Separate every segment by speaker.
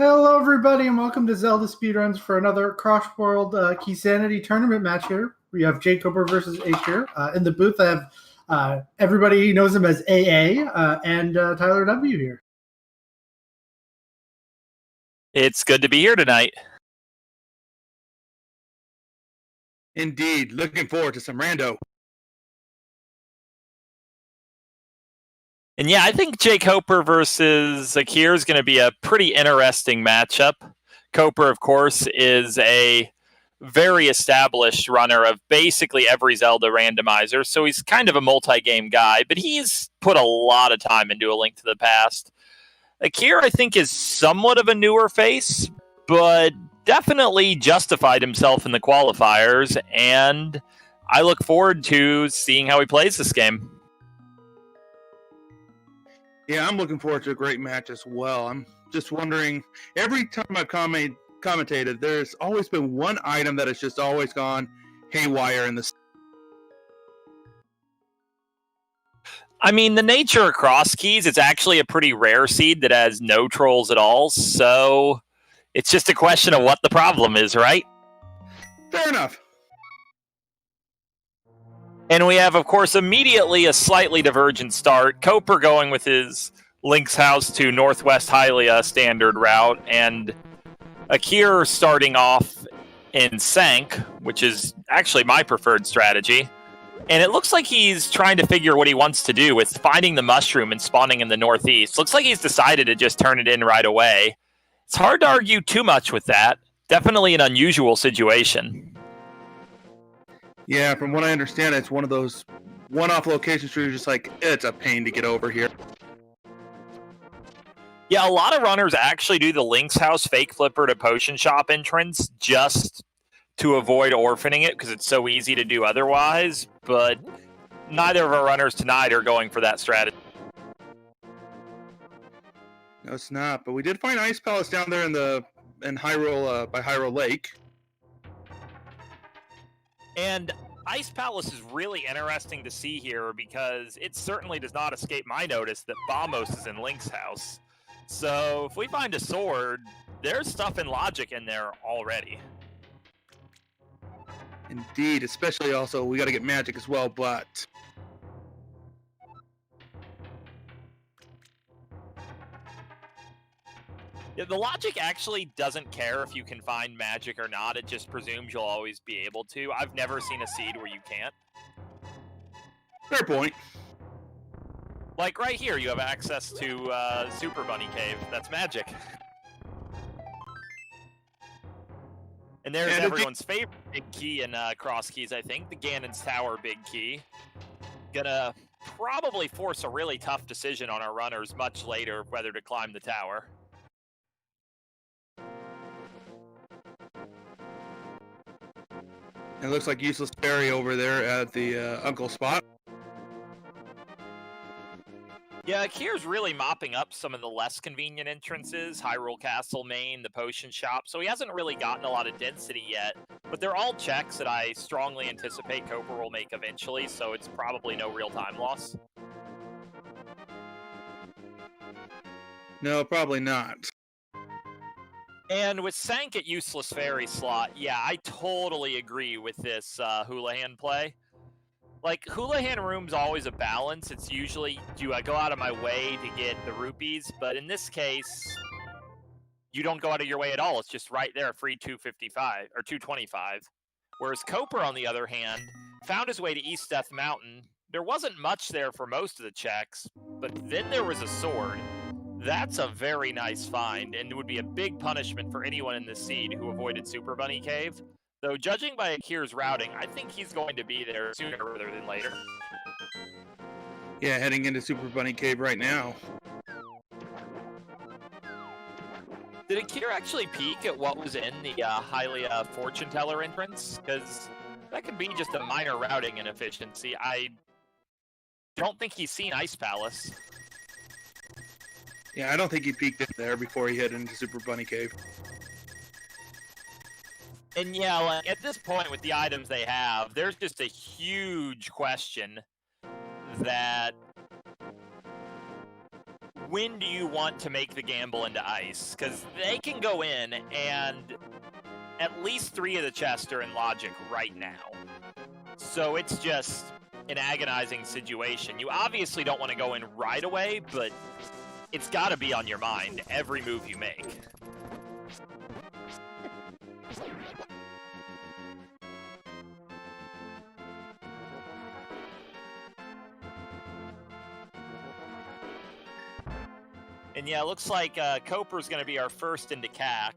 Speaker 1: Hello, everybody, and welcome to Zelda Speedruns for another Crossworld Keysanity tournament match here. We have jkoper versus Eykir. In the booth, I have everybody knows him as AA and Tyler W. here.
Speaker 2: It's good to be here tonight.
Speaker 3: Indeed. Looking forward to some rando.
Speaker 2: And yeah, I think jkoper versus Eykir is going to be a pretty interesting matchup. Koper, of course, is a very established runner of basically every Zelda randomizer, so he's kind of a multi-game guy, but he's put a lot of time into A Link to the Past. Eykir, I think, is somewhat of a newer face, but definitely justified himself in the qualifiers, and I look forward to seeing how he plays this game.
Speaker 3: Yeah, I'm looking forward to a great match as well. I'm just wondering, every time I've commentated, there's always been one item that has just always gone haywire in the...
Speaker 2: I mean, the nature of cross keys, it's actually a pretty rare seed that has no trolls at all, so it's just a question of what the problem is, right?
Speaker 3: Fair enough.
Speaker 2: And we have, of course, immediately a slightly divergent start. Koper going with his Link's House to Northwest Hylia standard route, and Eykir starting off in Sank, which is actually my preferred strategy. And it looks like he's trying to figure what he wants to do with finding the mushroom and spawning in the northeast. Looks like he's decided to just turn it in right away. It's hard to argue too much with that. Definitely an unusual situation.
Speaker 3: Yeah, from what I understand, it's one of those one-off locations where you're just like, it's a pain to get over here.
Speaker 2: Yeah, a lot of runners actually do the Link's House fake flipper to potion shop entrance just to avoid orphaning it because it's so easy to do otherwise, but neither of our runners tonight are going for that strategy.
Speaker 3: No, it's not, but we did find Ice Palace down there in Hyrule, by Hyrule Lake.
Speaker 2: And Ice Palace is really interesting to see here because it certainly does not escape my notice that Bamos is in Link's House. So if we find a sword, there's stuff in logic in there already.
Speaker 3: Indeed, especially also, we got to get magic as well, but...
Speaker 2: Yeah, the logic actually doesn't care if you can find magic or not. It just presumes you'll always be able to. I've never seen a seed where you can't.
Speaker 3: Fair point.
Speaker 2: Like right here, you have access to Super Bunny Cave. That's magic. And there's everyone's favorite big key in cross keys, I think. The Ganon's Tower big key. Gonna probably force a really tough decision on our runners much later whether to climb the tower.
Speaker 3: It looks like Useless Fairy over there at the Uncle spot.
Speaker 2: Yeah, Eykir's really mopping up some of the less convenient entrances, Hyrule Castle Main, the Potion Shop, so he hasn't really gotten a lot of density yet, but they're all checks that I strongly anticipate Koper will make eventually, so it's probably no real time loss.
Speaker 3: No, probably not.
Speaker 2: And with Sank at Useless Fairy slot, yeah, I totally agree with this Houlihan play. Like, Houlihan Room's always a balance. It's usually, do I go out of my way to get the rupees? But in this case, you don't go out of your way at all. It's just right there, free 255 or 225. Whereas Koper, on the other hand, found his way to East Death Mountain. There wasn't much there for most of the checks, but then there was a sword. That's a very nice find, and it would be a big punishment for anyone in this seed who avoided Super Bunny Cave. Though, judging by Eykir's routing, I think he's going to be there sooner rather than later.
Speaker 3: Yeah, heading into Super Bunny Cave right now.
Speaker 2: Did Eykir actually peek at what was in the Hylia Fortune Teller entrance? Because that could be just a minor routing inefficiency. I don't think he's seen Ice Palace.
Speaker 3: Yeah, I don't think he peeked in there before he headed into Super Bunny Cave.
Speaker 2: And yeah, like, at this point with the items they have, there's just a huge question that when do you want to make the gamble into ice? Because they can go in, and at least 3 of the chests are in logic right now. So it's just an agonizing situation. You obviously don't want to go in right away, but it's got to be on your mind every move you make. And yeah, it looks like Koper's going to be our first into CAC.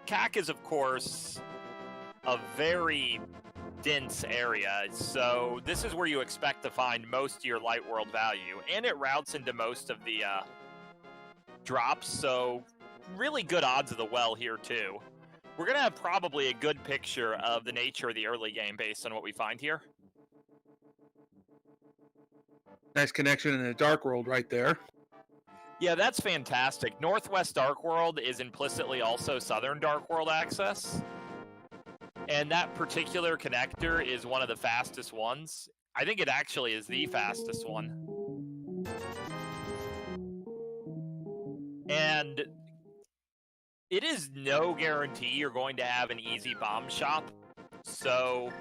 Speaker 2: CAC is, of course, a very dense area, so this is where you expect to find most of your light world value, and it routes into most of the drops, so really good odds of the well here too. We're going to have probably a good picture of the nature of the early game based on what we find here.
Speaker 3: Nice connection in the Dark World right there.
Speaker 2: Yeah, that's fantastic. Northwest Dark World is implicitly also Southern Dark World access. And that particular connector is one of the fastest ones. I think it actually is the fastest one. And it is no guarantee you're going to have an easy bomb shop. So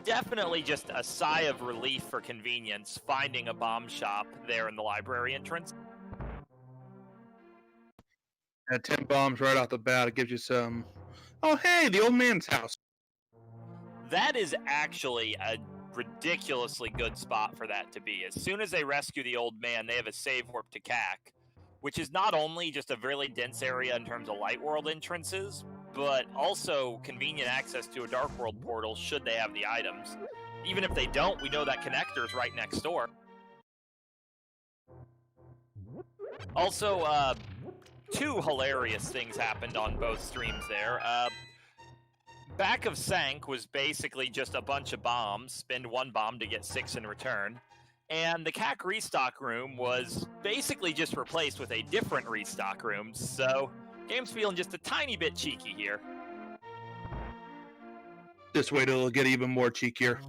Speaker 2: definitely just a sigh of relief for convenience finding a bomb shop there in the library entrance.
Speaker 3: 10 bombs right off the bat. It gives you some... Oh, hey, the old man's house.
Speaker 2: That is actually a ridiculously good spot for that to be. As soon as they rescue the old man, they have a save warp to CAC, which is not only just a really dense area in terms of light world entrances, but also convenient access to a dark world portal should they have the items. Even if they don't, we know that connector is right next door. Also, 2 hilarious things happened on both streams there. Back of Sank was basically just a bunch of bombs, spend 1 bomb to get 6 in return. And the CAC restock room was basically just replaced with a different restock room, so game's feeling just a tiny bit cheeky here.
Speaker 3: This way it'll get even more cheekier.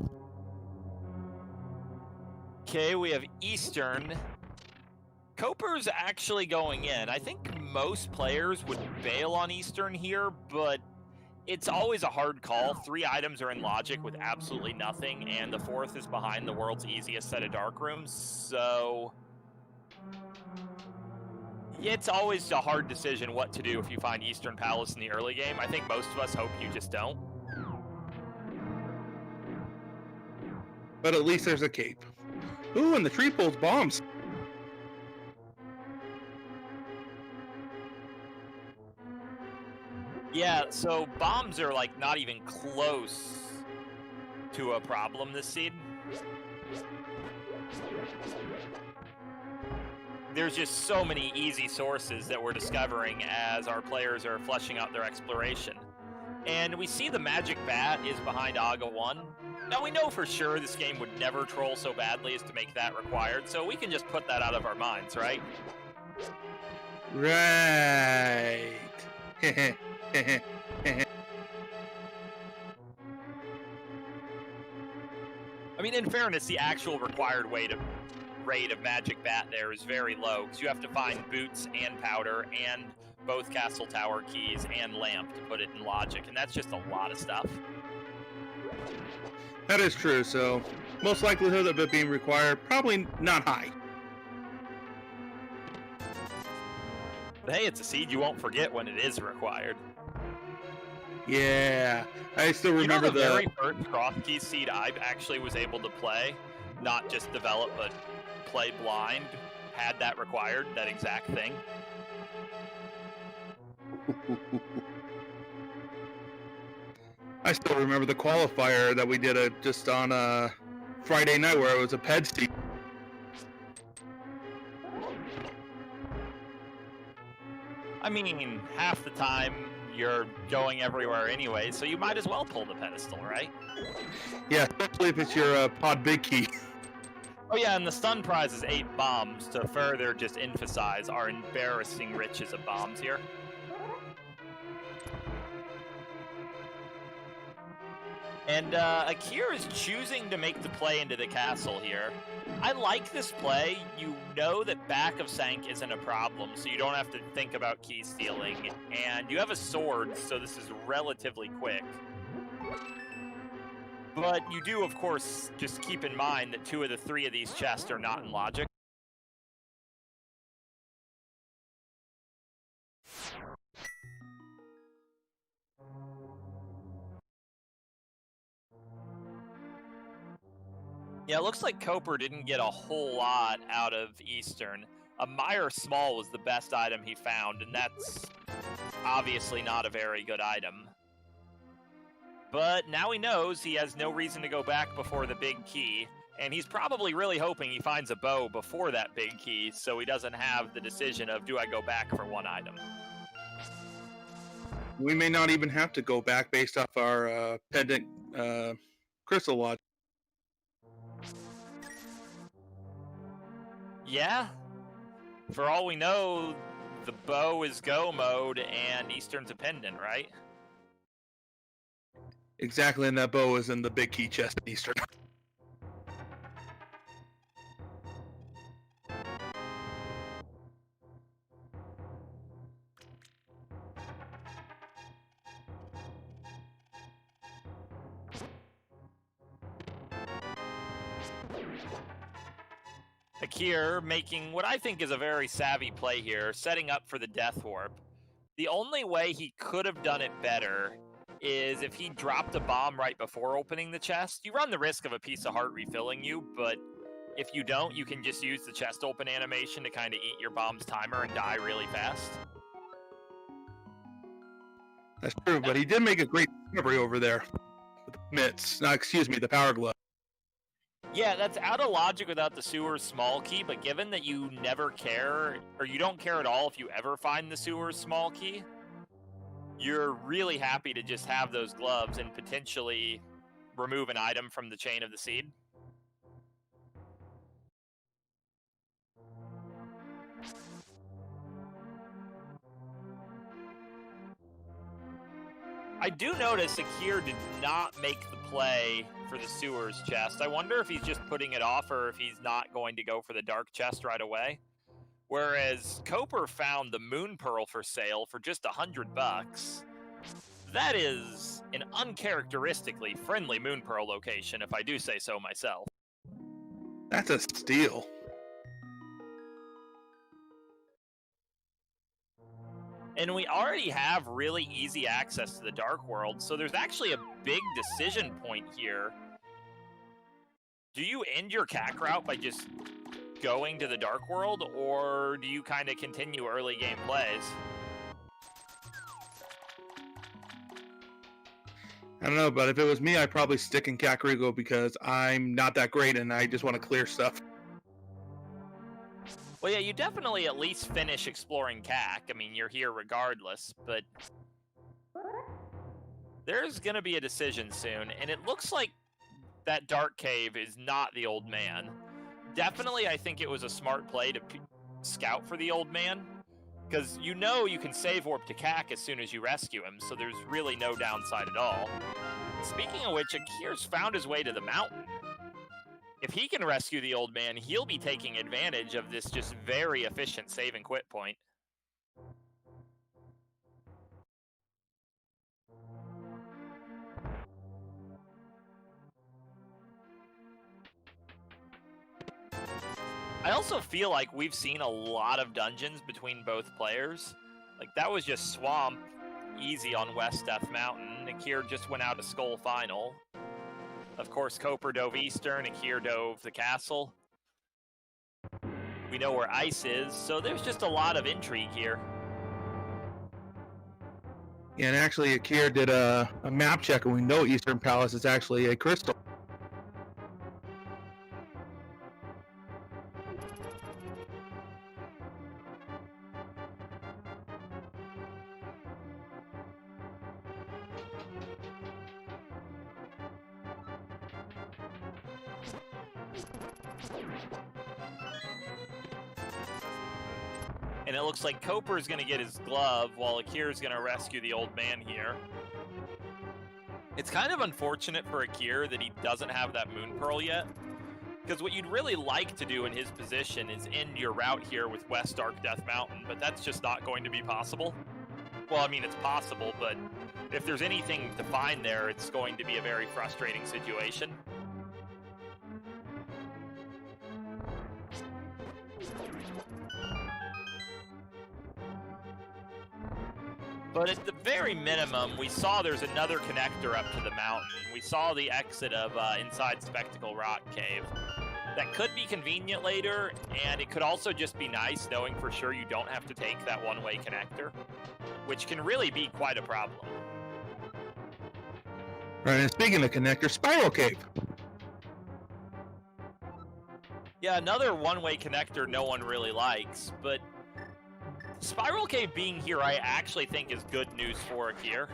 Speaker 2: Okay, we have Eastern. Koper's actually going in. I think most players would bail on Eastern here, but it's always a hard call. 3 items are in logic with absolutely nothing, and the 4th is behind the world's easiest set of dark rooms, so it's always a hard decision what to do if you find Eastern Palace in the early game. I think most of us hope you just don't.
Speaker 3: But at least there's a cape. Ooh, and the tree pulls bombs.
Speaker 2: Yeah, so bombs are like not even close to a problem this seed. There's just so many easy sources that we're discovering as our players are fleshing out their exploration. And we see the magic bat is behind Aga 1. Now we know for sure this game would never troll so badly as to make that required, so we can just put that out of our minds, right?
Speaker 3: Right.
Speaker 2: I mean, in fairness, the actual required rate of Magic Bat there is very low, because you have to find boots and powder and both castle tower keys and lamp to put it in logic, and that's just a lot of stuff.
Speaker 3: That is true, so most likelihood of it being required, probably not high.
Speaker 2: But hey, it's a seed you won't forget when it is required.
Speaker 3: Yeah, I still remember
Speaker 2: the very first cross key seed I actually was able to play, not just develop, but play blind, had that required, that exact thing.
Speaker 3: I still remember the qualifier that we did just on a Friday night where it was a PED seed.
Speaker 2: I mean, half the time you're going everywhere anyway, so you might as well pull the pedestal, right?
Speaker 3: Yeah, especially if it's your pod big key.
Speaker 2: Oh yeah, and the stun prize is 8 bombs to further just emphasize our embarrassing riches of bombs here. And Eykir is choosing to make the play into the castle here. I like this play. You know that back of Sank isn't a problem, so you don't have to think about key stealing. And you have a sword, so this is relatively quick. But you do, of course, just keep in mind that 2 of the 3 of these chests are not in logic. Yeah, it looks like Koper didn't get a whole lot out of Eastern. A Meyer Small was the best item he found, and that's obviously not a very good item. But now he knows he has no reason to go back before the big key, and he's probably really hoping he finds a bow before that big key, so he doesn't have the decision of, do I go back for one item?
Speaker 3: We may not even have to go back based off our pendant crystal logic.
Speaker 2: Yeah. For all we know, the bow is go mode and Eastern's a pendant, right?
Speaker 3: Exactly, and that bow is in the big key chest at Eastern.
Speaker 2: Eykir making what I think is a very savvy play here, setting up for the Death Warp. The only way he could have done it better is if he dropped a bomb right before opening the chest. You run the risk of a piece of heart refilling you, but if you don't, you can just use the chest open animation to kind of eat your bomb's timer and die really fast.
Speaker 3: That's true, but he did make a great discovery over there. With the mitts. No, excuse me, the power glove.
Speaker 2: Yeah, that's out of logic without the sewer's small key, but given that you never care, or you don't care at all if you ever find the sewer's small key, you're really happy to just have those gloves and potentially remove an item from the chain of the seed. I do notice Eykir did not make the play for the sewers chest. I wonder if he's just putting it off or if he's not going to go for the dark chest right away. Whereas Koper found the moon pearl for sale for just $100. That is an uncharacteristically friendly moon pearl location, if I do say so myself.
Speaker 3: That's a steal.
Speaker 2: And we already have really easy access to the Dark World, so there's actually a big decision point here. Do you end your CAC route by just going to the Dark World, or do you kind of continue early game plays?
Speaker 3: I don't know, but if it was me, I'd probably stick in Kakariko because I'm not that great and I just want to clear stuff.
Speaker 2: Well, yeah, you definitely at least finish exploring CAC. I mean, you're here regardless, but there's going to be a decision soon, and it looks like that dark cave is not the old man. Definitely, I think it was a smart play to scout for the old man, because you know you can save warp to CAC as soon as you rescue him, so there's really no downside at all. Speaking of which, Eykir's found his way to the mountain. If he can rescue the old man, he'll be taking advantage of this just very efficient save and quit point. I also feel like we've seen a lot of dungeons between both players. Like, that was just Swamp easy on West Death Mountain. Eykir just went out to Skull Final. Of course, Koper dove Eastern, Eykir dove the castle. We know where Ice is, so there's just a lot of intrigue here.
Speaker 3: Yeah, and actually, Eykir did a map check, and we know Eastern Palace is actually a crystal.
Speaker 2: And it looks like Koper's going to get his glove while Eykir's going to rescue the old man here. It's kind of unfortunate for Eykir that he doesn't have that moon pearl yet, Because what you'd really like to do in his position is end your route here with West Dark Death Mountain, but that's just not going to be possible. Well, I mean, it's possible, but if there's anything to find there, it's going to be a very frustrating situation. But at the very minimum, we saw there's another connector up to the mountain. We saw the exit of inside Spectacle Rock Cave. That could be convenient later, and it could also just be nice knowing for sure you don't have to take that one-way connector, which can really be quite a problem.
Speaker 3: Right, and speaking of connector, Spiral Cave.
Speaker 2: Yeah, another one-way connector no one really likes, but Spiral Cave being here I actually think is good news for Eykir,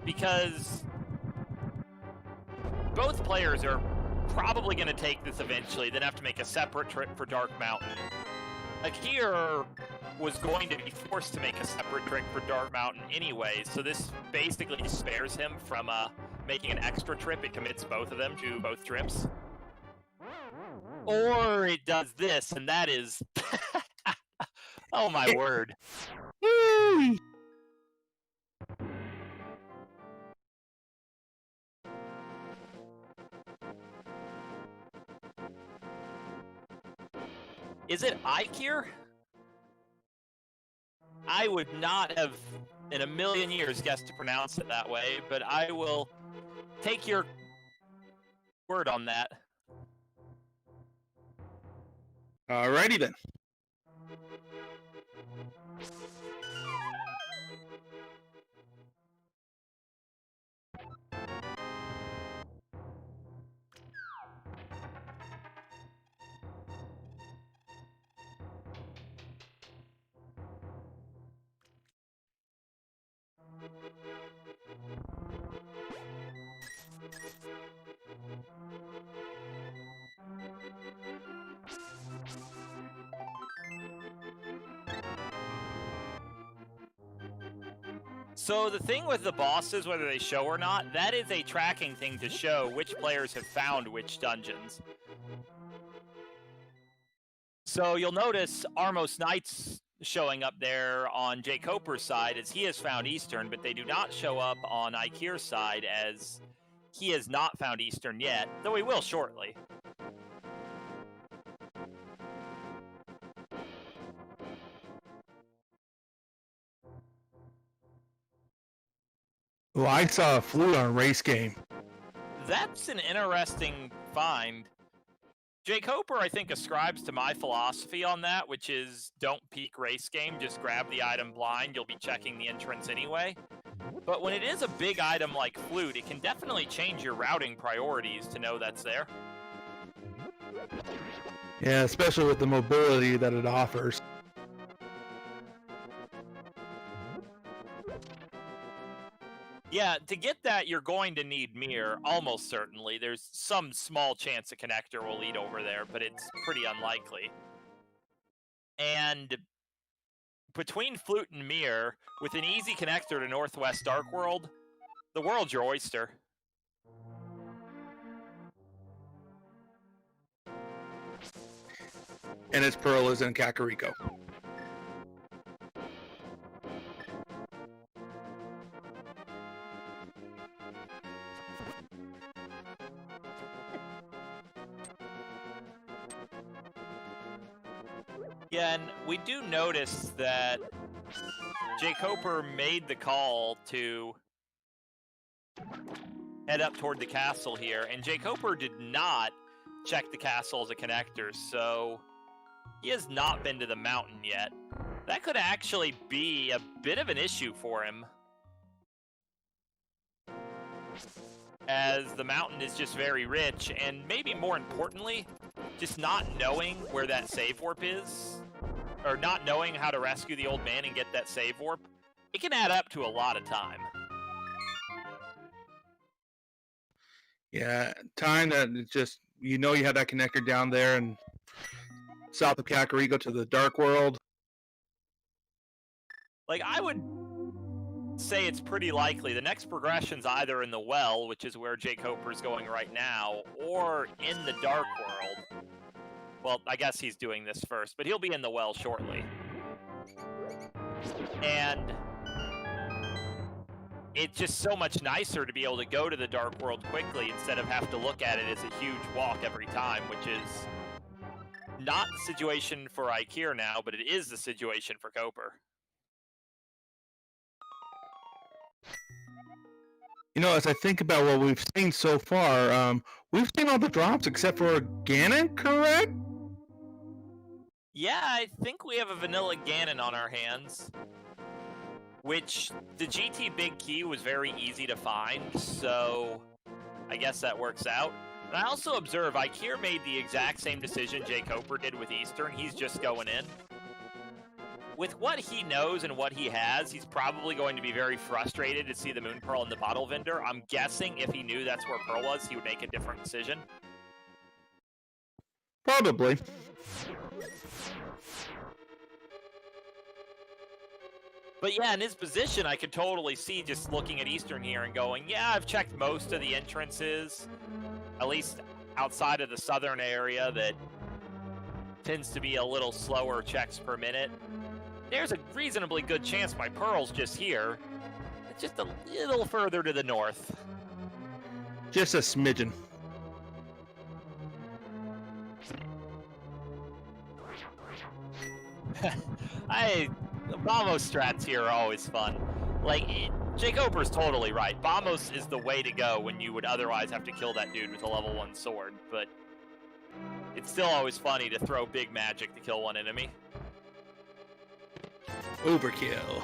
Speaker 2: because both players are probably going to take this eventually, then have to make a separate trip for Dark Mountain. Eykir was going to be forced to make a separate trip for Dark Mountain anyway, so this basically spares him from making an extra trip. It commits both of them to both trips. Or it does this, and that is... oh my word. Is it Eykir? I would not have in a million years guessed to pronounce it that way, but I will take your word on that.
Speaker 3: Alrighty then.
Speaker 2: So the thing with the bosses, whether they show or not, that is a tracking thing to show which players have found which dungeons. So you'll notice Armos Knight's showing up there on jkoper's side as he has found Eastern, but they do not show up on Eykir's side as he has not found Eastern yet, though he will shortly.
Speaker 3: Well, I saw a flute on a race game.
Speaker 2: That's an interesting find. jkoper, I think, ascribes to my philosophy on that, which is don't peek race game, just grab the item blind, you'll be checking the entrance anyway. But when it is a big item like flute, it can definitely change your routing priorities to know that's there.
Speaker 3: Yeah, especially with the mobility that it offers.
Speaker 2: Yeah, to get that, you're going to need mirror, almost certainly. There's some small chance a connector will lead over there, but it's pretty unlikely. And between flute and mirror, with an easy connector to Northwest Dark World, the world's your oyster.
Speaker 3: And its pearl is in Kakariko.
Speaker 2: Yeah, and we do notice that jkoper made the call to head up toward the castle here, and jkoper did not check the castle as a connector, so he has not been to the mountain yet. That could actually be a bit of an issue for him, as the mountain is just very rich, and maybe more importantly, just not knowing where that save warp is, or not knowing how to rescue the old man and get that save warp, it can add up to a lot of time.
Speaker 3: Yeah, time that it's just, you know, you have that connector down there and south of Kakariko to the Dark World.
Speaker 2: Like, I would say it's pretty likely the next progression's either in the well, which is where jkoper's going right now, or in the Dark World. Well, I guess he's doing this first, but he'll be in the well shortly. And it's just so much nicer to be able to go to the Dark World quickly instead of have to look at it as a huge walk every time, which is not the situation for Eykir now, but it is the situation for Koper.
Speaker 3: You know, as I think about what we've seen so far, we've seen all the drops except for Ganon, correct?
Speaker 2: Yeah, I think we have a vanilla Ganon on our hands, which the GT Big Key was very easy to find, so I guess that works out. And I also observe Eykir made the exact same decision jkoper did with Eastern. He's just going in. With what he knows and what he has, he's probably going to be very frustrated to see the Moon Pearl in the Bottle Vendor. I'm guessing if he knew that's where Pearl was, he would make a different decision.
Speaker 3: Probably.
Speaker 2: But yeah, in his position, I could totally see just looking at Eastern here and going, yeah, I've checked most of the entrances, at least outside of the southern area that tends to be a little slower checks per minute. There's a reasonably good chance my Pearl's just here. It's just a little further to the north.
Speaker 3: Just a smidgen.
Speaker 2: Bombos strats here are always fun. Like, jkoper's totally right. Bombos is the way to go when you would otherwise have to kill that dude with a level 1 sword, but it's still always funny to throw big magic to kill one enemy.
Speaker 3: Overkill.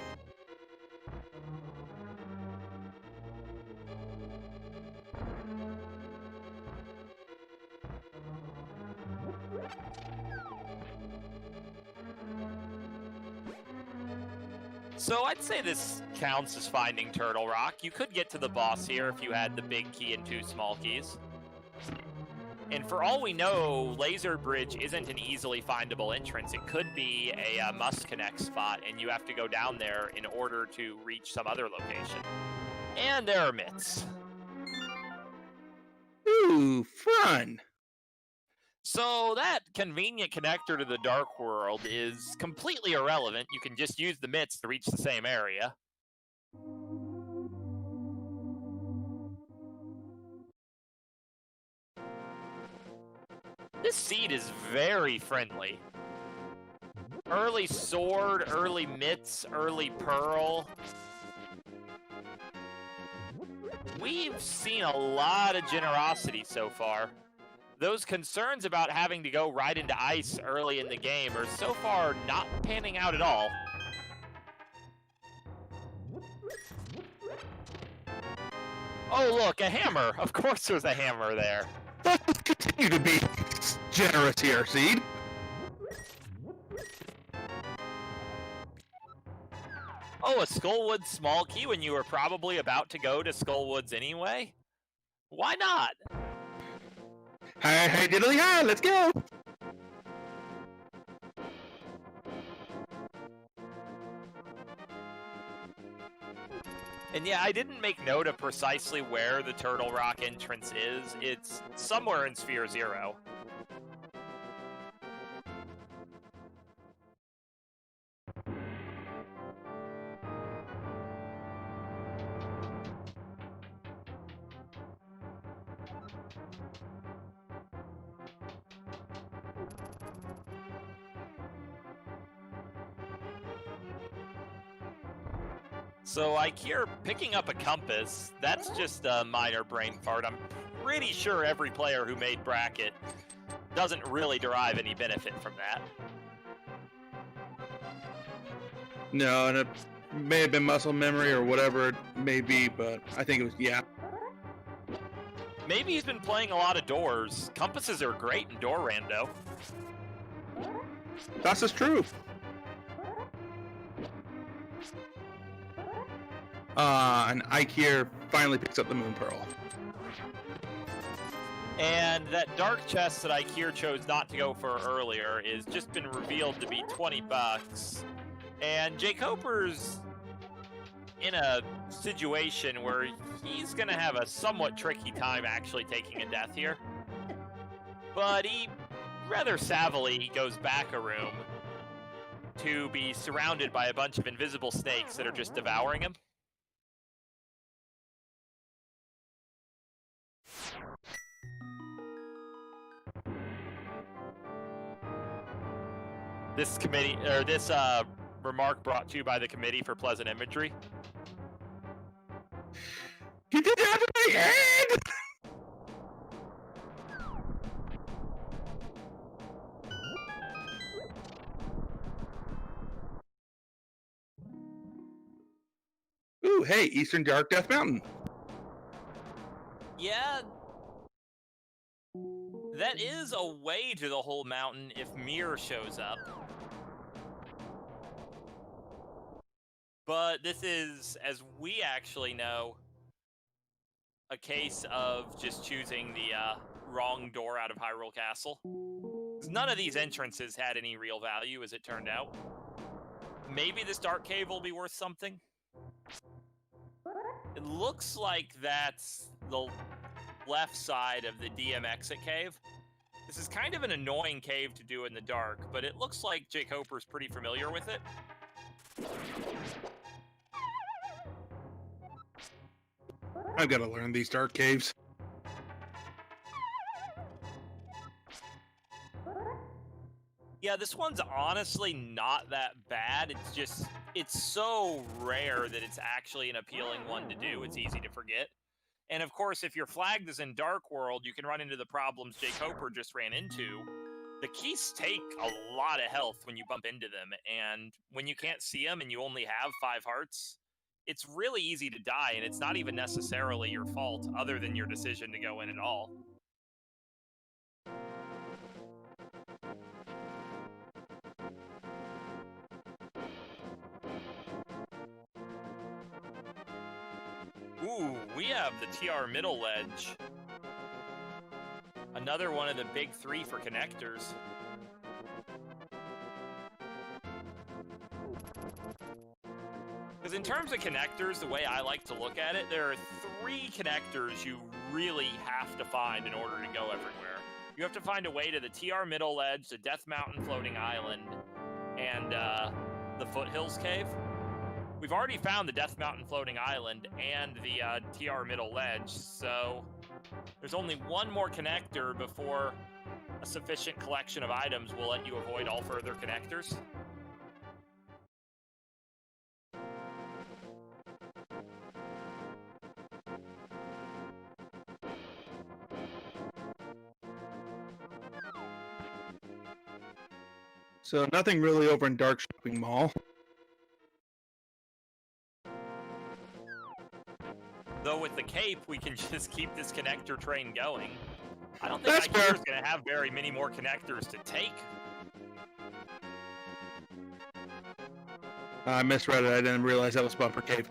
Speaker 2: So I'd say this counts as finding Turtle Rock. You could get to the boss here if you had the big key and 2 small keys. And for all we know, Laser Bridge isn't an easily findable entrance. It could be a must-connect spot, and you have to go down there in order to reach some other location. And there are myths.
Speaker 3: Ooh, fun!
Speaker 2: So that convenient connector to the Dark World is completely irrelevant. You can just use the myths to reach the same area. This seed is very friendly. Early sword, early myths, early pearl. We've seen a lot of generosity so far. Those concerns about having to go right into ice early in the game are so far not panning out at all. Oh look, a hammer! Of course there's a hammer there.
Speaker 3: Let's continue to be generous here, Seed.
Speaker 2: Oh, a Skullwood small key when you were probably about to go to Skullwoods anyway? Why not?
Speaker 3: Hey, diddly hi, let's go!
Speaker 2: And yeah, I didn't make note of precisely where the Turtle Rock entrance is. It's somewhere in Sphere 0. So Eykir picking up a compass, that's just a minor brain fart. I'm pretty sure every player who made Bracket doesn't really derive any benefit from that.
Speaker 3: No, and it may have been muscle memory or whatever it may be, but I think it was, yeah.
Speaker 2: Maybe he's been playing a lot of doors. Compasses are great in door rando.
Speaker 3: That's just true. And Eykir finally picks up the Moon Pearl.
Speaker 2: And that dark chest that Eykir chose not to go for earlier is just been revealed to be $20. And jkoper's in a situation where he's going to have a somewhat tricky time actually taking a death here. But he rather savvily goes back a room to be surrounded by a bunch of invisible snakes that are just devouring him. This committee, or this remark brought to you by the Committee for Pleasant Imagery.
Speaker 3: You did that to my head! Ooh, hey, Eastern Dark Death Mountain.
Speaker 2: Yeah, that is a way to the whole mountain if Mir shows up. But this is, as we actually know, a case of just choosing the wrong door out of Hyrule Castle. 'Cause none of these entrances had any real value, as it turned out. Maybe this dark cave will be worth something. It looks like that's the left side of the DM exit cave. This is kind of an annoying cave to do in the dark, but it looks like jkoper's pretty familiar with it.
Speaker 3: I've got to learn these dark caves.
Speaker 2: Yeah, this one's honestly not that bad. It's just, it's so rare that it's actually an appealing one to do. It's easy to forget. And of course, if you're flagged as in Dark World, you can run into the problems jkoper just ran into. The keys take a lot of health when you bump into them, and when you can't see them and you only have 5 hearts, it's really easy to die, and it's not even necessarily your fault, other than your decision to go in at all. Ooh, we have the TR middle ledge. Another one of the big 3 for connectors. Because in terms of connectors, the way I like to look at it, there are 3 connectors you really have to find in order to go everywhere. You have to find a way to the TR middle ledge, the Death Mountain floating island, and the Foothills Cave. We've already found the Death Mountain floating island and the TR middle ledge, so there's only one more connector before a sufficient collection of items will let you avoid all further connectors.
Speaker 3: So nothing really over in Dark Shopping Mall.
Speaker 2: Though with the cape, we can just keep this connector train going. I don't think
Speaker 3: That's fair.
Speaker 2: Eykir's going to have very many more connectors to take.
Speaker 3: I misread it. I didn't realize that was Bumper Cave.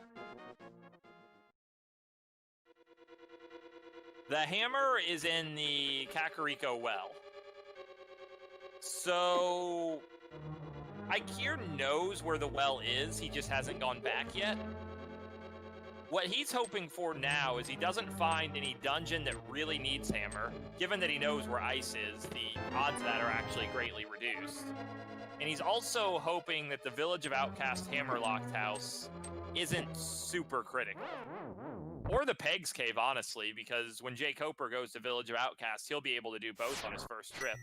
Speaker 2: The hammer is in the Kakariko well. So Eykir knows where the well is, he just hasn't gone back yet. What he's hoping for now is he doesn't find any dungeon that really needs hammer. Given that he knows where ice is, the odds of that are actually greatly reduced. And he's also hoping that the Village of Outcast Hammerlocked House isn't super critical. Or the Pegs Cave, honestly, because when jkoper goes to Village of Outcast, he'll be able to do both on his first trip.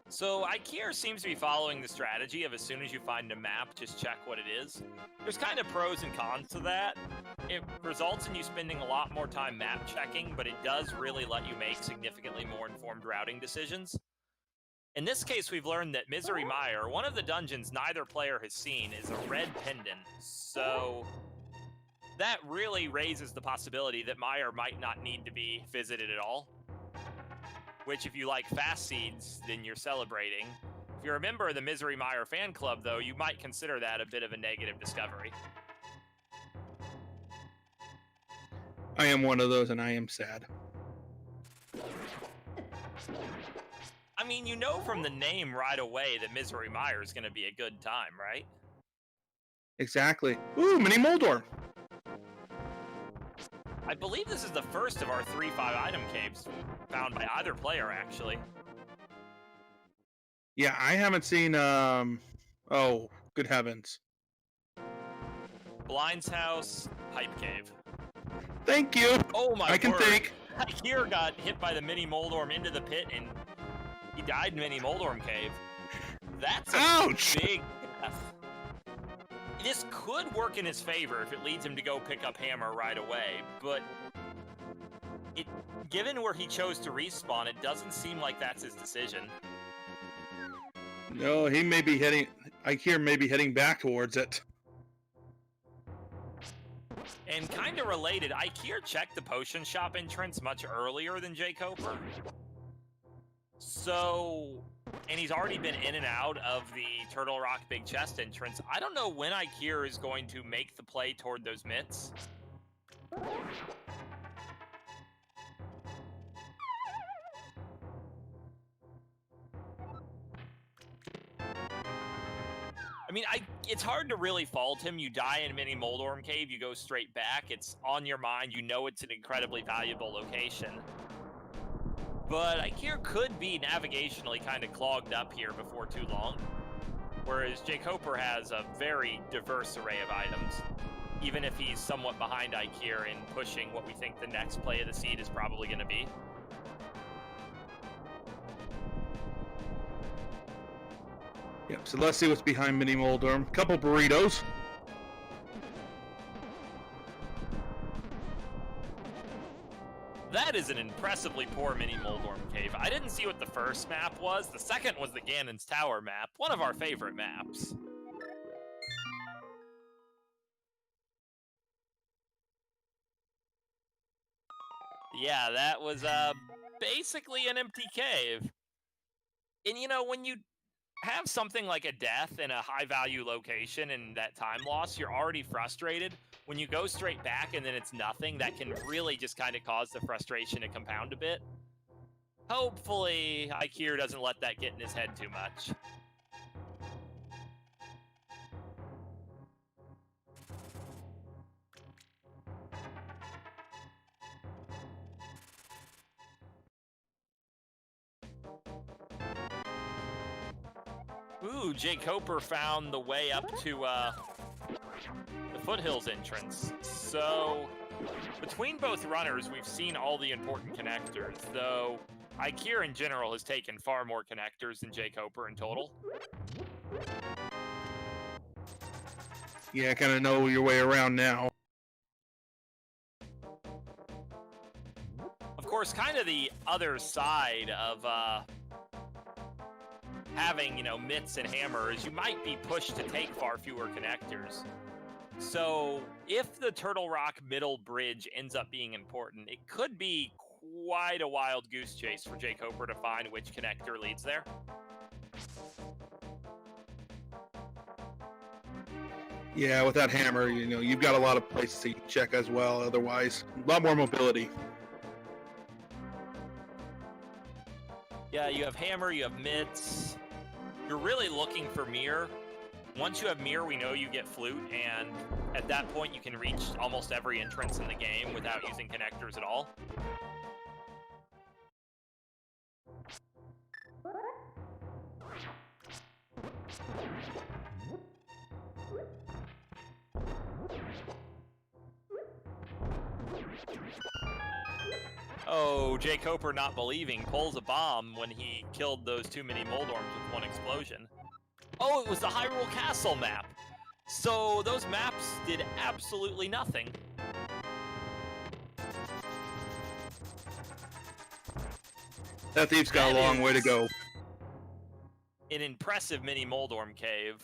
Speaker 2: So Eykir seems to be following the strategy of as soon as you find a map, just check what it is. There's kind of pros and cons to that. It results in you spending a lot more time map checking, but it does really let you make significantly more informed routing decisions. In this case, we've learned that Misery Mire, one of the dungeons neither player has seen, is a red pendant. So that really raises the possibility that Mire might not need to be visited at all. Which, if you like fast seeds, then you're celebrating. If you're a member of the Misery Mire fan club, though, you might consider that a bit of a negative discovery.
Speaker 3: I am one of those, and I am sad.
Speaker 2: I mean, you know from the name right away that Misery Mire is going to be a good time, right?
Speaker 3: Exactly. Ooh, mini Moldor.
Speaker 2: I believe this is the first of our 3-5 item caves found by either player, actually.
Speaker 3: Yeah, I haven't seen, oh, good heavens.
Speaker 2: Blind's House, Hype Cave.
Speaker 3: Thank you.
Speaker 2: Oh my
Speaker 3: I can
Speaker 2: word.
Speaker 3: think.
Speaker 2: Eykir got hit by the mini Moldorm into the pit, and he died in mini Moldorm Cave. That's a
Speaker 3: Ouch!
Speaker 2: big death. This could work in his favor if it leads him to go pick up Hammer right away, but given where he chose to respawn, it doesn't seem like that's his decision.
Speaker 3: No, he may be heading, Eykir may be heading back towards it.
Speaker 2: And kind of related, Eykir checked the potion shop entrance much earlier than jkoper. So, and he's already been in and out of the Turtle Rock Big Chest entrance. I don't know when Eykir is going to make the play toward those mitts. I mean, it's hard to really fault him. You die in Mini Moldorm Cave, you go straight back. It's on your mind. You know it's an incredibly valuable location. But Eykir could be navigationally kind of clogged up here before too long. Whereas jkoper has a very diverse array of items, even if he's somewhat behind Eykir in pushing what we think the next play of the seed is probably going to be.
Speaker 3: Yep, so let's see what's behind Mini Moldorm. Couple burritos.
Speaker 2: That is an impressively poor Mini Moldorm Cave. I didn't see what the first map was. The second was the Ganon's Tower map, one of our favorite maps. Yeah, that was basically an empty cave. And you know, when you have something like a death in a high-value location and that time loss, you're already frustrated. When you go straight back and then it's nothing, that can really just kind of cause the frustration to compound a bit. Hopefully, Eykir doesn't let that get in his head too much. Ooh, jkoper found the way up to the Foothills entrance. So, between both runners, we've seen all the important connectors, though Eykir in general has taken far more connectors than jkoper in total.
Speaker 3: Yeah, kind of know your way around now.
Speaker 2: Of course, kind of the other side of having, you know, mitts and hammers, you might be pushed to take far fewer connectors. So if the Turtle Rock middle bridge ends up being important, it could be quite a wild goose chase for jkoper to find which connector leads there.
Speaker 3: Yeah, with that hammer, you know, you've got a lot of places to check as well. Otherwise, a lot more mobility.
Speaker 2: Yeah, you have hammer, you have mitts. You're really looking for mirror. Once you have mirror, we know you get flute, and at that point you can reach almost every entrance in the game without using connectors at all. Oh, jkoper not believing pulls a bomb when he killed those two mini Moldorms with one explosion. Oh, it was the Hyrule Castle map. So those maps did absolutely nothing.
Speaker 3: That thief's got a long way to go.
Speaker 2: An impressive mini Moldorm cave.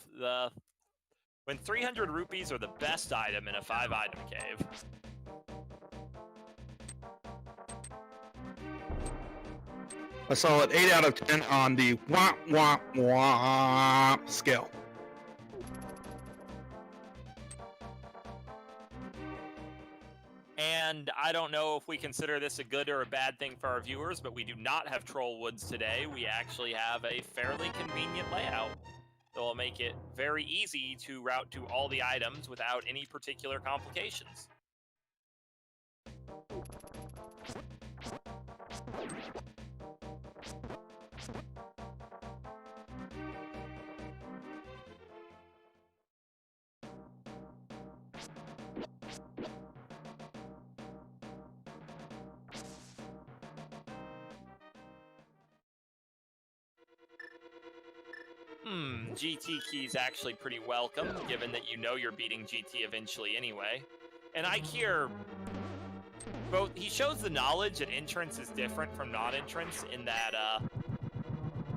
Speaker 2: When 300 rupees are the best item in a 5-item cave.
Speaker 3: a solid 8 out of 10 on the wah wah wah scale.
Speaker 2: And I don't know if we consider this a good or a bad thing for our viewers, but we do not have Troll Woods today. We actually have a fairly convenient layout that will make it very easy to route to all the items without any particular complications. GT key's actually pretty welcome, given that you know you're beating GT eventually anyway. And Eykir, he shows the knowledge that entrance is different from non-entrance in that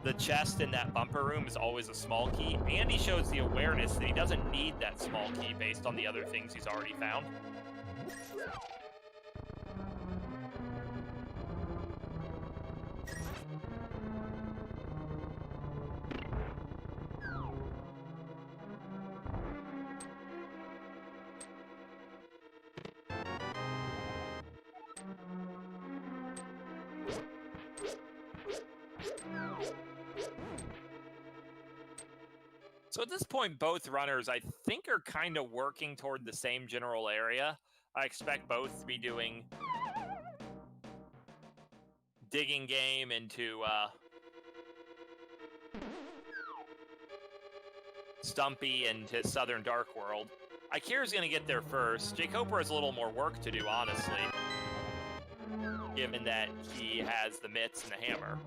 Speaker 2: the chest in that bumper room is always a small key, and he shows the awareness that he doesn't need that small key based on the other things he's already found. So at this point, both runners, I think, are kind of working toward the same general area. I expect both to be doing digging game into Stumpy and his Southern Dark World. Eykir's going to get there first. jkoper has a little more work to do, honestly, given that he has the mitts and the hammer.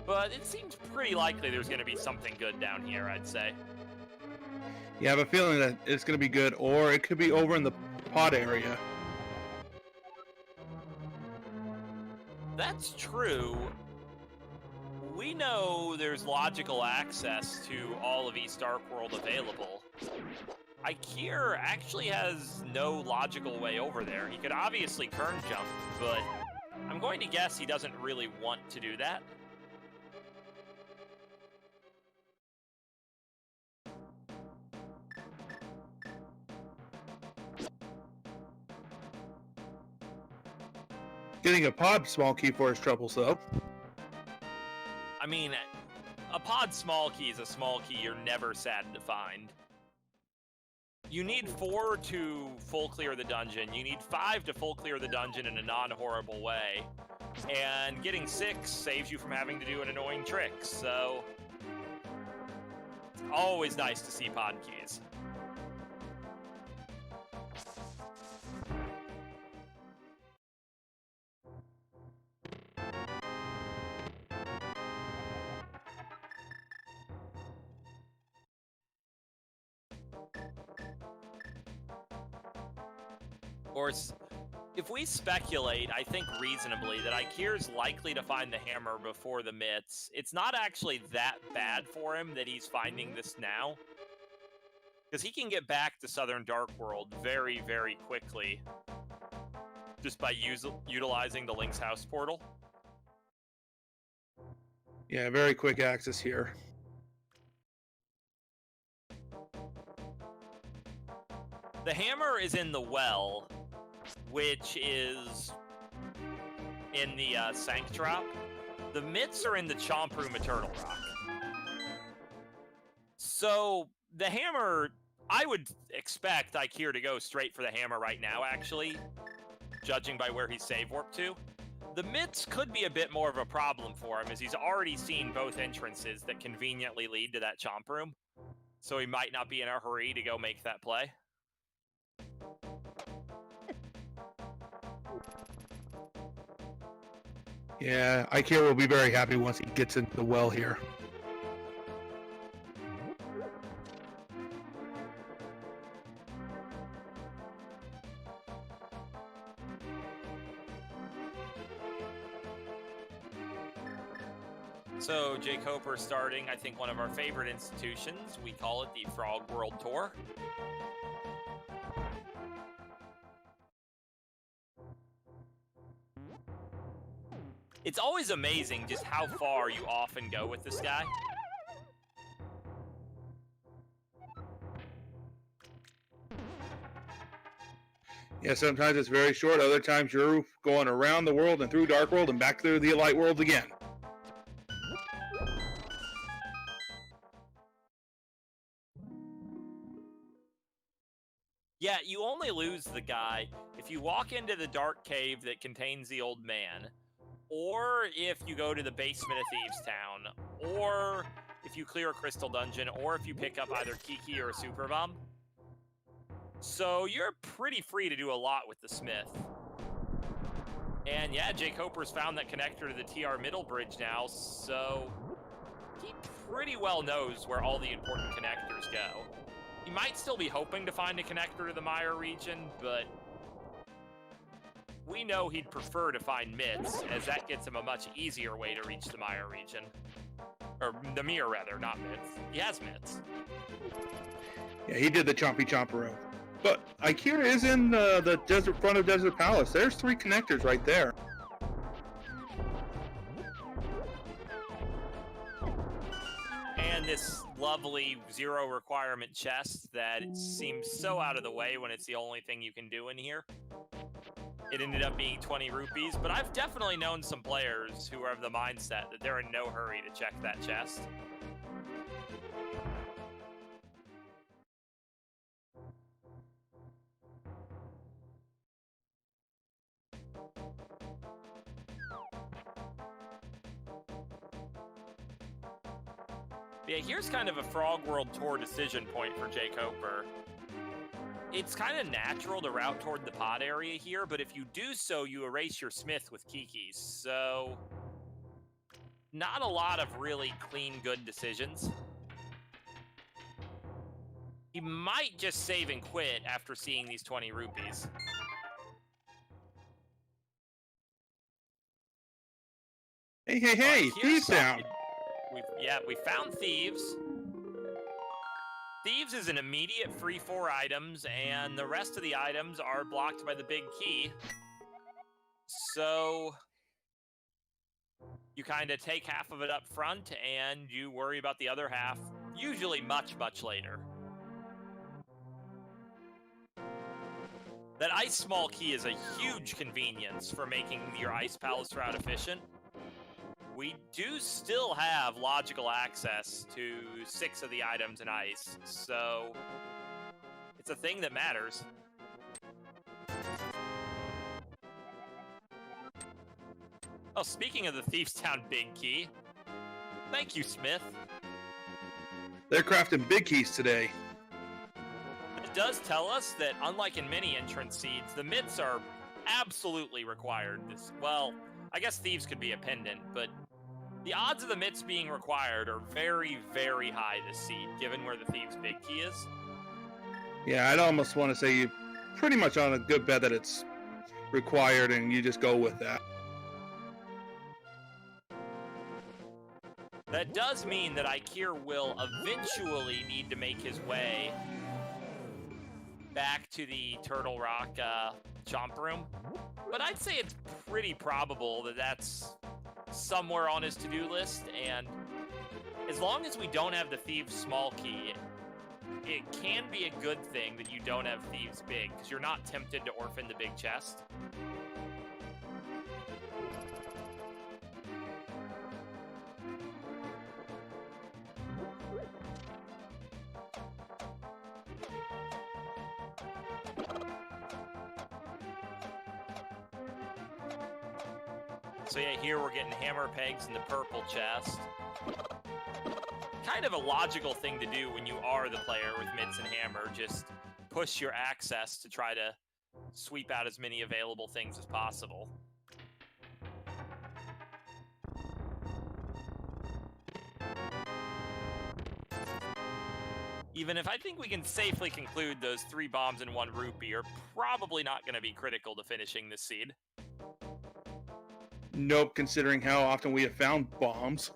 Speaker 2: But it seems pretty likely there's going to be something good down here, I'd say.
Speaker 3: Yeah, I have a feeling that it's going to be good, or it could be over in the pod area.
Speaker 2: That's true. We know there's logical access to all of East Dark World available. Eykir actually has no logical way over there. He could obviously kern jump, but I'm going to guess he doesn't really want to do that.
Speaker 3: Getting a pod small key for his troubles, though.
Speaker 2: I mean, a pod small key is a small key you're never sad to find. You need 4 to full clear the dungeon. You need 5 to full clear the dungeon in a non-horrible way. And getting 6 saves you from having to do an annoying trick, so it's always nice to see pod keys. Or if we speculate, I think reasonably, that Eykir's likely to find the hammer before the mitts, it's not actually that bad for him that he's finding this now. Because he can get back to Southern Dark World very, very quickly just by utilizing the Link's House portal.
Speaker 3: Yeah, very quick access here.
Speaker 2: The hammer is in the well, which is in the Sanctrop. The mitts are in the Chomp Room Eternal Rock. So the hammer, I would expect Eykir to go straight for the hammer right now, actually, judging by where he's save warped to. The mitts could be a bit more of a problem for him, as he's already seen both entrances that conveniently lead to that Chomp Room. So he might not be in a hurry to go make that play.
Speaker 3: Yeah, Eykir will be very happy once he gets into the well here.
Speaker 2: So jkoper starting, I think, one of our favorite institutions. We call it the Frog World Tour. It's always amazing just how far you often go with this guy.
Speaker 3: Yeah, sometimes it's very short. Other times you're going around the world and through Dark World and back through the Light World again.
Speaker 2: Yeah, you only lose the guy if you walk into the dark cave that contains the old man, or if you go to the basement of Thieves Town, or if you clear a crystal dungeon, or if you pick up either Kiki or a super bomb. So you're pretty free to do a lot with the Smith. And yeah, jkoper's found that connector to the TR middle bridge now, so he pretty well knows where all the important connectors go. He might still be hoping to find a connector to the Mire region, but we know he'd prefer to find Mitts, as that gets him a much easier way to reach the Mire region. Or the Mirror, rather, not Mitts. He has Mitts.
Speaker 3: Yeah, he did the Chompy Chomp room. But Eykir is in the front of Desert Palace. There's 3 connectors right there.
Speaker 2: And this lovely 0 requirement chest that seems so out of the way when it's the only thing you can do in here. It ended up being 20 rupees, but I've definitely known some players who are of the mindset that they're in no hurry to check that chest. Yeah, here's kind of a Frog World Tour decision point for jkoper. It's kind of natural to route toward the pod area here, but if you do so, you erase your Smith with Kiki, so not a lot of really clean, good decisions. He might just save and quit after seeing these 20 rupees.
Speaker 3: Hey, Thieves Town!
Speaker 2: We found Thieves. Thieves is an immediate free 4 items, and the rest of the items are blocked by the big key. So you kind of take half of it up front, and you worry about the other half, usually much, much later. That ice small key is a huge convenience for making your ice palace route efficient. We do still have logical access to 6 of the items in ice, so it's a thing that matters. Oh, speaking of the Thieves Town big key, thank you, Smith.
Speaker 3: They're crafting big keys today.
Speaker 2: It does tell us that, unlike in many entrance seeds, the mitts are absolutely required. Well, I guess Thieves could be a pendant, but the odds of the mitts being required are very, very high this seed, given where the Thieves' big key is.
Speaker 3: Yeah, I'd almost want to say you're pretty much on a good bet that it's required, and you just go with that.
Speaker 2: That does mean that Eykir will eventually need to make his way back to the Turtle Rock Chomp Room, but I'd say it's pretty probable that that's somewhere on his to-do list, and as long as we don't have the Thieves' small key, it can be a good thing that you don't have Thieves' big, because you're not tempted to orphan the big chest. So yeah, here we're getting hammer pegs in the purple chest. Kind of a logical thing to do when you are the player with mitts and hammer. Just push your access to try to sweep out as many available things as possible. Even if I think we can safely conclude those 3 bombs and 1 rupee are probably not going to be critical to finishing this seed.
Speaker 3: Nope, considering how often we have found bombs.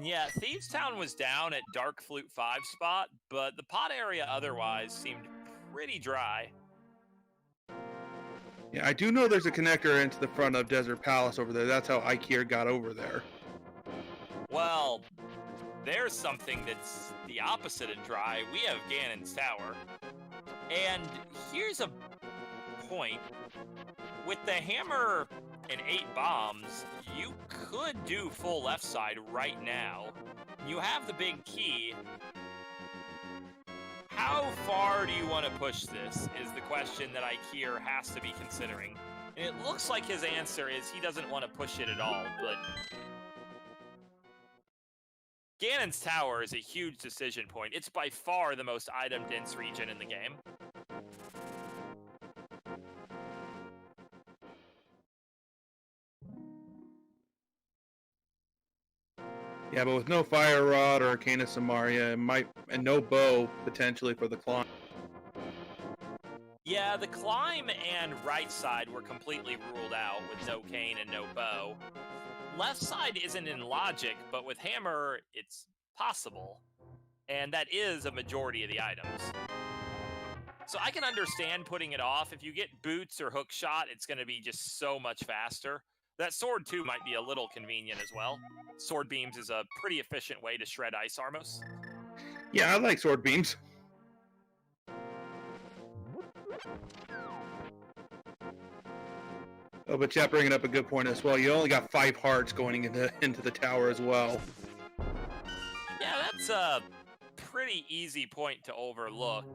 Speaker 2: And yeah, Thieves Town was down at Dark Flute 5 spot, but the pot area otherwise seemed pretty dry.
Speaker 3: Yeah, I do know there's a connector into the front of Desert Palace over there. That's how Eykir got over there.
Speaker 2: Well, there's something that's the opposite of dry. We have Ganon's Tower. And here's a point. With the hammer and 8 bombs, you could do full left side right now. You have the big key. How far do you want to push this is the question that Eykir has to be considering. And it looks like his answer is he doesn't want to push it at all, but Ganon's Tower is a huge decision point. It's by far the most item-dense region in the game.
Speaker 3: Yeah, but with no Fire Rod or Arcana Samaria, and no bow potentially for the climb.
Speaker 2: Yeah, the climb and right side were completely ruled out with no cane and no bow. Left side isn't in logic, but with hammer, it's possible. And that is a majority of the items. So I can understand putting it off. If you get boots or hook shot, it's going to be just so much faster. That sword, too, might be a little convenient as well. Sword beams is a pretty efficient way to shred ice armors.
Speaker 3: Yeah, I like sword beams. Oh, but chat bringing up a good point as well. You only got 5 hearts going into the tower as well.
Speaker 2: Yeah, that's a pretty easy point to overlook.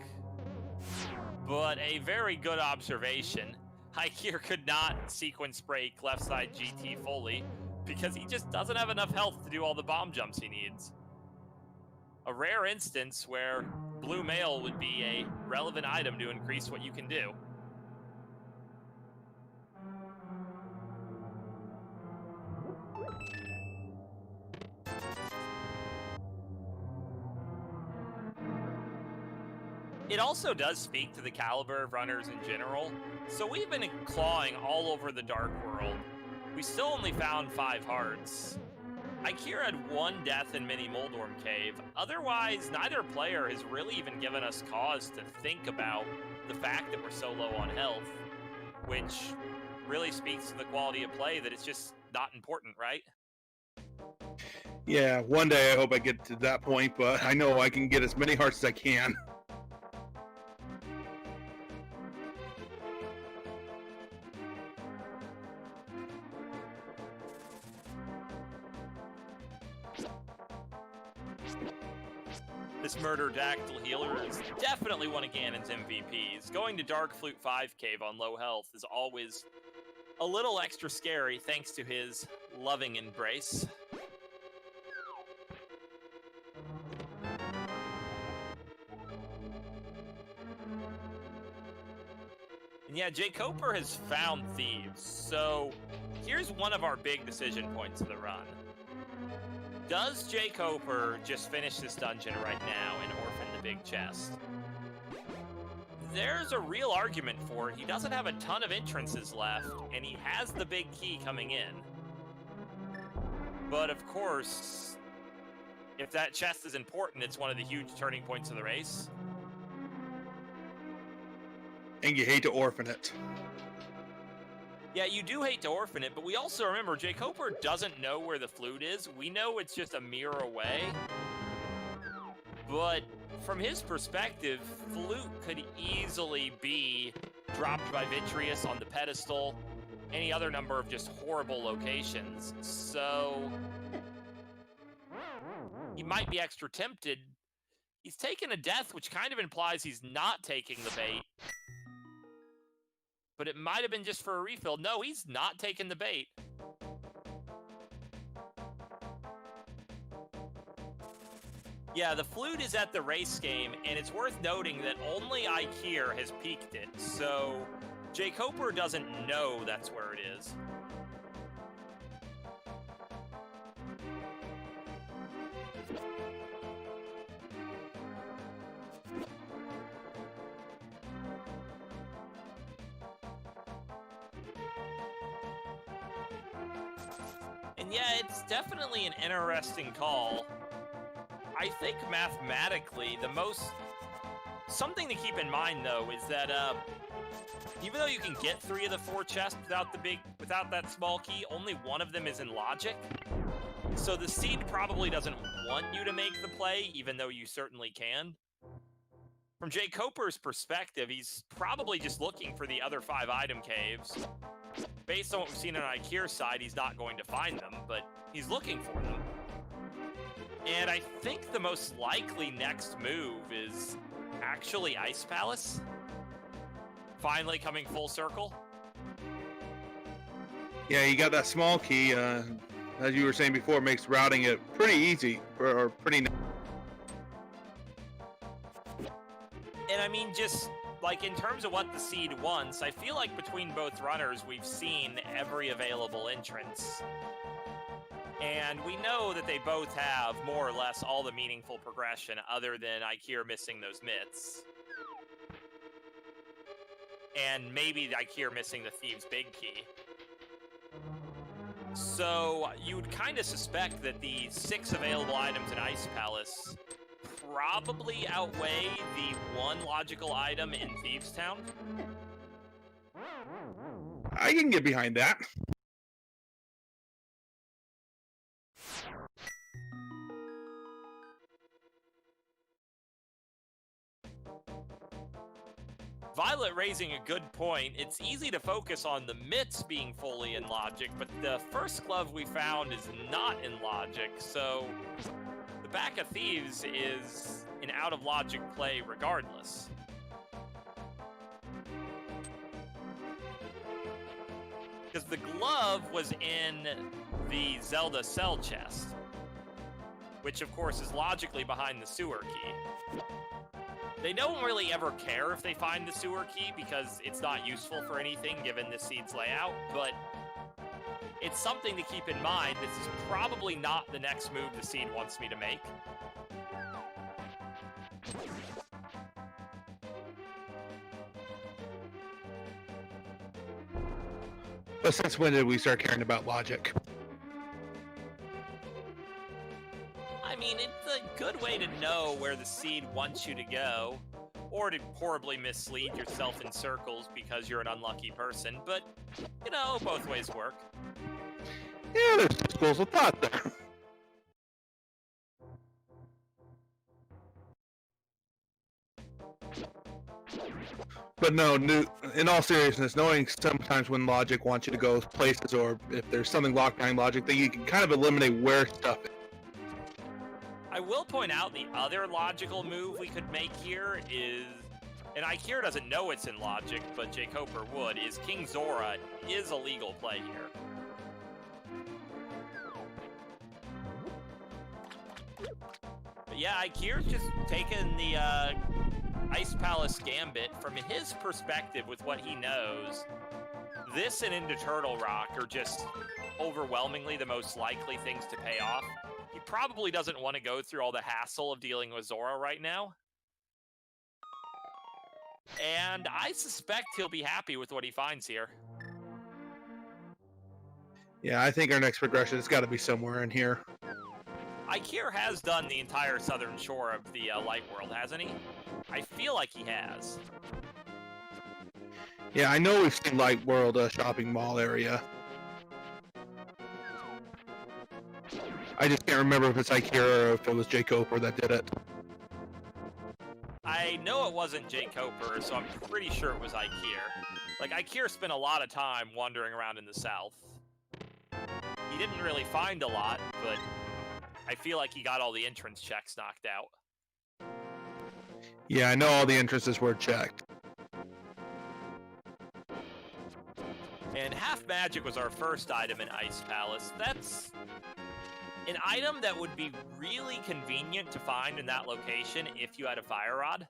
Speaker 2: But a very good observation. Eykir could not sequence break left side GT fully because he just doesn't have enough health to do all the bomb jumps he needs. A rare instance where blue mail would be a relevant item to increase what you can do. It also does speak to the caliber of runners in general. So we've been clawing all over the Dark World. We still only found 5 hearts. Eykir had 1 death in Mini Moldorm Cave. Otherwise, neither player has really even given us cause to think about the fact that we're so low on health, which really speaks to the quality of play that it's just not important, right?
Speaker 3: Yeah, one day I hope I get to that point, but I know I can get as many hearts as I can.
Speaker 2: This Murder Dactyl Healer is definitely one of Ganon's MVPs. Going to Dark Flute 5 Cave on low health is always a little extra scary thanks to his loving embrace. And yeah, jkoper has found thieves, so here's one of our big decision points of the run. Does jkoper just finish this dungeon right now and orphan the big chest? There's a real argument for it. He doesn't have a ton of entrances left, and he has the big key coming in. But of course, if that chest is important, it's one of the huge turning points of the race.
Speaker 3: And you hate to orphan it.
Speaker 2: Yeah, you do hate to orphan it, but we also remember jkoper doesn't know where the flute is. We know it's just a mirror away. But from his perspective, flute could easily be dropped by Vitreous on the pedestal, any other number of just horrible locations. So he might be extra tempted. He's taken a death, which kind of implies he's not taking the bait. But it might have been just for a refill. No, he's not taking the bait. Yeah, the flute is at the race game, and it's worth noting that only Eykir has peeked it, so jkoper doesn't know that's where it is. And And yeah, it's definitely an interesting call. I think mathematically, something to keep in mind though is that even though you can get 3 of the 4 chests without that small key, only one of them is in logic. So the seed probably doesn't want you to make the play, even though you certainly can. From jkoper's perspective, he's probably just looking for the other 5 item caves. Based on what we've seen on Eykir's side, he's not going to find them, but he's looking for them. And I think the most likely next move is actually Ice Palace. Finally coming full circle.
Speaker 3: Yeah, you got that small key. As you were saying before, makes routing it pretty easy, or pretty.
Speaker 2: And I mean, just like in terms of what the seed wants, I feel like between both runners, we've seen every available entrance. And we know that they both have more or less all the meaningful progression other than Eykir missing those myths. And maybe Eykir missing the Thieves' Big Key. So you would kind of suspect that the 6 available items in Ice Palace probably outweigh the 1 logical item in Thieves' Town.
Speaker 3: I can get behind that.
Speaker 2: Violet raising a good point. It's easy to focus on the myths being fully in logic, but the first glove we found is not in logic, so the Back of Thieves is an out-of-logic play regardless. Because the glove was in the Zelda cell chest, which of course is logically behind the sewer key. They don't really ever care if they find the sewer key because it's not useful for anything given the seed's layout, but it's something to keep in mind. This is probably not the next move the seed wants me to make.
Speaker 3: But since when did we start caring about logic?
Speaker 2: I mean, it's a good way to know where the seed wants you to go, or to horribly mislead yourself in circles because you're an unlucky person, but, you know, both ways work.
Speaker 3: Yeah, there's schools of thought there. But no, in all seriousness, knowing sometimes when logic wants you to go places, or if there's something locked behind logic, then you can kind of eliminate where stuff is.
Speaker 2: I will point out the other logical move we could make here is, and Eykir doesn't know it's in logic, but jkoper would, is King Zora is a legal play here. But yeah, Eykir's just taken the Ice Palace Gambit. From his perspective, with what he knows, this and into Turtle Rock are just overwhelmingly the most likely things to pay off. He probably doesn't want to go through all the hassle of dealing with Zora right now. And I suspect he'll be happy with what he finds here.
Speaker 3: Yeah, I think our next progression has got to be somewhere in here.
Speaker 2: Eykir has done the entire southern shore of the Light World, hasn't he? I feel like he has.
Speaker 3: Yeah, I know we've seen Light World shopping mall area. I just can't remember if it's Eykir or if it was jkoper that did it.
Speaker 2: I know it wasn't jkoper, so I'm pretty sure it was Eykir. Like, Eykir spent a lot of time wandering around in the south. He didn't really find a lot, but I feel like he got all the entrance checks knocked out.
Speaker 3: Yeah, I know all the entrances were checked.
Speaker 2: And Half Magic was our first item in Ice Palace. That's an item that would be really convenient to find in that location if you had a Fire Rod.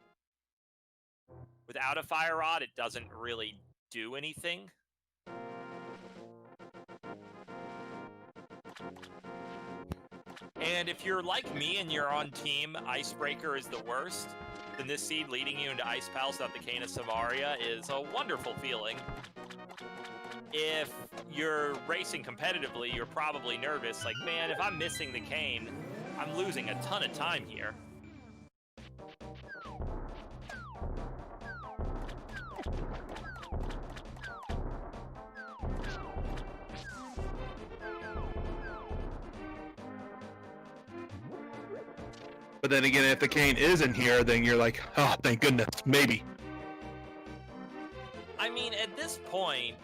Speaker 2: Without a Fire Rod, it doesn't really do anything. And if you're like me and you're on team Icebreaker is the worst, then this seed leading you into Ice Palace without the Cane of Samaria is a wonderful feeling. If you're racing competitively, you're probably nervous, like, man, if I'm missing the cane, I'm losing a ton of time here.
Speaker 3: But then again, if the cane isn't here, then you're like, oh, thank goodness, maybe.
Speaker 2: I mean, at this point,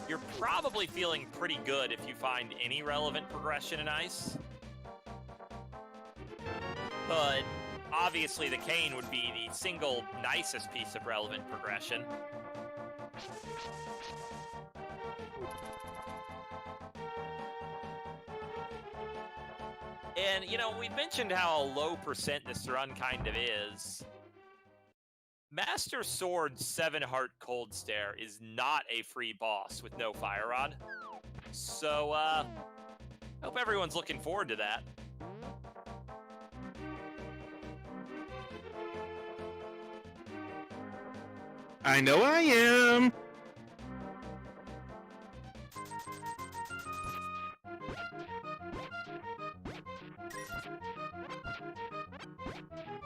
Speaker 2: you're probably feeling pretty good if you find any relevant progression in Ice. But obviously the cane would be the single nicest piece of relevant progression. And, you know, we mentioned how low percent this run kind of is. Master Sword's 7-Heart Cold Stare is not a free boss with no Fire Rod. So, hope everyone's looking forward to that.
Speaker 3: I know I am.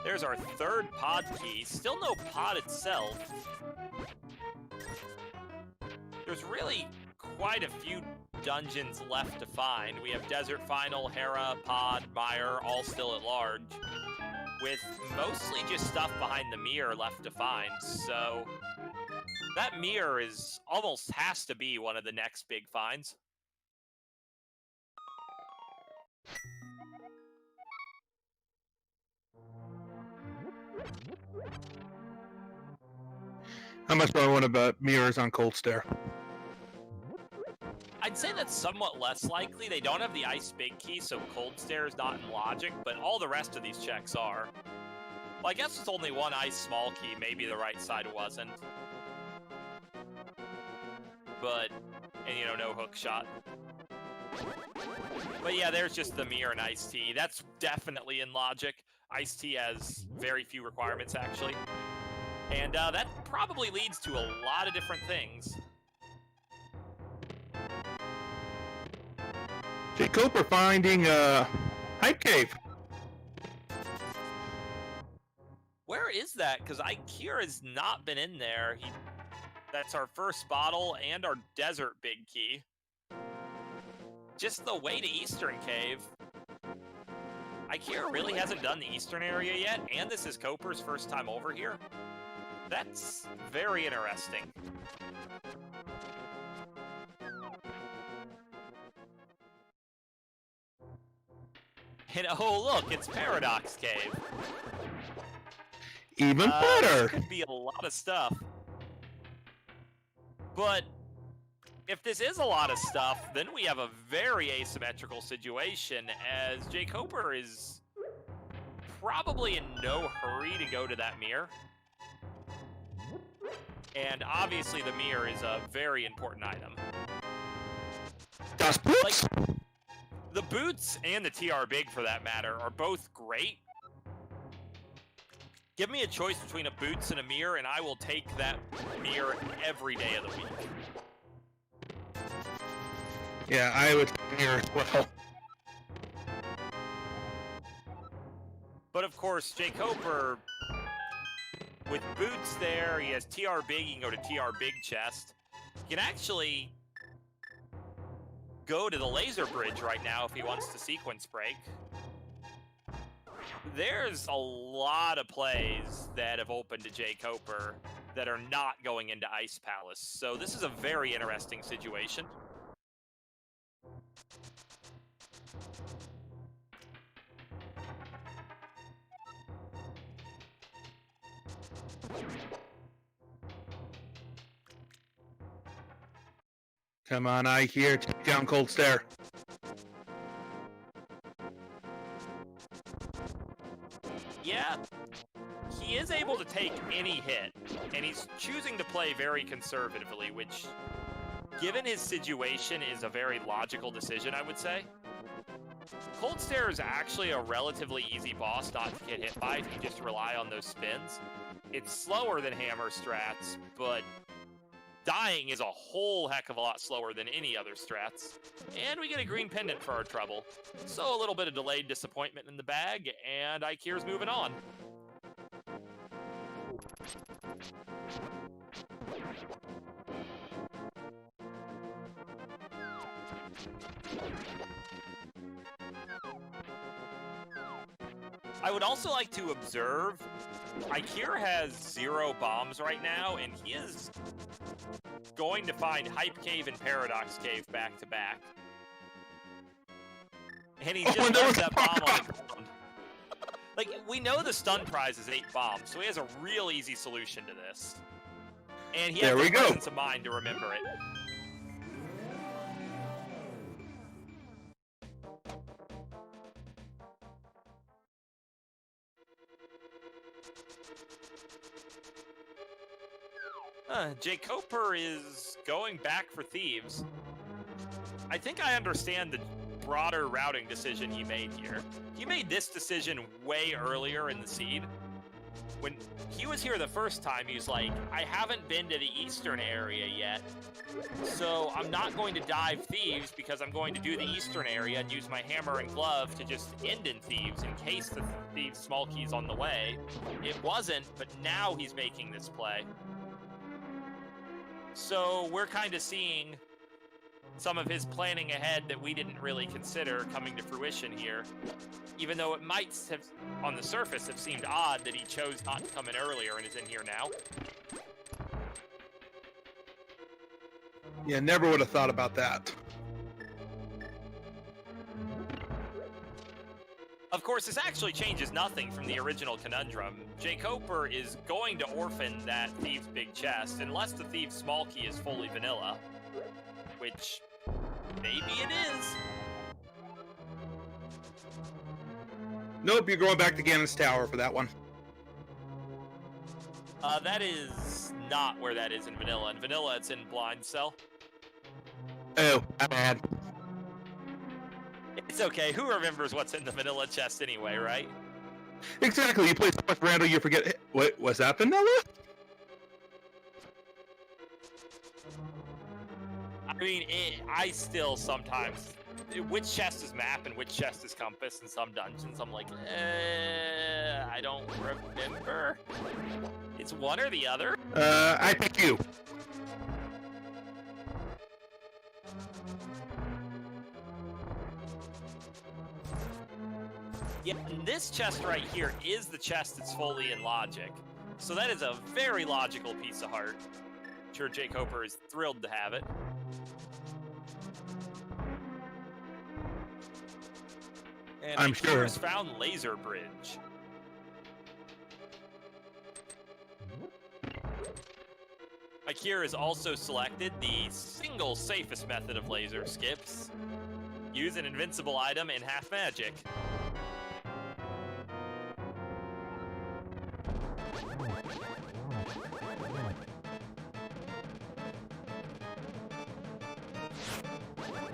Speaker 2: There's our third pod key. Still no pod itself. There's really quite a few dungeons left to find. We have Desert Final, Hera, Pod, Mire, all still at large, with mostly just stuff behind the mirror left to find. So that mirror is almost has to be one of the next big finds.
Speaker 3: How much do I want about mirrors on Cold Stare?
Speaker 2: I'd say that's somewhat less likely. They don't have the Ice Big Key, so Cold Stare is not in logic, but all the rest of these checks are. Well, I guess it's only one Ice Small Key. Maybe the right side wasn't. But, and you know, no hook shot. But yeah, there's just the mirror and Ice Tea. That's definitely in logic. Ice Tea has very few requirements, actually. And that probably leads to a lot of different things.
Speaker 3: jkoper finding Hype Cave.
Speaker 2: Where is that? Because Eykir has not been in there. That's our first bottle and our desert big key. Just the way to Eastern Cave. Eykir really hasn't done the Eastern area yet, and this is Koper's first time over here. That's very interesting. And oh look, it's Paradox Cave.
Speaker 3: Even better.
Speaker 2: This could be a lot of stuff. But if this is a lot of stuff, then we have a very asymmetrical situation, as jkoper is probably in no hurry to go to that mirror. And obviously the mirror is a very important item.
Speaker 3: Das Boots?
Speaker 2: Like, the boots and the TR Big, for that matter, are both great. Give me a choice between a boots and a mirror, and I will take that mirror every day of the week.
Speaker 3: Yeah, I would mirror as well.
Speaker 2: But of course, jkoper, with boots there, he has TR Big, he can go to TR Big Chest. He can actually go to the laser bridge right now if he wants to sequence break. There's a lot of plays that have opened to jkoper that are not going into Ice Palace, so this is a very interesting situation.
Speaker 3: Come on, Eykir, take down Cold Stare.
Speaker 2: Yeah, he is able to take any hit, and he's choosing to play very conservatively, which, given his situation, is a very logical decision, I would say. Cold Stare is actually a relatively easy boss not to get hit by if you just rely on those spins. It's slower than hammer strats, but dying is a whole heck of a lot slower than any other strats. And we get a green pendant for our trouble. So a little bit of delayed disappointment in the bag, and Eykir's moving on. I would also like to observe, Eykir has 0 bombs right now, and he is going to find Hype Cave and Paradox Cave back to back. And he just left that bomb on the ground. Like, we know the stun prize is 8 bombs, so he has a real easy solution to this. And he has the presence of mind to remember it. jkoper is going back for thieves. I think I understand the broader routing decision he made here. He made this decision way earlier in the seed. When he was here the first time, he was like, I haven't been to the eastern area yet, so I'm not going to dive thieves because I'm going to do the eastern area and use my hammer and glove to just end in thieves in case the thieves small key's on the way. It wasn't, but now he's making this play. So we're kind of seeing some of his planning ahead that we didn't really consider coming to fruition here. Even though it might have, on the surface, have seemed odd that he chose not to come in earlier and is in here now.
Speaker 3: Yeah, never would have thought about that.
Speaker 2: Of course, this actually changes nothing from the original conundrum. jkoper is going to orphan that Thieves' big chest unless the Thieves' small key is fully vanilla. Which, maybe it is.
Speaker 3: Nope, you're going back to Ganon's Tower for that one.
Speaker 2: That is not where that is in vanilla. In vanilla, it's in Blind Cell.
Speaker 3: Oh, my bad.
Speaker 2: It's okay. Who remembers what's in the vanilla chest anyway, right?
Speaker 3: Exactly. You play so much Rando, you forget. Wait, was that vanilla?
Speaker 2: I mean, I still sometimes... Which chest is map and which chest is compass in some dungeons? I'm like, I don't remember. It's one or the other.
Speaker 3: I pick you.
Speaker 2: Yeah, and this chest right here is the chest that's fully in logic. So that is a very logical piece of heart. I'm sure jkoper is thrilled to have it. And
Speaker 3: I'm sure.
Speaker 2: Has found Laser Bridge. Eykir has also selected the single safest method of laser skips. Use an invincible item in half magic.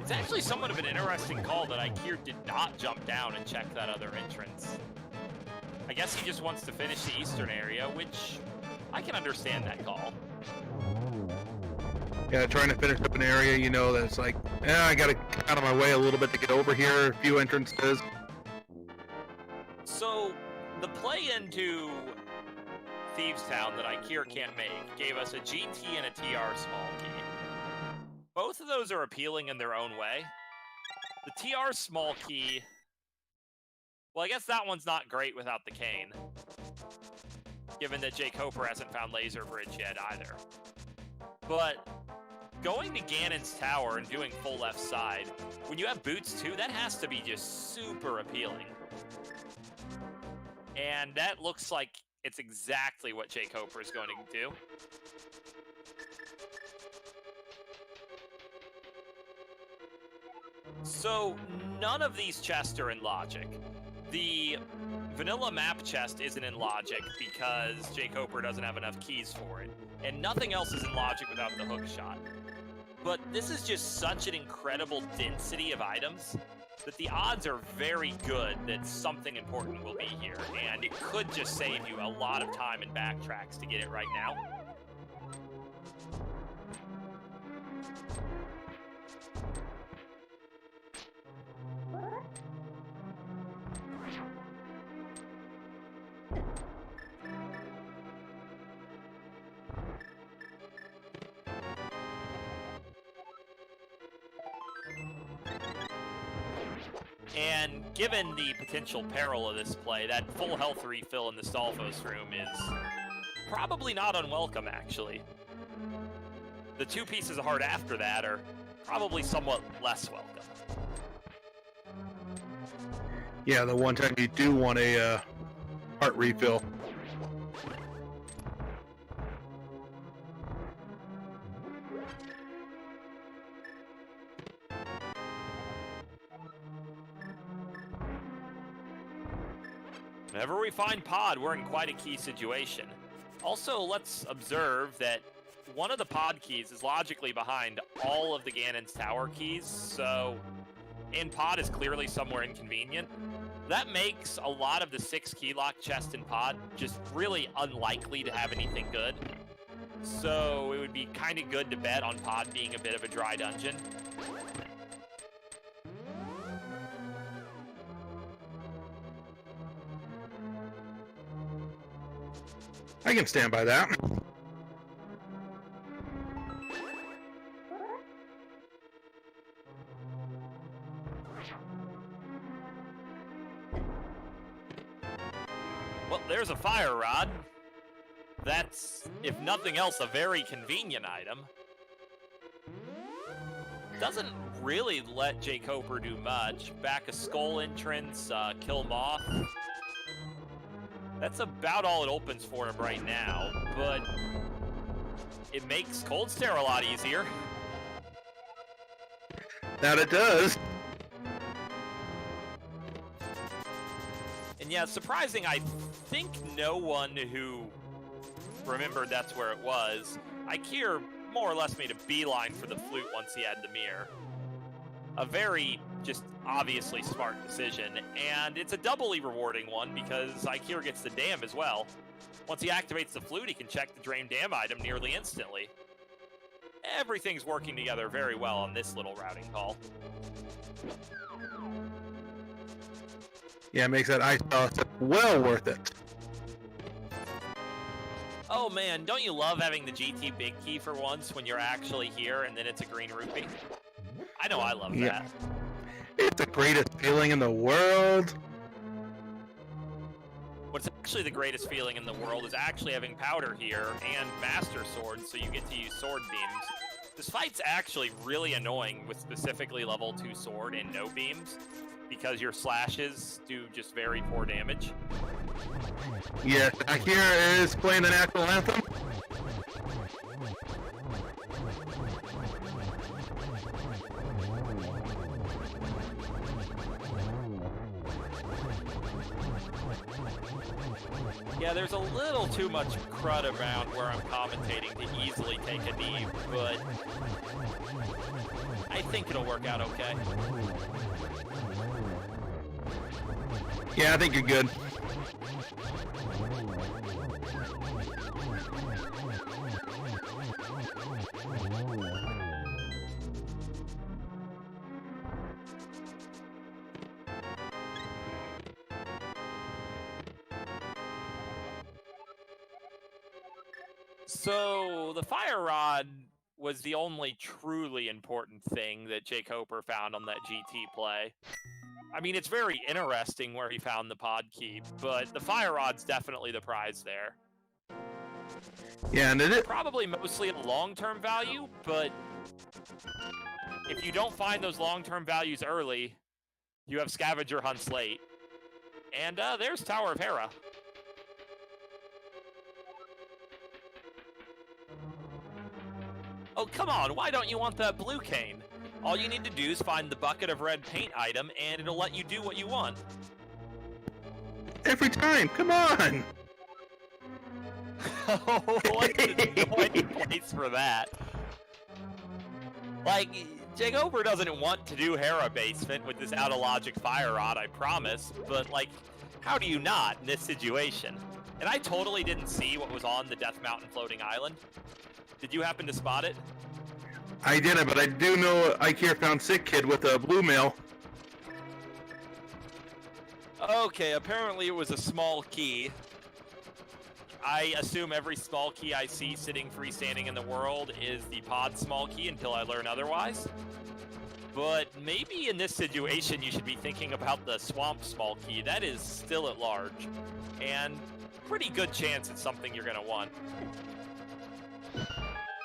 Speaker 2: It's actually somewhat of an interesting call that Eykir did not jump down and check that other entrance. I guess he just wants to finish the eastern area, which I can understand that call.
Speaker 3: Yeah, trying to finish up an area, you know, that's like, I gotta get out of my way a little bit to get over here, a few entrances.
Speaker 2: So, the play into Thieves Town that Eykir can't make gave us a GT and a TR small key. Both of those are appealing in their own way. The TR small key, well, I guess that one's not great without the cane, given that jkoper hasn't found Laser Bridge yet either. But going to Ganon's Tower and doing full left side, when you have boots too, that has to be just super appealing. And that looks like it's exactly what jkoper is going to do. So, none of these chests are in logic. The vanilla map chest isn't in logic because jkoper doesn't have enough keys for it. And nothing else is in logic without the hook shot. But this is just such an incredible density of items that the odds are very good that something important will be here, and it could just save you a lot of time and backtracks to get it right now. And given the potential peril of this play, that full health refill in the Stalfos room is probably not unwelcome, actually. The 2 pieces of heart after that are probably somewhat less welcome.
Speaker 3: Yeah, the one time you do want a heart refill.
Speaker 2: Whenever we find Pod, we're in quite a key situation. Also, let's observe that one of the Pod keys is logically behind all of the Ganon's Tower keys, so... And Pod is clearly somewhere inconvenient. That makes a lot of the 6 key lock chests in Pod just really unlikely to have anything good. So it would be kind of good to bet on Pod being a bit of a dry dungeon.
Speaker 3: I can stand by that.
Speaker 2: Well, there's a fire rod. That's, if nothing else, a very convenient item. Doesn't really let jkoper do much. Back a skull entrance, kill moth. That's about all it opens for him right now, but it makes Cold Stare a lot easier.
Speaker 3: That it does.
Speaker 2: And yeah, surprising, I think no one who remembered that's where it was. Eykir more or less made a beeline for the flute once he had the mirror. A very just obviously smart decision, and it's a doubly rewarding one because Eykir gets the dam as well. Once he activates the flute, he can check the drain dam item nearly instantly. Everything's working together very well on this little routing call.
Speaker 3: Yeah, it makes that ice toss well worth it.
Speaker 2: Oh man, don't you love having the GT big key for once when you're actually here and then it's a green rupee? I know I love that.
Speaker 3: It's the greatest feeling in the world.
Speaker 2: What's actually the greatest feeling in the world is actually having powder here and master swords, so you get to use sword beams. This fight's actually really annoying with specifically level 2 sword and no beams, because your slashes do just very poor damage.
Speaker 3: Yes, Eykir is playing the national anthem.
Speaker 2: Yeah, there's a little too much crud around where I'm commentating to easily take a knee, but I think it'll work out okay.
Speaker 3: Yeah, I think you're good.
Speaker 2: So, the fire rod was the only truly important thing that jkoper found on that GT play. I mean, it's very interesting where he found the pod key, but the fire rod's definitely the prize there.
Speaker 3: Yeah, and it is
Speaker 2: probably mostly a long-term value, but if you don't find those long-term values early, you have scavenger hunts late. And there's Tower of Hera. Oh, come on, why don't you want that blue cane? All you need to do is find the bucket of red paint item, and it'll let you do what you want.
Speaker 3: every time. Come on.
Speaker 2: Oh, what's an annoying place for that? Like, jkoper doesn't want to do Hera basement with this out of logic fire rod, I promise, but like, how do you not in this situation? And I totally didn't see what was on the Death Mountain floating island. Did you happen to spot it?
Speaker 3: I didn't, but I do know Eykir found Sick Kid with a blue mail.
Speaker 2: Okay, apparently it was a small key. I assume every small key I see sitting freestanding in the world is the pod small key until I learn otherwise. But maybe in this situation you should be thinking about the swamp small key. That is still at large. And pretty good chance it's something you're going to want.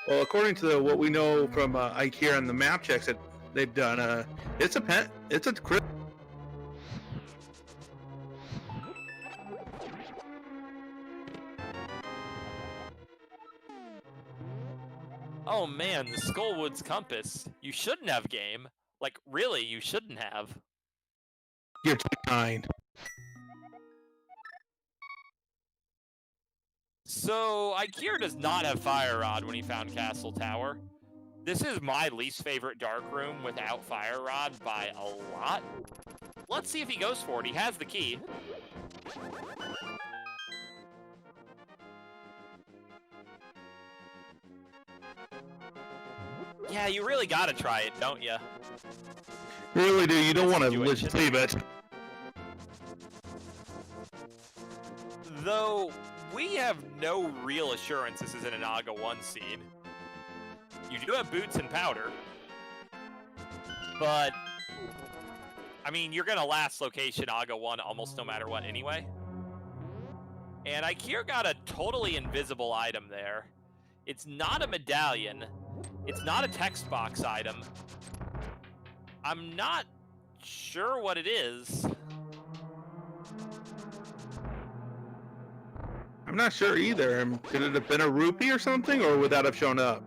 Speaker 3: Well, according to what we know from Eykir and the map checks that they've done, it's a crit.
Speaker 2: Oh man, the Skullwoods Compass. You shouldn't have, game. Like, really, you shouldn't have.
Speaker 3: You're too kind.
Speaker 2: So, Eykir does not have Fire Rod when he found Castle Tower. This is my least favorite dark room without Fire Rod by a lot. Let's see if he goes for it. He has the key. Yeah, you really gotta try it, don't you?
Speaker 3: You really do. You don't want to
Speaker 2: Situation.
Speaker 3: leave it.
Speaker 2: Though, we have no real assurance this isn't an Aga 1 seed. You do have boots and powder. But, I mean, you're gonna last location Aga 1 almost no matter what anyway. And Eykir got a totally invisible item there. It's not a medallion. It's not a text box item. I'm not sure what it is.
Speaker 3: I'm not sure either. Could it have been a rupee or something, or would that have shown up?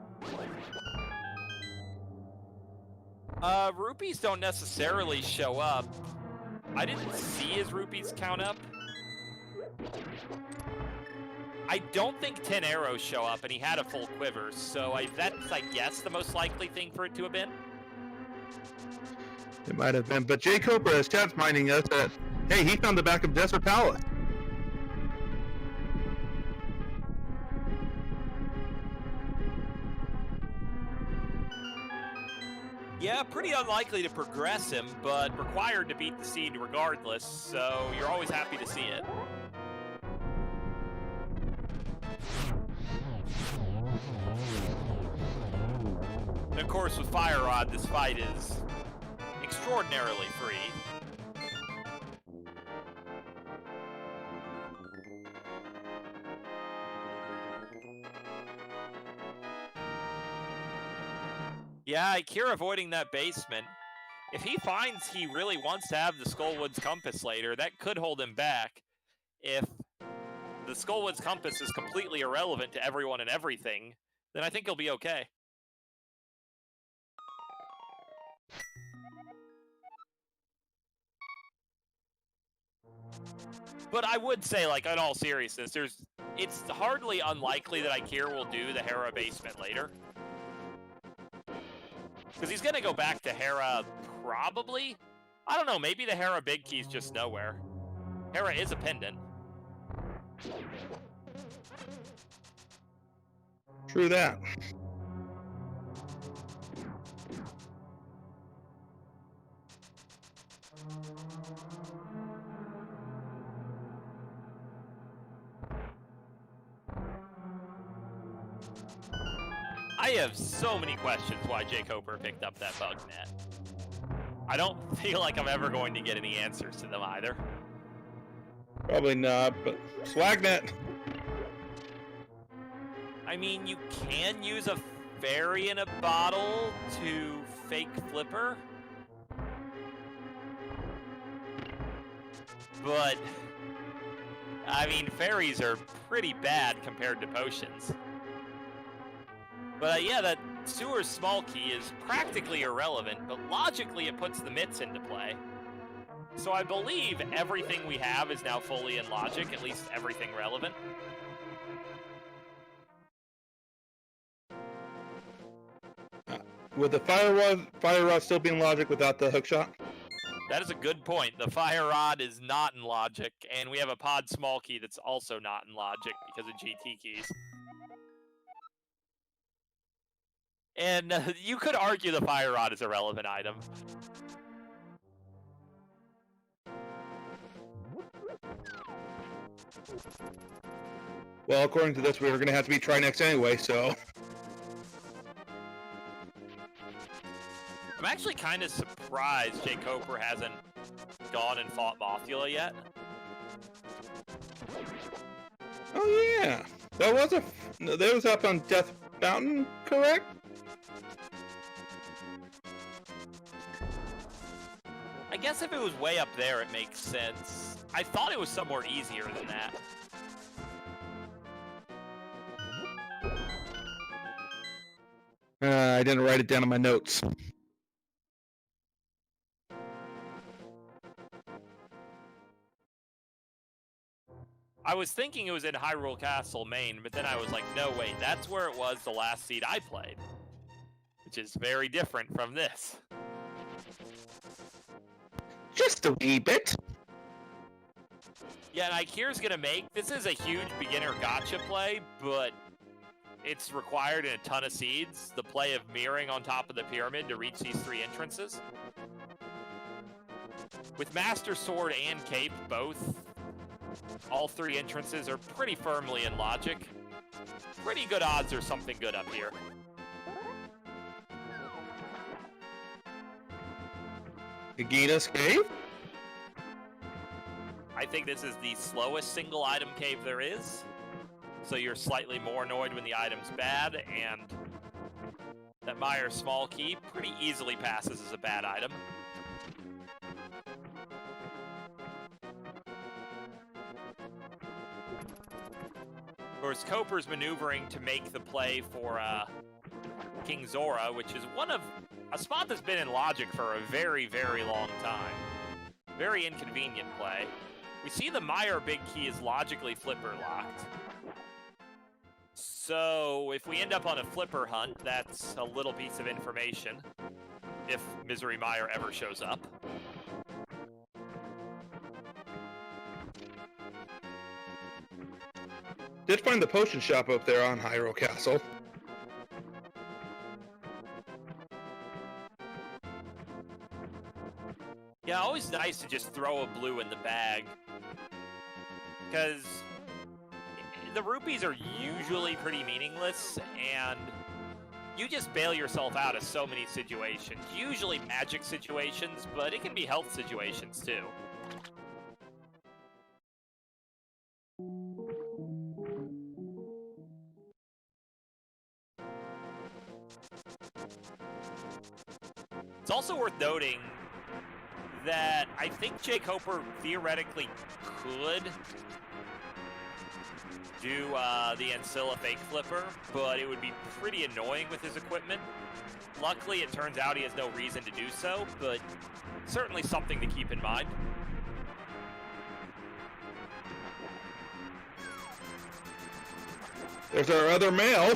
Speaker 2: Rupees don't necessarily show up. I didn't see his rupees count up. I don't think 10 arrows show up, and he had a full quiver, so that's, I guess, the most likely thing for it to have been.
Speaker 3: It might have been. But jkoper is chat's minding us that, hey, he found the back of Desert Palace.
Speaker 2: Yeah, pretty unlikely to progress him, but required to beat the seed regardless, so you're always happy to see it. And of course, with Fire Rod, this fight is extraordinarily free. Yeah, Eykir avoiding that basement. If he finds he really wants to have the Skullwoods Compass later, that could hold him back. If the Skullwoods Compass is completely irrelevant to everyone and everything, then I think he'll be okay. But I would say, like, in all seriousness, it's hardly unlikely that Eykir will do the Hera basement later. Because he's going to go back to Hera, probably. I don't know, maybe the Hera big key's just nowhere. Hera is a pendant.
Speaker 3: True that.
Speaker 2: I have so many questions why jkoper picked up that bug net. I don't feel like I'm ever going to get any answers to them either.
Speaker 3: Probably not, but Swagnet.
Speaker 2: I mean, you can use a fairy in a bottle to fake flipper. But, I mean, fairies are pretty bad compared to potions. But yeah, that sewer's small key is practically irrelevant, but logically it puts the mitts into play. So I believe everything we have is now fully in logic, at least everything relevant.
Speaker 3: Would the fire rod still be in logic without the hook shot?
Speaker 2: That is a good point. The fire rod is not in logic, and we have a pod small key that's also not in logic because of GT keys. And you could argue the fire rod is a relevant item.
Speaker 3: Well, according to this, we were going to have to be try next anyway, so...
Speaker 2: I'm actually kind of surprised jkoper hasn't gone and fought Mothula yet.
Speaker 3: Oh yeah, that was up on Death Mountain, correct?
Speaker 2: I guess if it was way up there, it makes sense. I thought it was somewhere easier than that.
Speaker 3: I didn't write it down in my notes.
Speaker 2: I was thinking it was in Hyrule Castle, Maine, but then I was like, no, wait, that's where it was the last seed I played. Which is very different from this.
Speaker 3: Just a wee bit.
Speaker 2: Yeah, and Eykir's gonna make, this is a huge beginner gotcha play, but it's required in a ton of seeds, the play of mirroring on top of the pyramid to reach these 3 entrances. With Master Sword and Cape both, all 3 entrances are pretty firmly in logic. Pretty good odds there's something good up here.
Speaker 3: Higina's Cave?
Speaker 2: I think this is the slowest single item cave there is. So you're slightly more annoyed when the item's bad, and that Meyer small key pretty easily passes as a bad item. Of course, Koper's maneuvering to make the play for King Zora, which is a spot that's been in logic for a very, very long time. Very inconvenient play. We see the Meyer big key is logically flipper locked. So if we end up on a flipper hunt, that's a little piece of information. If Misery Meyer ever shows up.
Speaker 3: Did find the potion shop up there on Hyrule Castle.
Speaker 2: Yeah, always nice to just throw a blue in the bag. Because the rupees are usually pretty meaningless, and you just bail yourself out of so many situations. Usually magic situations, but it can be health situations too. It's also worth noting that I think jkoper theoretically could do the Ancilla fake flipper, but it would be pretty annoying with his equipment. Luckily, it turns out he has no reason to do so, but certainly something to keep in mind.
Speaker 3: There's our other male.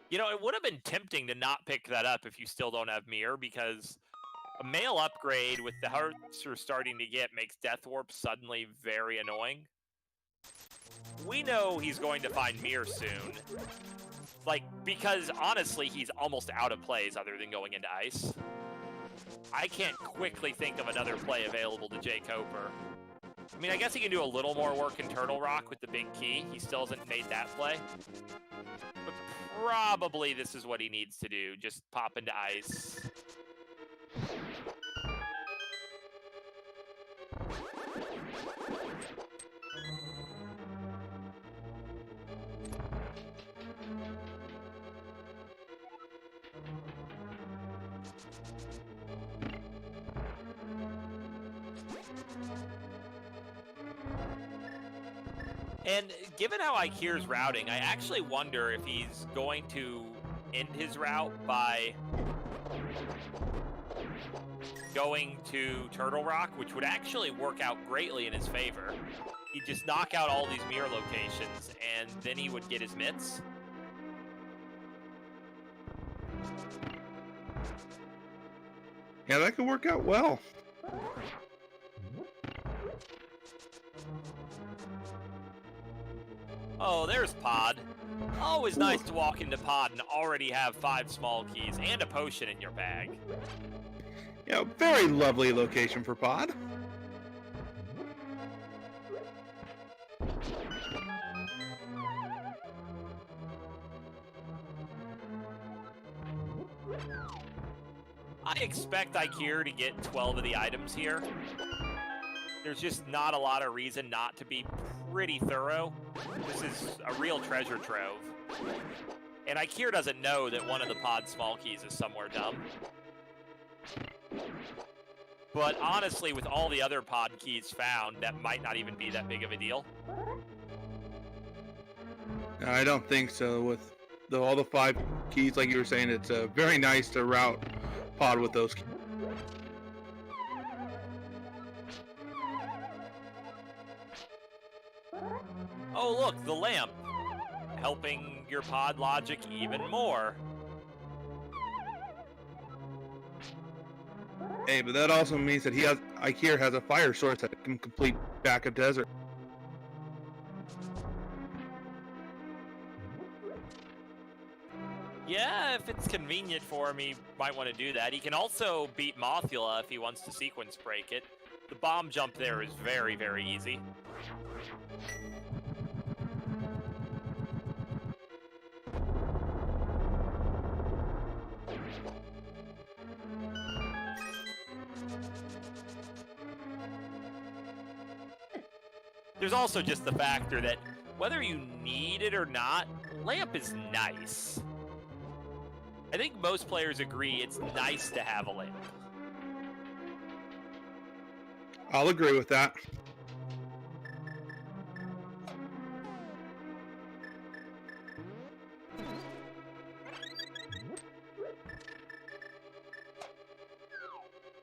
Speaker 2: You know, it would have been tempting to not pick that up if you still don't have Mirror, because a male upgrade with the hearts you're starting to get makes Death Warp suddenly very annoying. We know he's going to find Mirror soon. Like, because honestly, he's almost out of plays other than going into Ice. I can't quickly think of another play available to jkoper. I mean, I guess he can do a little more work in Turtle Rock with the big key. He still hasn't made that play. But probably this is what he needs to do. Just pop into Ice. And given how Eykir's routing, I actually wonder if he's going to end his route by going to Turtle Rock, which would actually work out greatly in his favor. He'd just knock out all these mirror locations, and then he would get his mitts.
Speaker 3: Yeah, that could work out well.
Speaker 2: Oh, there's Pod. Always nice to walk into Pod and already have 5 small keys and a potion in your bag.
Speaker 3: Yeah, very lovely location for Pod.
Speaker 2: I expect Eykir to get 12 of the items here. There's just not a lot of reason not to be pretty thorough. This is a real treasure trove. And Eykir doesn't know that one of the Pod small keys is somewhere dumb. But honestly, with all the other Pod keys found, that might not even be that big of a deal.
Speaker 3: I don't think so. With all the 5 keys, like you were saying, it's very nice to route Pod with those keys.
Speaker 2: Oh, look, the lamp. Helping your Pod logic even more.
Speaker 3: Hey, but that also means that Eykir has a fire source that can complete back of desert.
Speaker 2: Yeah, if it's convenient for him, he might want to do that. He can also beat Mothula if he wants to sequence break it. The bomb jump there is very, very easy. There's also just the factor that whether you need it or not, lamp is nice. I think most players agree it's nice to have a lamp.
Speaker 3: I'll agree with that.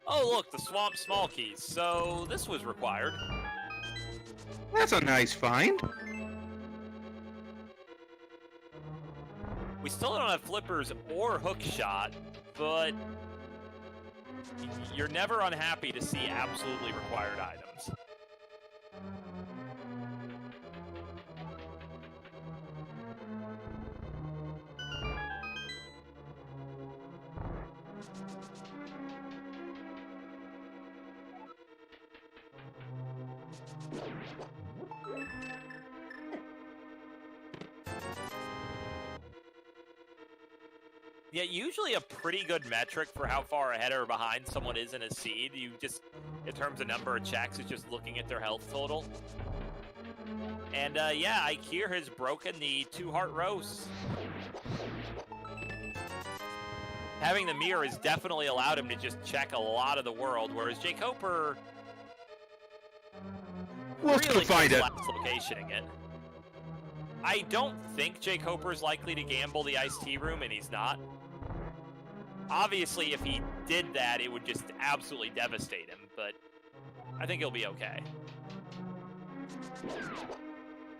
Speaker 2: Oh look, the swamp small keys. So this was required.
Speaker 3: That's a nice find.
Speaker 2: We still don't have flippers or hook shot, but you're never unhappy to see absolutely required items. Yeah, usually a pretty good metric for how far ahead or behind someone is in a seed. You just, in terms of number of checks, is just looking at their health total. And yeah, Eykir has broken the 2-heart roast. Having the mirror has definitely allowed him to just check a lot of the world, whereas jkoper
Speaker 3: We'll
Speaker 2: really
Speaker 3: find it.
Speaker 2: last locationing it. I don't think jkoper is likely to gamble the iced tea room, and he's not. Obviously, if he did that, it would just absolutely devastate him, but I think he'll be okay.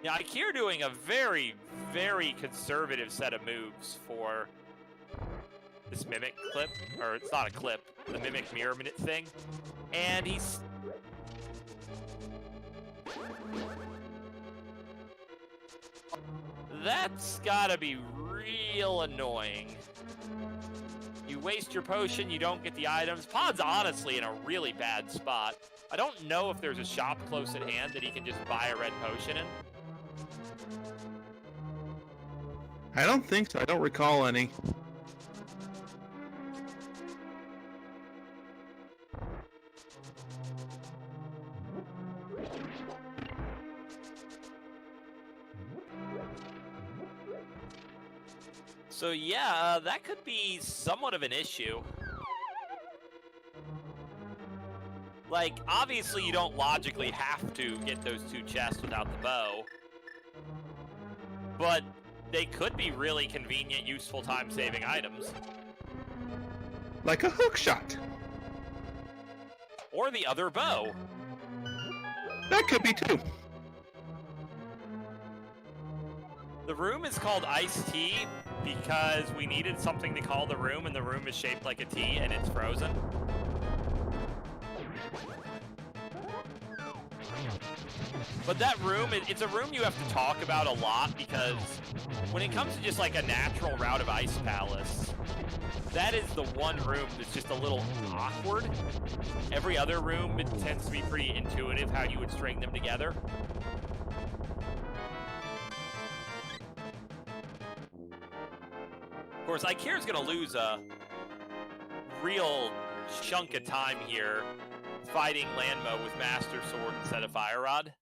Speaker 2: Yeah, Eykir doing a very, very conservative set of moves for this mimic clip, or it's not a clip, the mimic mirror minute thing, and he's... That's gotta be real annoying. You waste your potion, you don't get the items. Pod's honestly in a really bad spot. I don't know if there's a shop close at hand that he can just buy a red potion in.
Speaker 3: I don't think so. I don't recall any.
Speaker 2: So yeah, that could be somewhat of an issue. Like, obviously you don't logically have to get those 2 chests without the bow. But they could be really convenient, useful time-saving items.
Speaker 3: Like a hook shot.
Speaker 2: Or the other bow.
Speaker 3: That could be too.
Speaker 2: The room is called Iced Tea because we needed something to call the room, and the room is shaped like a tea and it's frozen. But that room, it's a room you have to talk about a lot because when it comes to just like a natural route of Ice Palace, that is the one room that's just a little awkward. Every other room, it tends to be pretty intuitive how you would string them together. Of course, Eykir's going to lose a real chunk of time here fighting Lanmo with Master Sword instead of Fire Rod.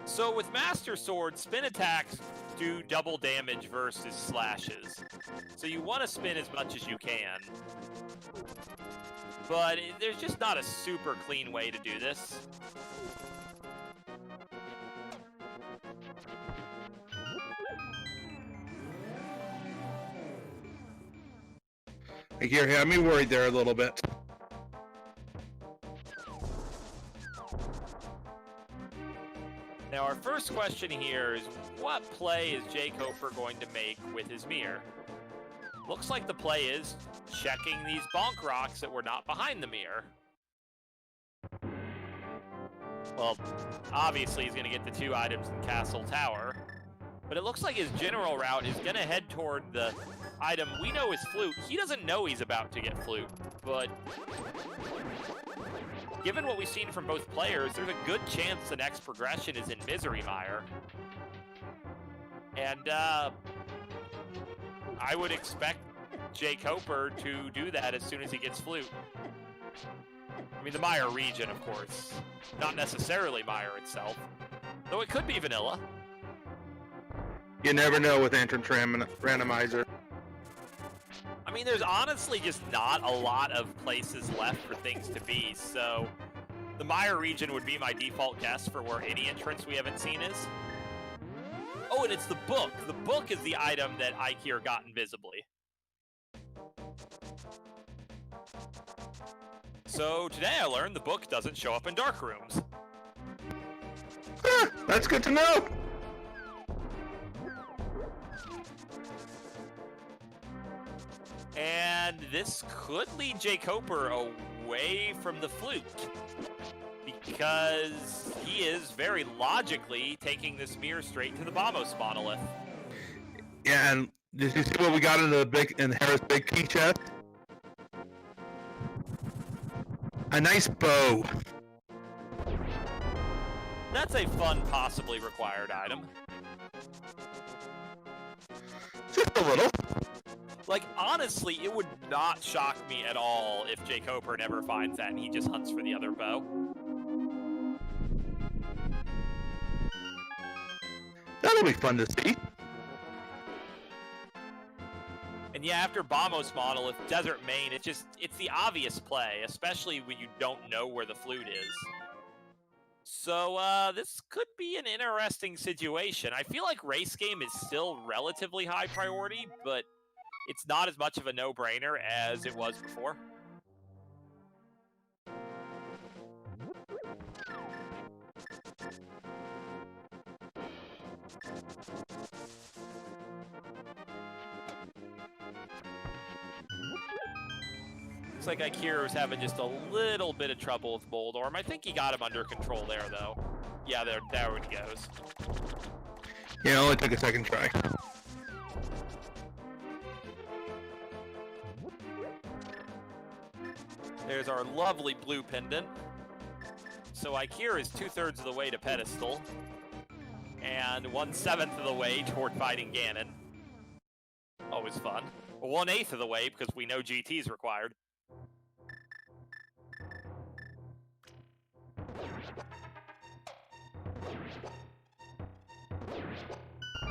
Speaker 2: So with Master Sword, spin attacks do double damage versus slashes. So you want to spin as much as you can. But there's just not a super clean way to do this.
Speaker 3: Eykir had me worried there a little bit.
Speaker 2: Now our first question here is, what play is jkoper going to make with his mirror? Looks like the play is checking these bonk rocks that were not behind the mirror. Well, obviously he's going to get the 2 items in Castle Tower, but it looks like his general route is going to head toward the item we know is Flute. He doesn't know he's about to get Flute, but given what we've seen from both players, there's a good chance the next progression is in Misery Mire. And I would expect jkoper to do that as soon as he gets Flute. I mean, the Mire region, of course. Not necessarily Mire itself. Though it could be vanilla.
Speaker 3: You never know with entrance randomizer.
Speaker 2: I mean, there's honestly just not a lot of places left for things to be, so the Mire region would be my default guess for where any entrance we haven't seen is. Oh, and it's the book. The book is the item that Eykir got invisibly. So today I learned the book doesn't show up in dark rooms.
Speaker 3: That's good to know.
Speaker 2: And this could lead jkoper away from the Flute, because he is very logically taking this mirror straight to the Bombos monolith.
Speaker 3: Yeah, and did you see what we got in Hera's big key chest? A nice bow.
Speaker 2: That's a fun, possibly required item.
Speaker 3: Just a little.
Speaker 2: Like, honestly, it would not shock me at all if jkoper never finds that and he just hunts for the other bow.
Speaker 3: That'll be fun to see.
Speaker 2: And yeah, after Bombos Monolith, Desert Main, it's the obvious play, especially when you don't know where the Flute is. So, this could be an interesting situation. I feel like Race Game is still relatively high priority, but it's not as much of a no-brainer as it was before. Looks like Eykir was having just a little bit of trouble with Moldorm. I think he got him under control there, though. Yeah, there it goes.
Speaker 3: Yeah, it only took a second try.
Speaker 2: There's our lovely blue pendant. So Eykir is 2/3 of the way to pedestal, and 1/7 of the way toward fighting Ganon. Always fun. 1/8 of the way because we know GT is required.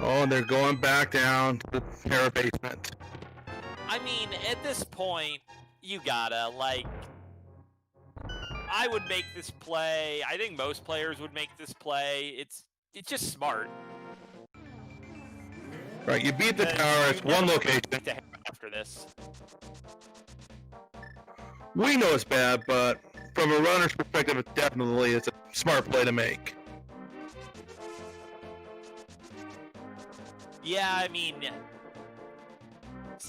Speaker 3: Oh, and they're going back down to the Hera basement.
Speaker 2: I mean, at this point, you gotta, like, I would make this play. I think most players would make this play. It's just smart.
Speaker 3: Right, you beat the tower. It's one location.
Speaker 2: After this,
Speaker 3: We know it's bad, but from a runner's perspective, it definitely is a smart play to make.
Speaker 2: yeah, I mean,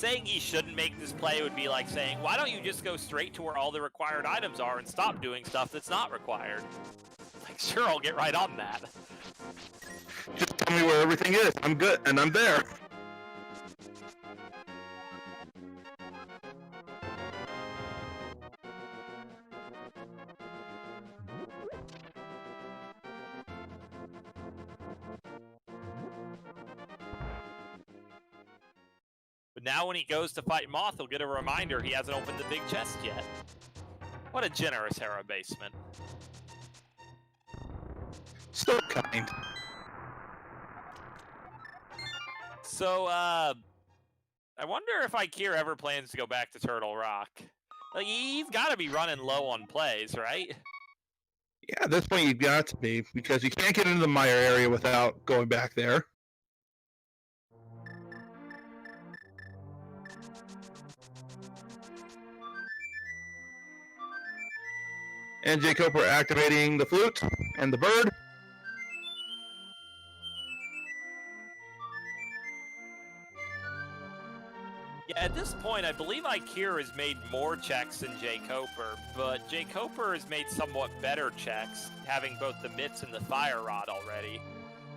Speaker 2: saying he shouldn't make this play would be like saying, why don't you just go straight to where all the required items are and stop doing stuff that's not required? Like, sure, I'll get right on that.
Speaker 3: Just tell me where everything is. I'm good, and I'm there.
Speaker 2: But now when he goes to fight Moth, he'll get a reminder he hasn't opened the big chest yet. What a generous Hera basement.
Speaker 3: So kind.
Speaker 2: So, I wonder if Eykir ever plans to go back to Turtle Rock. Like, he's got to be running low on plays, right?
Speaker 3: Yeah, at this point you've got to be, because you can't get into the mire area without going back there. And jkoper activating the flute and the bird.
Speaker 2: Yeah, at this point, I believe Eykir has made more checks than jkoper, but jkoper has made somewhat better checks, having both the mitts and the fire rod already.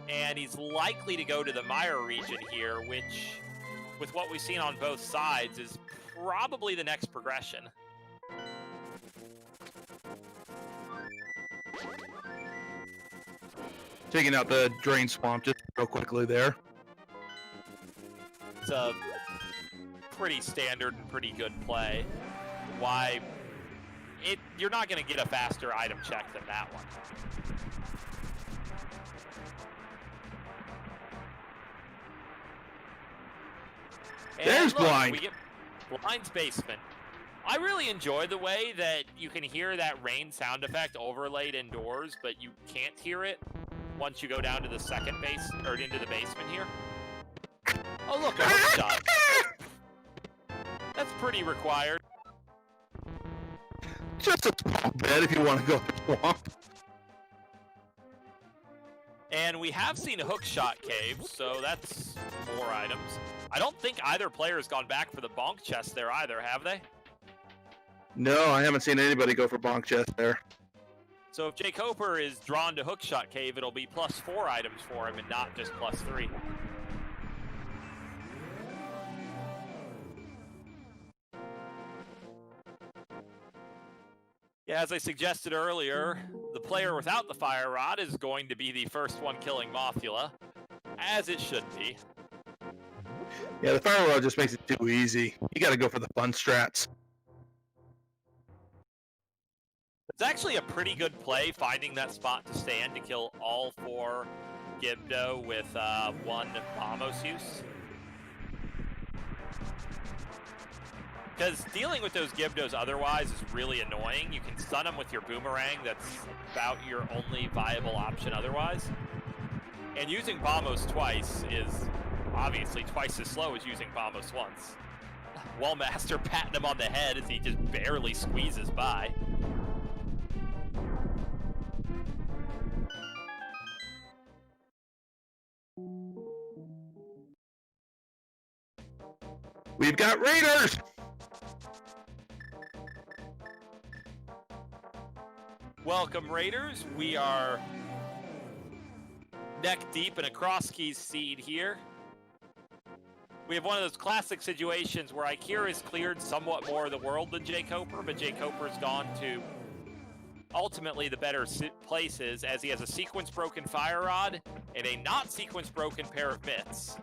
Speaker 2: And he's likely to go to the mire region here, which, with what we've seen on both sides, is probably the next progression.
Speaker 3: Taking out the drain swamp just real quickly there.
Speaker 2: It's a pretty standard and pretty good play. Why? You're not going to get a faster item check than that one. And
Speaker 3: There's
Speaker 2: look,
Speaker 3: Blind.
Speaker 2: We get Blind's basement. I really enjoy the way that you can hear that rain sound effect overlaid indoors, but you can't hear it once you go down to the second base, or into the basement here. Oh look, a hook shot. That's pretty required.
Speaker 3: Just a small bit if you want to go to the swamp.
Speaker 2: And we have seen a hook shot cave, so that's more items. I don't think either player has gone back for the bonk chest there either, have they?
Speaker 3: No, I haven't seen anybody go for bonk chest there.
Speaker 2: So if jkoper is drawn to Hookshot Cave, it'll be +4 items for him and not just +3. Yeah, as I suggested earlier, the player without the fire rod is going to be the first one killing Mothula, as it should be.
Speaker 3: Yeah, the fire rod just makes it too easy. You gotta go for the fun strats.
Speaker 2: It's actually a pretty good play, finding that spot to stand to kill all 4 Gibdo with 1 Vamos use. Because dealing with those Gibdos otherwise is really annoying. You can stun them with your boomerang, that's about your only viable option otherwise. And using Vamos twice is obviously twice as slow as using Vamos once. Wellmaster patting him on the head as he just barely squeezes by.
Speaker 3: We've got raiders!
Speaker 2: Welcome, Raiders. We are neck deep in a cross keys seed here. We have one of those classic situations where Eykir has cleared somewhat more of the world than jkoper, but jkoper's gone to ultimately the better places, as he has a sequence-broken fire rod and a not sequence-broken pair of mitts.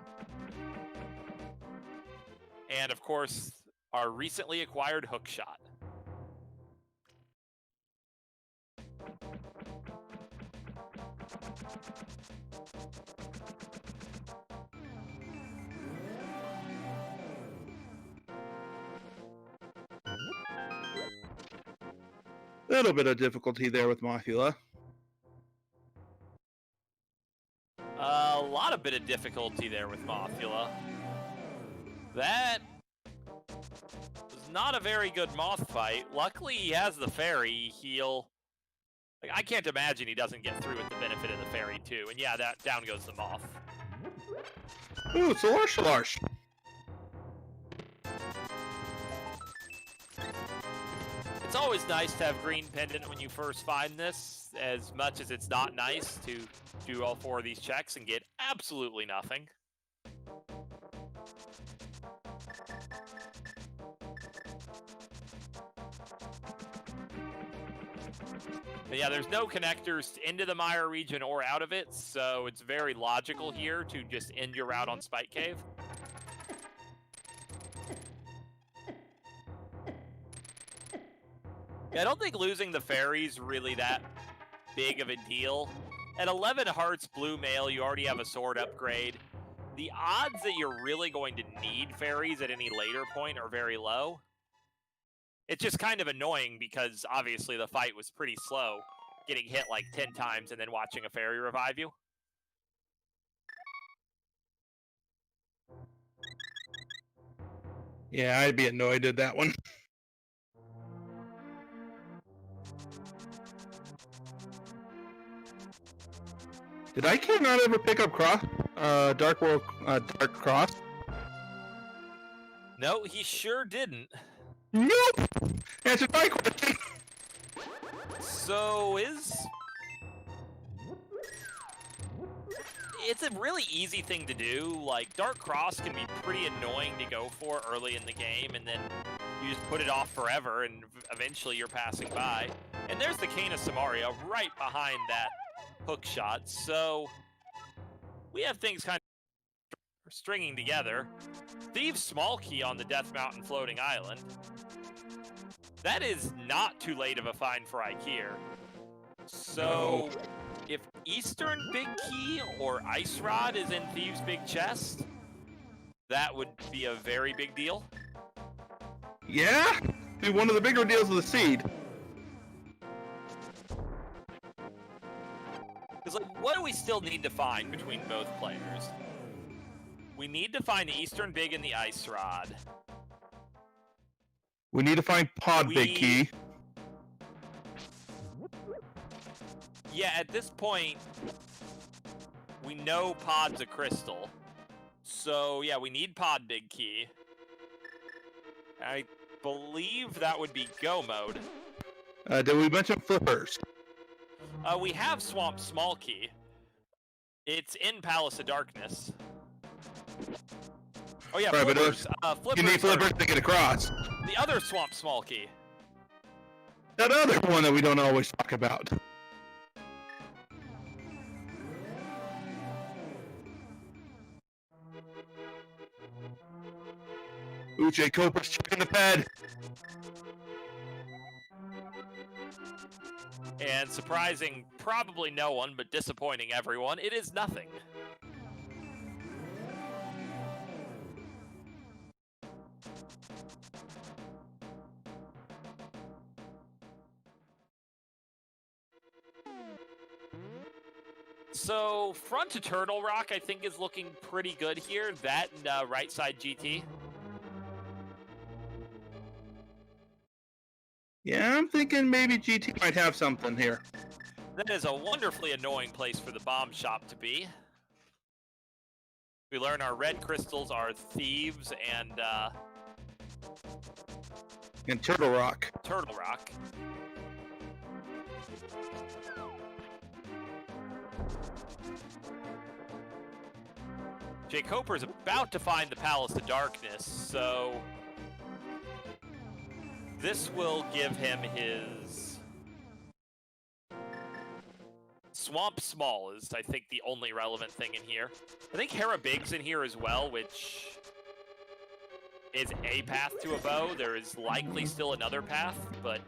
Speaker 2: And, of course, our recently acquired hookshot.
Speaker 3: Little bit of difficulty there with Mothula.
Speaker 2: A lot of bit of difficulty there with Mothula. That was not a very good moth fight. Luckily, he has the fairy. Like, I can't imagine he doesn't get through with the benefit of the fairy, too. And yeah, that down goes the moth.
Speaker 3: Ooh, Solar Shalarsh.
Speaker 2: It's always nice to have green pendant when you first find this, as much as it's not nice to do all 4 of these checks and get absolutely nothing. But yeah, there's no connectors into the Mire region or out of it, so it's very logical here to just end your route on Spike Cave. Yeah, I don't think losing the fairies really that big of a deal. At 11 hearts blue mail, you already have a sword upgrade. The odds that you're really going to need fairies at any later point are very low. It's just kind of annoying because obviously the fight was pretty slow, getting hit like 10 times and then watching a fairy revive you.
Speaker 3: Yeah, I'd be annoyed at that one. Did Eykir not ever pick up Dark Cross?
Speaker 2: No, he sure didn't.
Speaker 3: Nope! Answer my question!
Speaker 2: So it's a really easy thing to do. Like, Dark Cross can be pretty annoying to go for early in the game, and then you just put it off forever, and eventually you're passing by. And there's the Cane of Samaria right behind that hook shot, so we have things kind of stringing together. Thieves Small Key on the Death Mountain floating island. That is not too late of a find for Eykir. So, if Eastern Big Key or Ice Rod is in Thieves' Big Chest, that would be a very big deal.
Speaker 3: Yeah? Be one of the bigger deals of the seed.
Speaker 2: Because, like, what do we still need to find between both players? We need to find the Eastern Big and the Ice Rod.
Speaker 3: We need to find Big Key.
Speaker 2: Yeah, at this point, we know Pod's a crystal. So, yeah, we need Big Key. I believe that would be go mode.
Speaker 3: Did we mention Flippers?
Speaker 2: We have Swamp Small Key. It's in Palace of Darkness. Oh yeah,
Speaker 3: right,
Speaker 2: Flippers.
Speaker 3: But you need Flippers to get across.
Speaker 2: The other Swamp Small Key.
Speaker 3: That other one that we don't always talk about. Ooh, jkoper's checking the pad.
Speaker 2: And surprising probably no one, but disappointing everyone, it is nothing. So, front to Turtle Rock, I think, is looking pretty good here. That and right side GT.
Speaker 3: Yeah, I'm thinking maybe GT might have something here.
Speaker 2: That is a wonderfully annoying place for the bomb shop to be. We learn our red crystals are Thieves and
Speaker 3: Turtle Rock.
Speaker 2: Turtle Rock. jkoper's about to find the Palace of Darkness, so this will give him his Swamp Small is, I think, the only relevant thing in here. I think Hera Big's in here as well, which is a path to a bow. There is likely still another path, but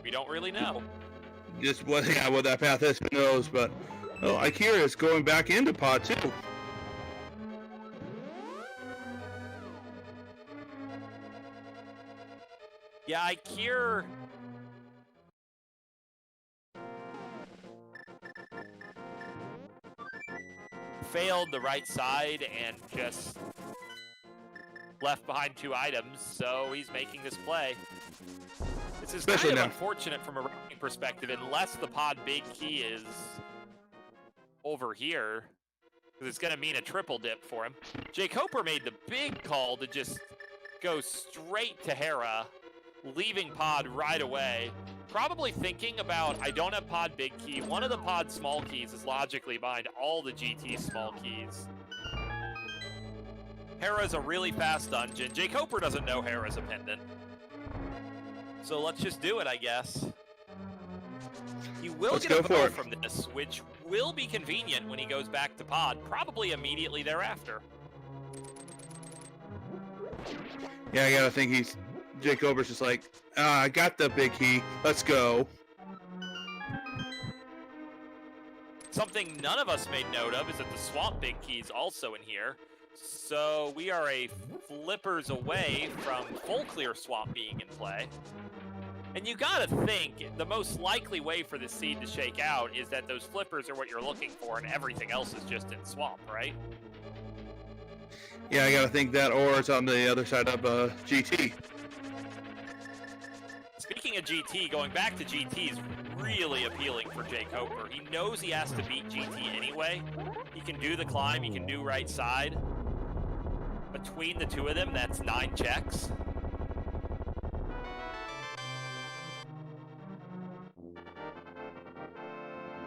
Speaker 2: we don't really know.
Speaker 3: Just what that path is, who knows, but Eykir is going back into Pod too.
Speaker 2: Yeah, Eykir failed the right side and just left behind 2 items, so he's making this play. This is kind of unfortunate from a routing perspective, unless the Big Key is over here, because it's going to mean a triple dip for him. jkoper made the big call to just go straight to Hera leaving pod right away. Probably thinking about, I don't have pod big key. One of the pod small keys is logically behind all the GT small keys. Hera's a really fast dungeon. jkoper doesn't know Hera's a pendant. So let's just do it, I guess. He will get a bow from this, which will be convenient when he goes back to pod, probably immediately thereafter.
Speaker 3: Yeah, I gotta think jkoper's just like, I got the big key, let's go.
Speaker 2: Something none of us made note of is that the swamp big key is also in here. So we are a flippers away from full clear swamp being in play. And you gotta think, the most likely way for the seed to shake out is that those flippers are what you're looking for and everything else is just in swamp, right?
Speaker 3: Yeah, I gotta think that, or it's on the other side of GT.
Speaker 2: Speaking of GT, going back to GT is really appealing for jkoper. He knows he has to beat GT anyway. He can do the climb, he can do right side. Between the two of them, that's 9 checks.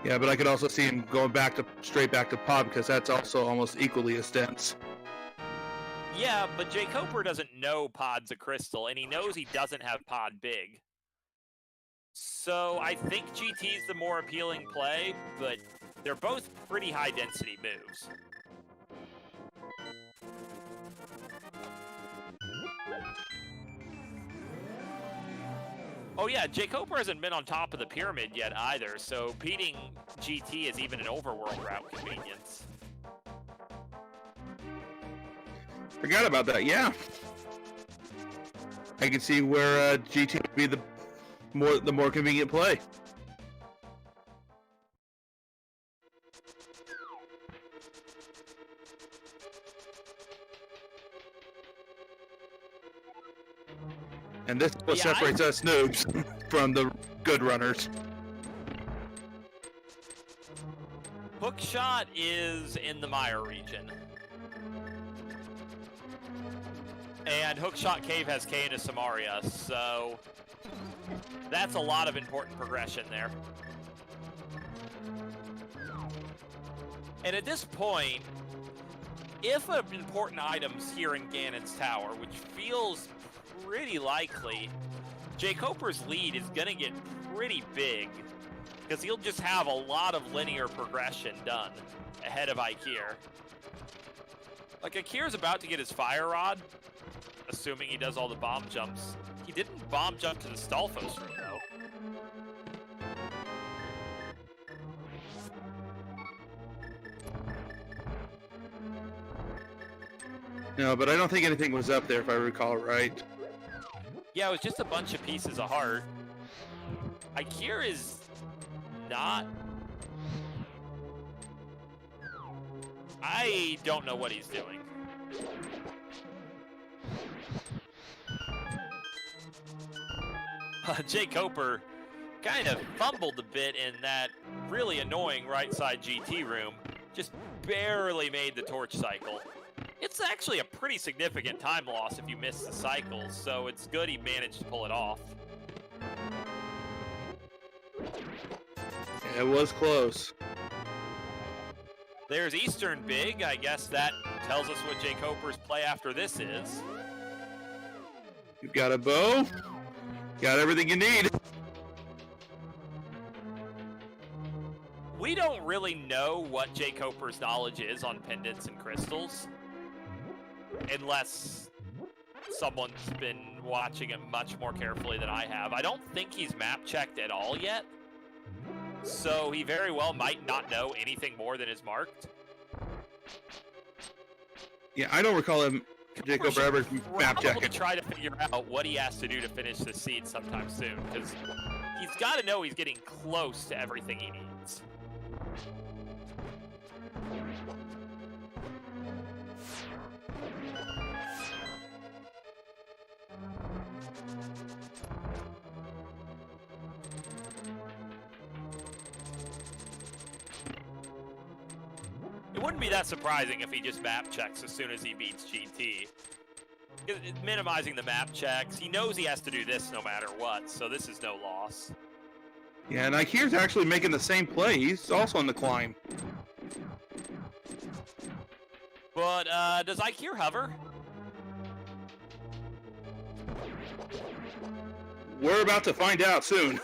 Speaker 3: Yeah, but I could also see him going straight back to pod, because that's also almost equally as dense.
Speaker 2: Yeah, but jkoper doesn't know pod's a crystal, and he knows he doesn't have pod big. So I think GT's the more appealing play, but they're both pretty high density moves. Oh yeah, jkoper hasn't been on top of the pyramid yet either, so beating GT is even an overworld route convenience.
Speaker 3: Forgot about that, yeah. I can see where GT would be the more convenient play. And this is what separates us noobs from the good runners.
Speaker 2: Hookshot is in the Mire region. And Hookshot Cave has K into Samaria, so that's a lot of important progression there. And at this point, if an important item's here in Ganon's Tower, which feels pretty likely, jkoper's lead is going to get pretty big, because he'll just have a lot of linear progression done ahead of Eykir. Like, Eykir's about to get his Fire Rod, assuming he does all the bomb jumps. He didn't bomb jump to the Stalfos room, though.
Speaker 3: No, but I don't think anything was up there, if I recall right.
Speaker 2: Yeah, it was just a bunch of pieces of heart. Eykir is not... I don't know what he's doing. jkoper kind of fumbled a bit in that really annoying right side GT room. Just barely made the torch cycle. It's actually a pretty significant time loss if you miss the cycles, so it's good he managed to pull it off.
Speaker 3: It was close.
Speaker 2: There's Eastern Big. I guess that tells us what jkoper's play after this is.
Speaker 3: You've got a bow. Got everything you need.
Speaker 2: We don't really know what jkoper's knowledge is on pendants and crystals. Unless someone's been watching it much more carefully than I have. I don't think he's map checked at all yet. So he very well might not know anything more than is marked.
Speaker 3: Yeah, I don't recall him, jkoper, ever map checking.
Speaker 2: Probably try to figure out what he has to do to finish the seed sometime soon, because he's got to know he's getting close to everything he needs. It wouldn't be that surprising if he just map checks as soon as he beats GT. Minimizing the map checks. He knows he has to do this no matter what, so this is no loss.
Speaker 3: Yeah, and Eykir's actually making the same play. He's also on the climb.
Speaker 2: But does Eykir hover?
Speaker 3: We're about to find out soon.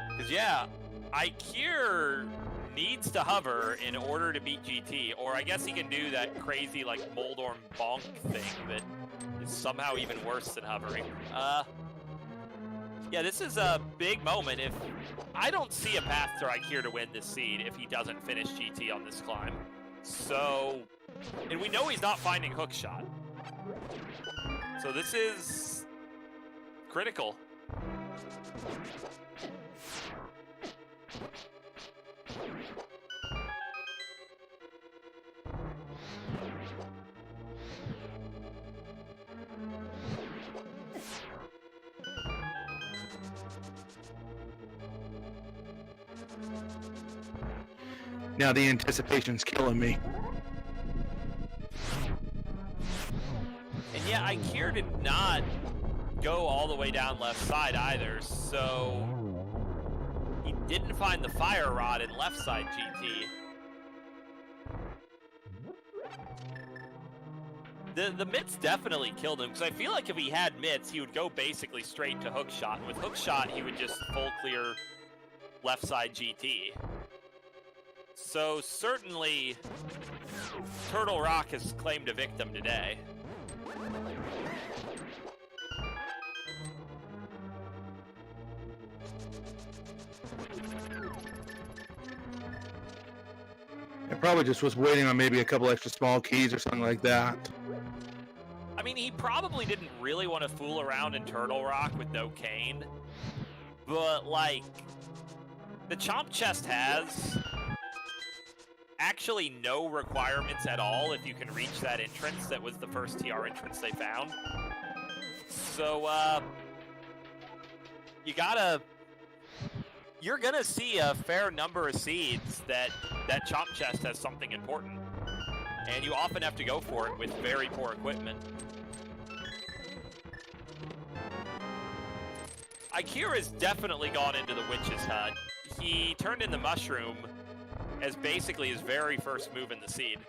Speaker 2: Because, yeah, Eykir needs to hover in order to beat GT, or I guess he can do that crazy, like, Moldorm bonk thing that is somehow even worse than hovering. Yeah, this is a big moment. If I don't see a path to Eykir to win this seed if he doesn't finish GT on this climb. So, and we know he's not finding hookshot. So this is critical.
Speaker 3: Now the anticipation's killing me.
Speaker 2: And yeah, Eykir did not go all the way down left side either, so he didn't find the fire rod in left side GT. The mitts definitely killed him, because I feel like if he had mitts, he would go basically straight to hookshot. And with hookshot, he would just full clear left side GT. So certainly, Turtle Rock has claimed a victim today.
Speaker 3: I probably just was waiting on maybe a couple extra small keys or something like that.
Speaker 2: I mean, he probably didn't really want to fool around in Turtle Rock with no cane. But, like, the Chomp Chest has actually no requirements at all if you can reach that entrance that was the first TR entrance they found. So, you're gonna see a fair number of seeds that Chomp Chest has something important. And you often have to go for it with very poor equipment. Eykir has definitely gone into the Witch's Hut. He turned in the Mushroom as basically his very first move in the seed.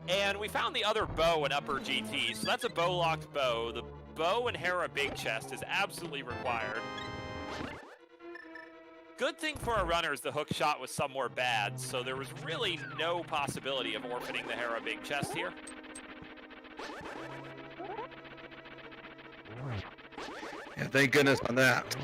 Speaker 2: And we found the other bow in upper GT, so that's a bow-locked bow. The bow and Hera Big Chest is absolutely required. Good thing for our runners, the hook shot was somewhere bad, so there was really no possibility of orphaning the Hera Big Chest here.
Speaker 3: Yeah, thank goodness on that.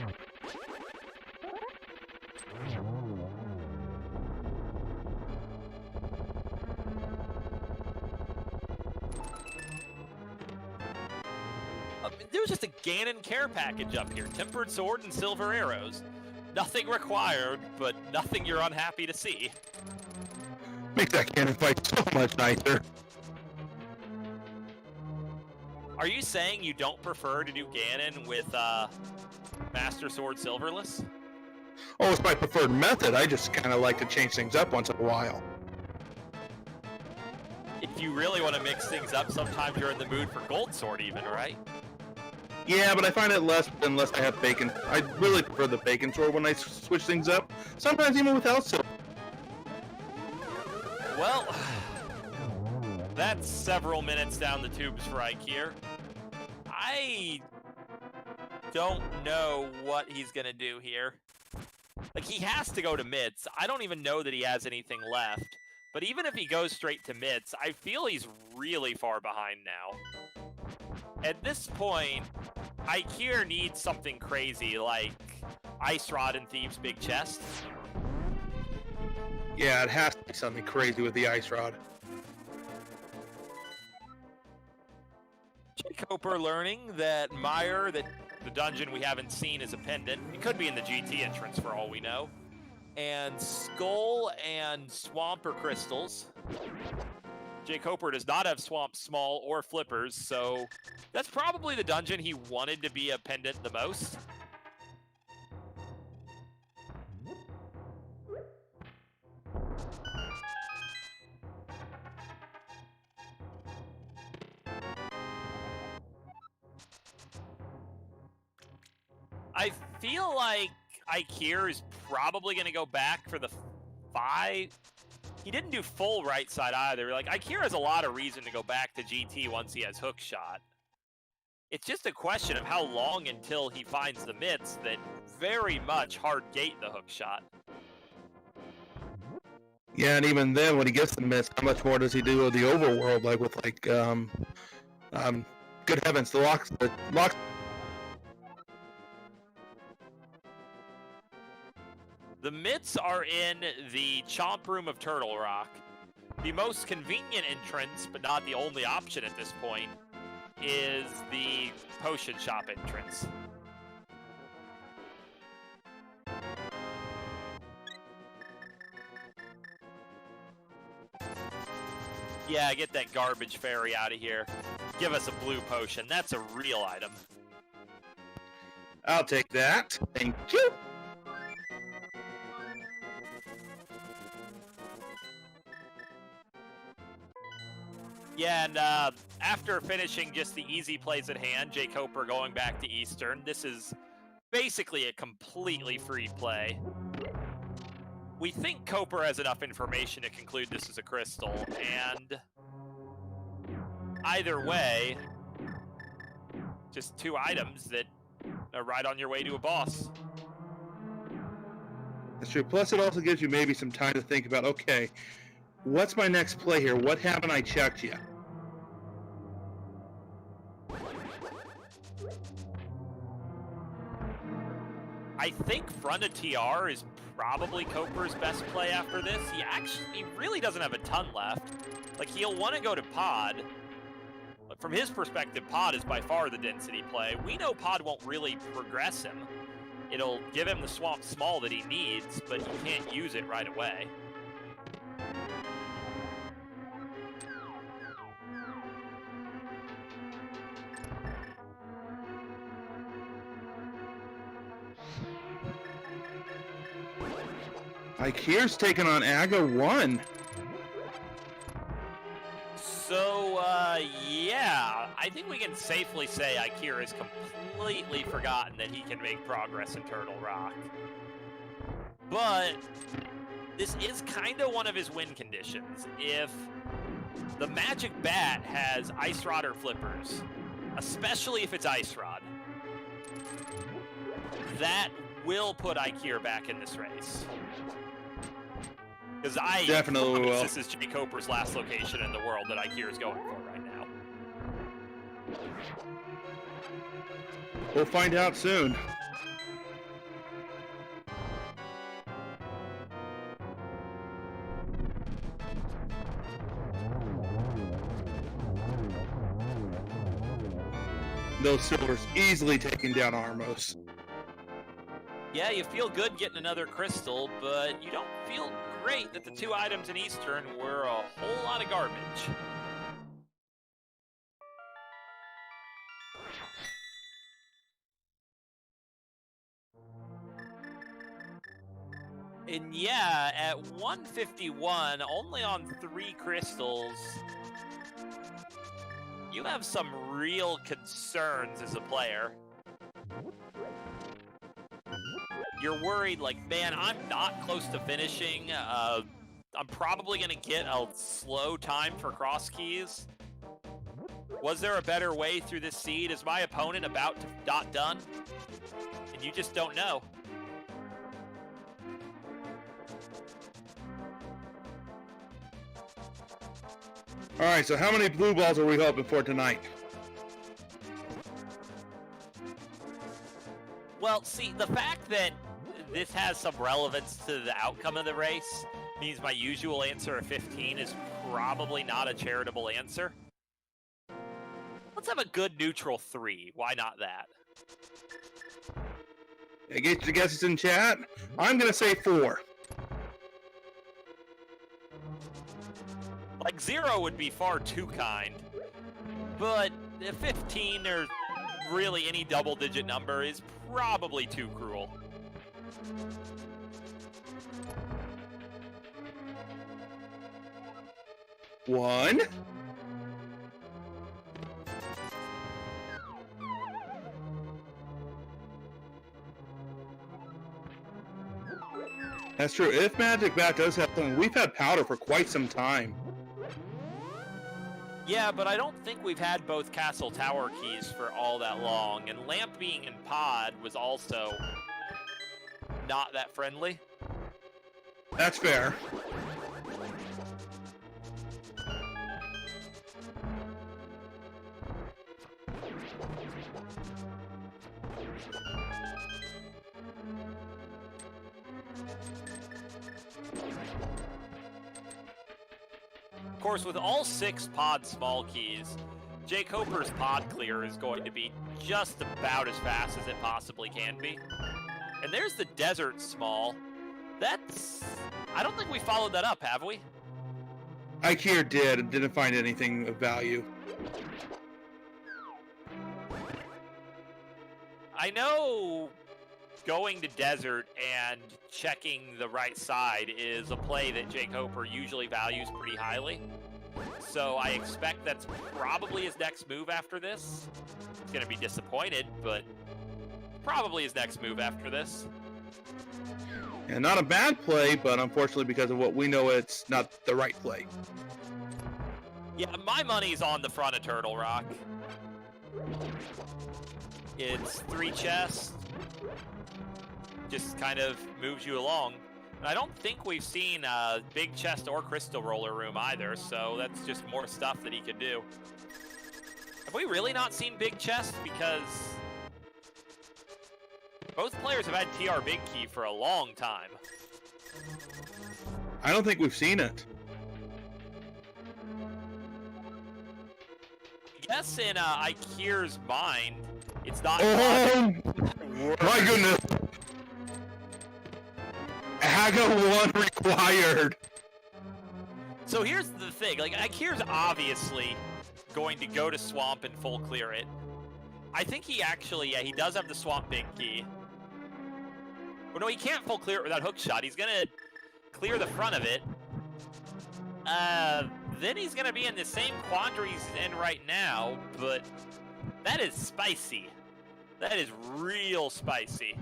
Speaker 2: There was just a Ganon care package up here. Tempered sword and silver arrows. Nothing required, but nothing you're unhappy to see.
Speaker 3: Makes that cannon fight so much nicer.
Speaker 2: Are you saying you don't prefer to do Ganon with Master Sword Silverless?
Speaker 3: Oh, it's my preferred method. I just kind of like to change things up once in a while.
Speaker 2: If you really want to mix things up, sometimes you're in the mood for Gold Sword even, right?
Speaker 3: Yeah, but I find it less unless I have bacon. I really prefer the bacon sword when I switch things up. Sometimes even without silver.
Speaker 2: Well, that's several minutes down the tubes for Eykir. I don't know what he's going to do here. Like, he has to go to mids. I don't even know that he has anything left. But even if he goes straight to mids, I feel he's really far behind now. At this point, Eykir needs something crazy like Ice Rod and Thieves' Big Chest.
Speaker 3: Yeah, it has to be something crazy with the Ice Rod.
Speaker 2: jkoper learning that Meyer, that the dungeon we haven't seen, is a pendant. It could be in the GT entrance for all we know. And Skull and Swamp are crystals. jkoper does not have Swamp Small or Flippers, so that's probably the dungeon he wanted to be a pendant the most. I feel like Eykir is probably going to go back for the 5. He didn't do full right side either. Like, Eykir has a lot of reason to go back to GT once he has hook shot. It's just a question of how long until he finds the mitts that very much hard gate the hook shot.
Speaker 3: Yeah, and even then, when he gets the miss, how much more does he do of the overworld? Like with good heavens, the locks.
Speaker 2: The mitts are in the Chomp Room of Turtle Rock. The most convenient entrance, but not the only option at this point, is the Potion Shop entrance. Yeah, get that garbage fairy out of here. Give us a blue potion. That's a real item.
Speaker 3: I'll take that. Thank you.
Speaker 2: Yeah, and after finishing just the easy plays at hand, jkoper going back to Eastern, this is basically a completely free play. We think Koper has enough information to conclude this is a crystal, and either way, just 2 items that are right on your way to a boss.
Speaker 3: That's true. Plus, it also gives you maybe some time to think about, okay, what's my next play here? What haven't I checked yet?
Speaker 2: I think front of TR is probably Koper's best play after this. He really doesn't have a ton left. Like, he'll want to go to Pod, but from his perspective, Pod is by far the density play. We know Pod won't really progress him. It'll give him the Swamp Small that he needs, but he can't use it right away.
Speaker 3: Eykir's taking on Aga 1.
Speaker 2: So, yeah, I think we can safely say Eykir has completely forgotten that he can make progress in Turtle Rock. But this is kind of one of his win conditions. If the Magic Bat has Ice Rod or Flippers, especially if it's Ice Rod, that will put Eykir back in this race. Because I
Speaker 3: definitely will.
Speaker 2: This is jkoper's last location in the world that Eykir is going for right now.
Speaker 3: We'll find out soon. Those silvers easily taking down Armos.
Speaker 2: Yeah, you feel good getting another crystal, but you don't feel great that the 2 items in Eastern were a whole lot of garbage. And yeah, at 151, only on 3 crystals, you have some real concerns as a player. You're worried, like, man, I'm not close to finishing. I'm probably going to get a slow time for cross keys. Was there a better way through this seed? Is my opponent about to not done? And you just don't know.
Speaker 3: All right, so how many blue balls are we hoping for tonight?
Speaker 2: Well, see, the fact that this has some relevance to the outcome of the race means my usual answer of 15 is probably not a charitable answer. Let's have a good neutral 3. Why not that?
Speaker 3: Get your guesses in chat. I'm going to say 4.
Speaker 2: Like, 0 would be far too kind. But 15 or really any double-digit number is probably too cruel.
Speaker 3: One. That's true. If Magic Bat does have something, we've had Powder for quite some time.
Speaker 2: Yeah, but I don't think we've had both Castle Tower keys for all that long, and Lamp being in Pod was also not that friendly.
Speaker 3: That's fair.
Speaker 2: Of course, with all 6 pod small keys, jkoper's pod clear is going to be just about as fast as it possibly can be. And there's the desert small. I don't think we followed that up, have we?
Speaker 3: Eykir did and didn't find anything of value.
Speaker 2: I know going to desert and checking the right side is a play that jkoper usually values pretty highly. So I expect that's probably his next move after this. He's going to be disappointed, but probably his next move after this.
Speaker 3: And not a bad play, but unfortunately because of what we know, it's not the right play.
Speaker 2: Yeah, my money's on the front of Turtle Rock. It's 3 chests. Just kind of moves you along. And I don't think we've seen Big Chest or Crystal Roller Room either, so that's just more stuff that he could do. Have we really not seen Big Chest? Because both players have had TR Big Key for a long time.
Speaker 3: I don't think we've seen it.
Speaker 2: I guess in Eykir's mind, it's not...
Speaker 3: Oh, my goodness. AGA 1 required.
Speaker 2: So here's the thing, like, Eykir's obviously going to go to Swamp and full clear it. I think he actually, yeah, he does have the Swamp Big Key. Well, no, he can't full clear it without Hookshot. He's gonna clear the front of it. Then he's gonna be in the same quandary he's in right now, but that is spicy. That is real spicy.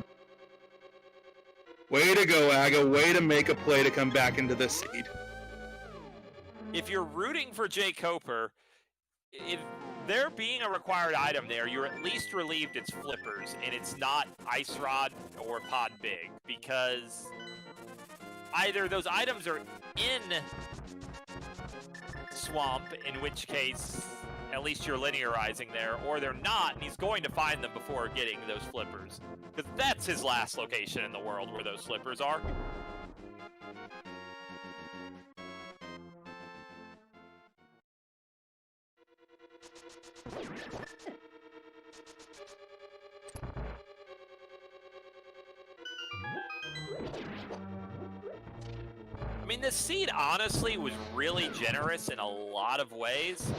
Speaker 3: Way to go, AGA. Way to make a play to come back into this seed.
Speaker 2: If you're rooting for jkoper, if there being a required item there, you're at least relieved it's flippers, and it's not Ice Rod or Pod Big, because either those items are in Swamp, in which case at least you're linearizing there, or they're not, and he's going to find them before getting those flippers. Because that's his last location in the world where those flippers are. I mean, this seed honestly was really generous in a lot of ways.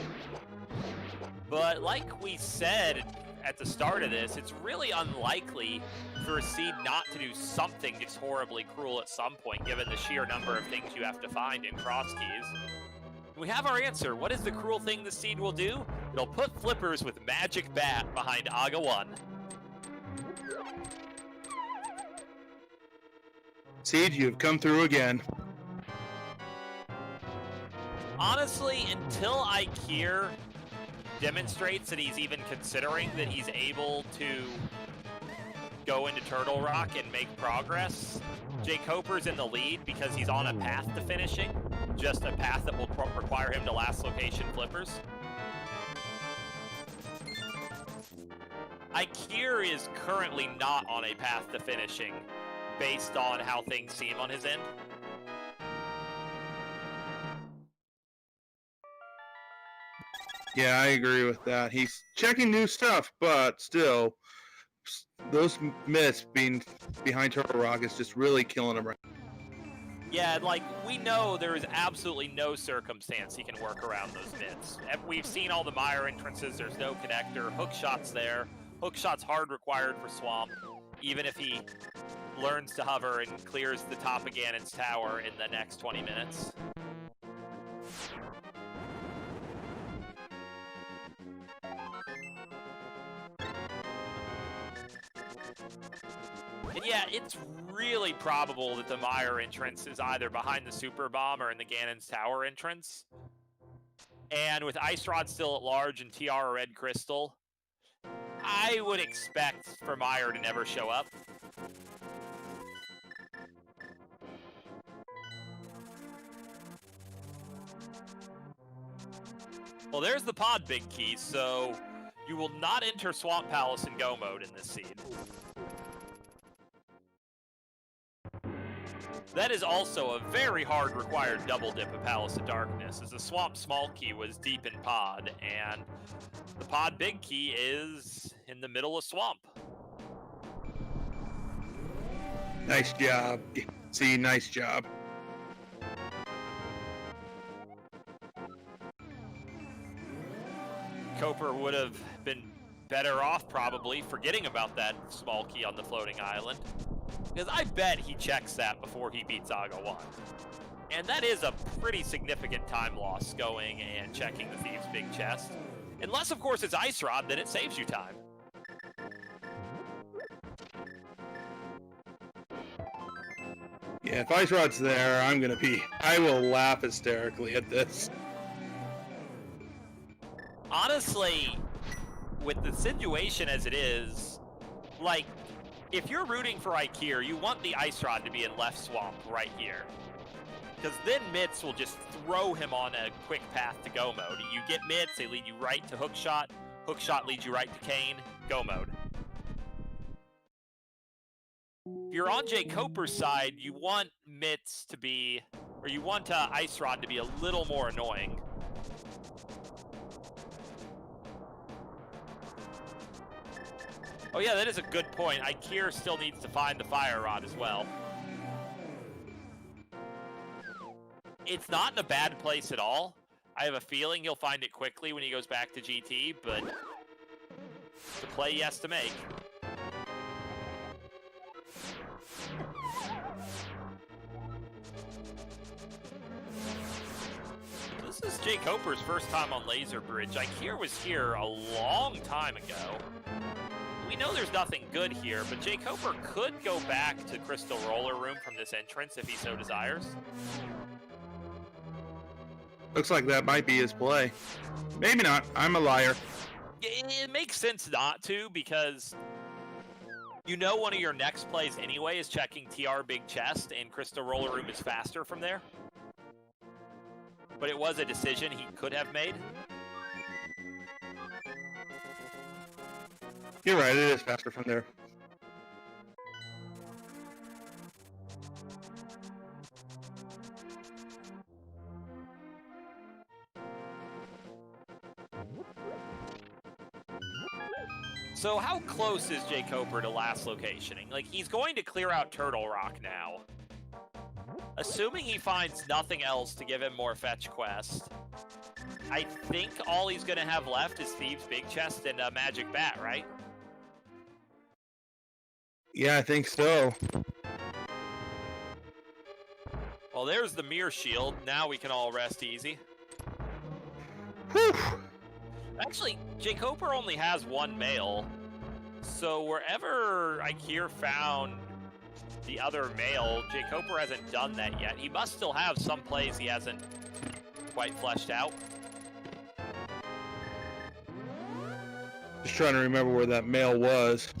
Speaker 2: But like we said at the start of this, it's really unlikely for a seed not to do something just horribly cruel at some point, given the sheer number of things you have to find in cross keys. We have our answer. What is the cruel thing the seed will do? It'll put flippers with Magic Bat behind AGA 1.
Speaker 3: Seed, you've come through again.
Speaker 2: Honestly, until Eykir demonstrates that he's even considering that he's able to go into Turtle Rock and make progress, jkoper's in the lead because he's on a path to finishing, just a path that will require him to last location flippers. Eykir is currently not on a path to finishing based on how things seem on his end.
Speaker 3: Yeah, I agree with that. He's checking new stuff, but still, those myths being behind Turtle Rock is just really killing him right now.
Speaker 2: Yeah, like, we know there is absolutely no circumstance he can work around those myths. We've seen all the Mire entrances, there's no connector, Hookshot's there. Hookshot's hard required for Swamp, even if he learns to hover and clears the top of Ganon's tower in the next 20 minutes. And yeah, it's really probable that the Meyer entrance is either behind the Super Bomb or in the Ganon's Tower entrance. And with Ice Rod still at large and TR Red Crystal, I would expect for Meyer to never show up. Well, there's the pod big key, so you will not enter Swamp Palace in go mode in this seed. That is also a very hard required double dip of Palace of Darkness, as the Swamp Small Key was deep in Pod, and the Pod Big Key is in the middle of Swamp.
Speaker 3: Nice job. See, nice job.
Speaker 2: Koper would have been better off, probably, forgetting about that small key on the floating island. Because I bet he checks that before he beats Aga 1. And that is a pretty significant time loss going and checking the Thieves' Big Chest. Unless, of course, it's Ice Rod, then it saves you time.
Speaker 3: Yeah, if Ice Rod's there, I will laugh hysterically at this.
Speaker 2: Honestly, with the situation as it is, like, if you're rooting for Eykir, you want the Ice Rod to be in left swamp right here. Because then Mitts will just throw him on a quick path to go mode. You get Mitts, they lead you right to Hookshot. Hookshot leads you right to Kane, go mode. If you're on jkoper's side, you want Mitts to be, or you want Ice Rod to be a little more annoying. Oh yeah, that is a good point. Eykir still needs to find the Fire Rod as well. It's not in a bad place at all. I have a feeling he'll find it quickly when he goes back to GT, but it's a play he has to make. This is jkoper's first time on Laser Bridge. Eykir was here a long time ago. We know there's nothing good here, but jkoper could go back to Crystal Roller Room from this entrance if he so desires.
Speaker 3: Looks like that might be his play. Maybe not. I'm a liar.
Speaker 2: It makes sense not to, because you know one of your next plays anyway is checking TR Big Chest, and Crystal Roller Room is faster from there. But it was a decision he could have made.
Speaker 3: You're right, it is faster from there.
Speaker 2: So how close is jkoper to last locationing? Like, he's going to clear out Turtle Rock now. Assuming he finds nothing else to give him more fetch quest, I think all he's going to have left is Thieves' Big Chest and Magic Bat, right?
Speaker 3: Yeah, I think so.
Speaker 2: Well, there's the Mirror Shield. Now we can all rest easy.
Speaker 3: Whew.
Speaker 2: Actually, jkoper only has one mail, so wherever Eykir found the other mail, jkoper hasn't done that yet. He must still have some plays he hasn't quite fleshed out.
Speaker 3: Just trying to remember where that mail was.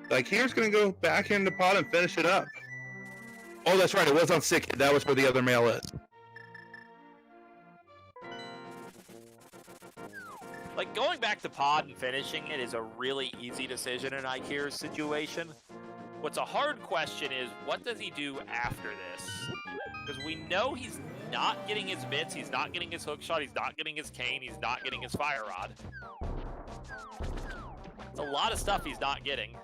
Speaker 3: Like, here's gonna go back into pod and finish it up. Oh, that's right, it was on Sick Kid. That was where the other mail is.
Speaker 2: Like, going back to pod and finishing it is a really easy decision in Eykir's situation. What's a hard question is, what does he do after this? Because we know he's not getting his bits, he's not getting his hookshot, he's not getting his cane, he's not getting his fire rod. It's a lot of stuff he's not getting.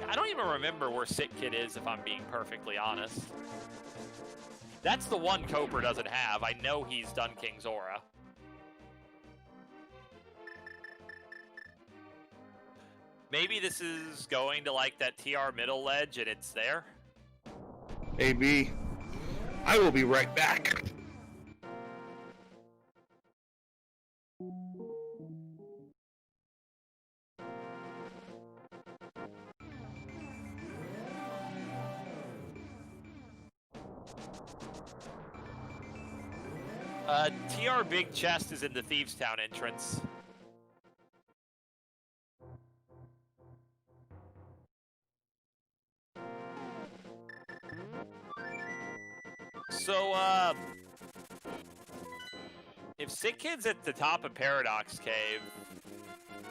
Speaker 2: I don't even remember where Sick Kid is, if I'm being perfectly honest. That's the one Koper doesn't have. I know he's done King's Aura. Maybe this is going to, like, that TR middle ledge and it's there?
Speaker 3: AB. I will be right back.
Speaker 2: TR Big Chest is in the Thieves Town entrance. So, if Sick Kid's at the top of Paradox Cave,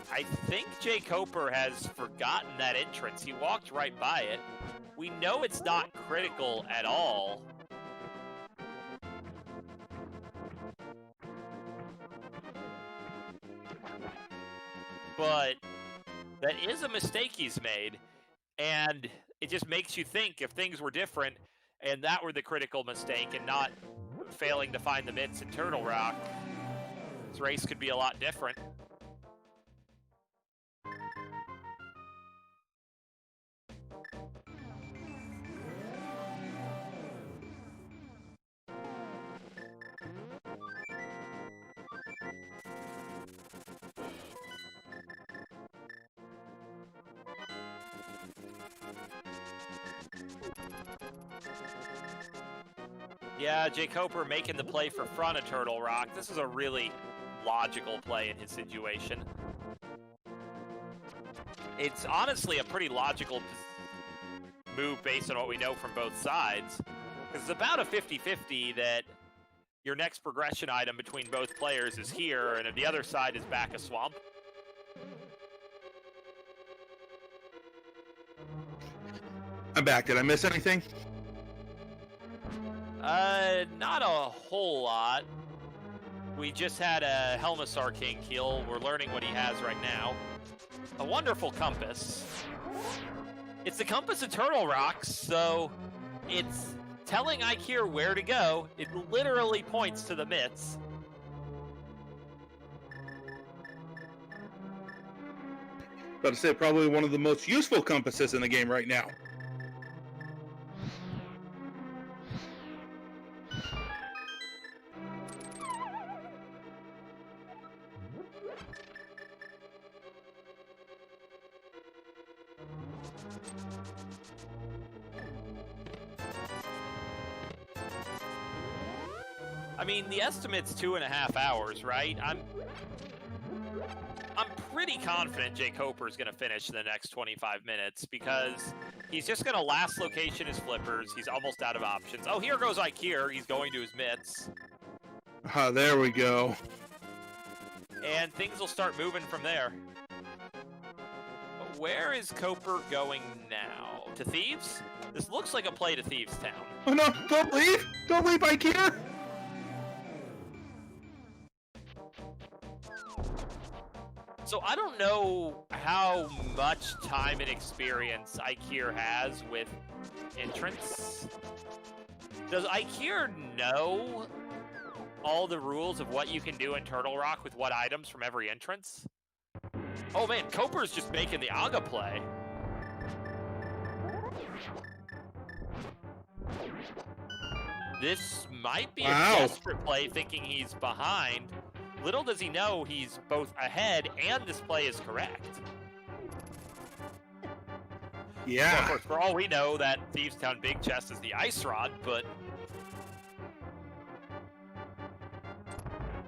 Speaker 2: I think jkoper has forgotten that entrance. He walked right by it. We know it's not critical at all. But that is a mistake he's made, and it just makes you think if things were different and that were the critical mistake and not failing to find the mitts in Turtle Rock, this race could be a lot different. Yeah, jkoper making the play for front of Turtle Rock. This is a really logical play in his situation. It's honestly a pretty logical move based on what we know from both sides. Because it's about a 50-50 that your next progression item between both players is here, and the other side is back a swamp.
Speaker 3: I'm back. Did I miss anything?
Speaker 2: Not a whole lot. We just had a Helmasaur King kill. We're learning what he has right now. A wonderful compass. It's the compass of Turtle Rock, so it's telling Eykir where to go. It literally points to the mitts.
Speaker 3: About to say, probably one of the most useful compasses in the game right now.
Speaker 2: I mean, the estimate's 2.5 hours, right? I'm pretty confident jkoper is going to finish in the next 25 minutes because he's just going to last location his flippers. He's almost out of options. Oh, here goes Eykir. He's going to his mitts.
Speaker 3: There we go.
Speaker 2: And things will start moving from there. But where is Koper going now? To Thieves? This looks like a play to Thieves Town.
Speaker 3: Oh no, don't leave! Don't leave, Eykir!
Speaker 2: So I don't know how much time and experience Eykir has with entrance. Does Eykir know all the rules of what you can do in Turtle Rock with what items from every entrance? Oh man, Koper's just making the Aga play. This might be a desperate play thinking he's behind. Little does he know he's both ahead and this play is correct.
Speaker 3: Yeah.
Speaker 2: So of course, for all we know, that Thieves Town Big Chest is the Ice Rod, but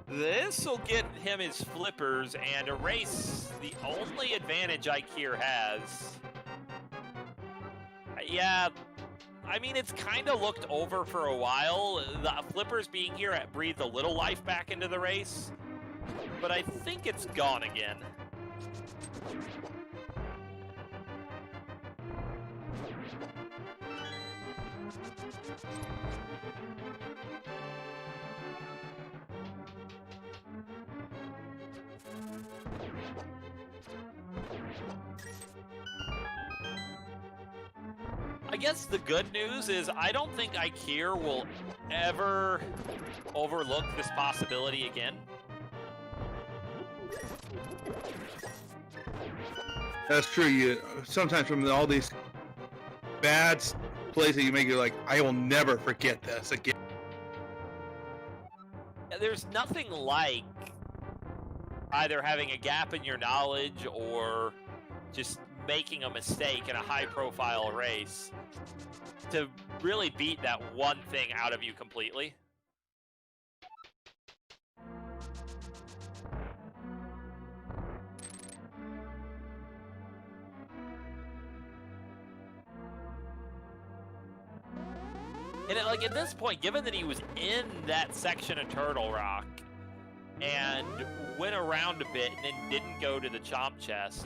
Speaker 2: this will get him his flippers and erase the only advantage Eykir has. Yeah, I mean, it's kind of looked over for a while. The flippers being here breathed a little life back into the race, but I think it's gone again. I guess the good news is I don't think Eykir will ever overlook this possibility again.
Speaker 3: That's true. You sometimes from all these bad plays that you make, you're like, I will never forget this again.
Speaker 2: There's nothing like either having a gap in your knowledge or just making a mistake in a high-profile race to really beat that one thing out of you completely. And like at this point, given that he was in that section of Turtle Rock and went around a bit and then didn't go to the chomp chest,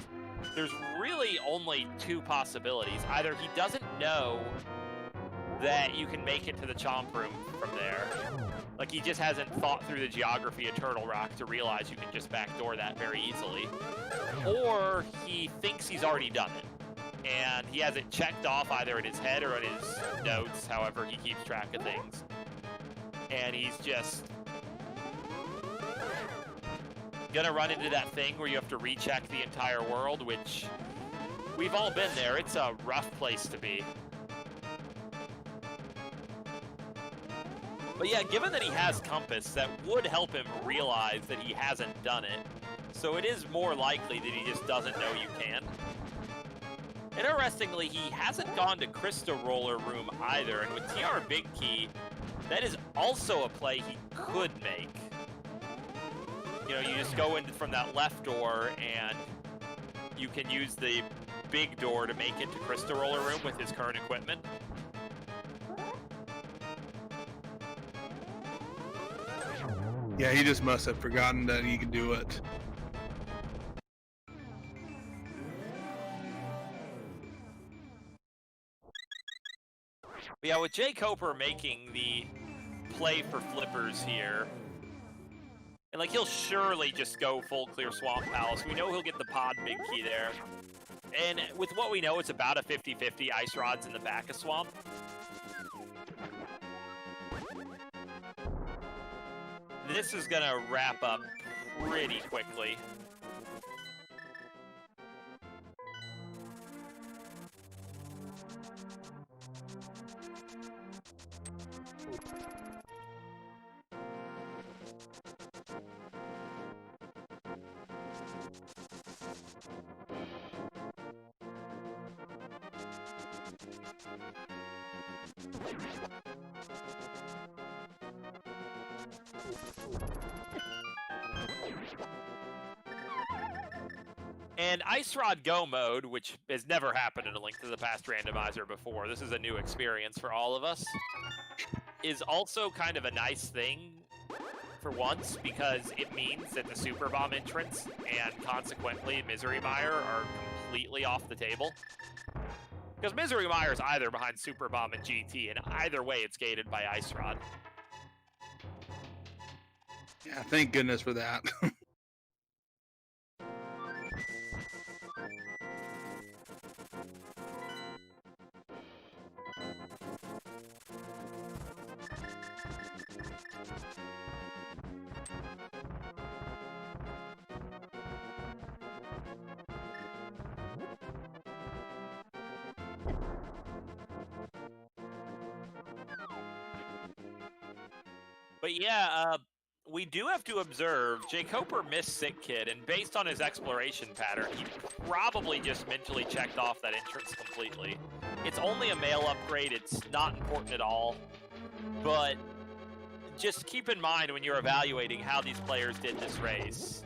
Speaker 2: there's really only two possibilities. Either he doesn't know that you can make it to the chomp room from there. Like, he just hasn't thought through the geography of Turtle Rock to realize you can just backdoor that very easily. Or he thinks he's already done it, and he has it checked off either in his head or in his notes, however he keeps track of things. And he's just gonna run into that thing where you have to recheck the entire world, which we've all been there. It's a rough place to be. But yeah, given that he has Compass, that would help him realize that he hasn't done it. So it is more likely that he just doesn't know you can. Interestingly, he hasn't gone to Crystal Roller Room either, and with TR Big Key, that is also a play he could make. You know, you just go in from that left door, and you can use the big door to make it to Crystal Roller Room with his current equipment.
Speaker 3: Yeah, he just must have forgotten that he can do it.
Speaker 2: But yeah, with jkoper making the play for flippers here, and like he'll surely just go full clear Swamp Palace. We know he'll get the pod big key there. And with what we know, it's about a 50-50 Ice Rod's in the back of Swamp. This is gonna wrap up pretty quickly. And Ice Rod Go mode, which has never happened in a Link to the Past randomizer before, this is a new experience for all of us, is also kind of a nice thing for once, because it means that the Super Bomb entrance and consequently Misery Mire are completely off the table. Because Misery Mire is either behind Super Bomb and GT, and either way it's gated by Ice Rod.
Speaker 3: Yeah, thank goodness for that.
Speaker 2: But yeah, we do have to observe, jkoper missed Sick Kid, and based on his exploration pattern, he probably just mentally checked off that entrance completely. It's only a mail upgrade, it's not important at all, but just keep in mind when you're evaluating how these players did this race.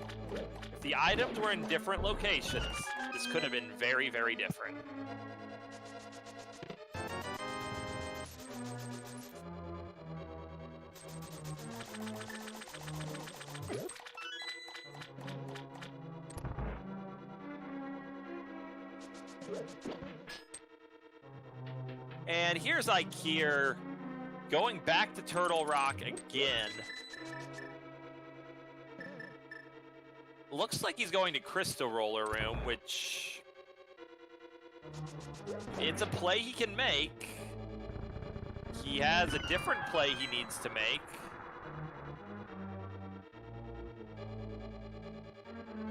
Speaker 2: If the items were in different locations, this could have been very, very different. And here's Eykir going back to Turtle Rock again. Looks like he's going to Crystal Roller Room, which it's a play he can make. He has a different play he needs to make.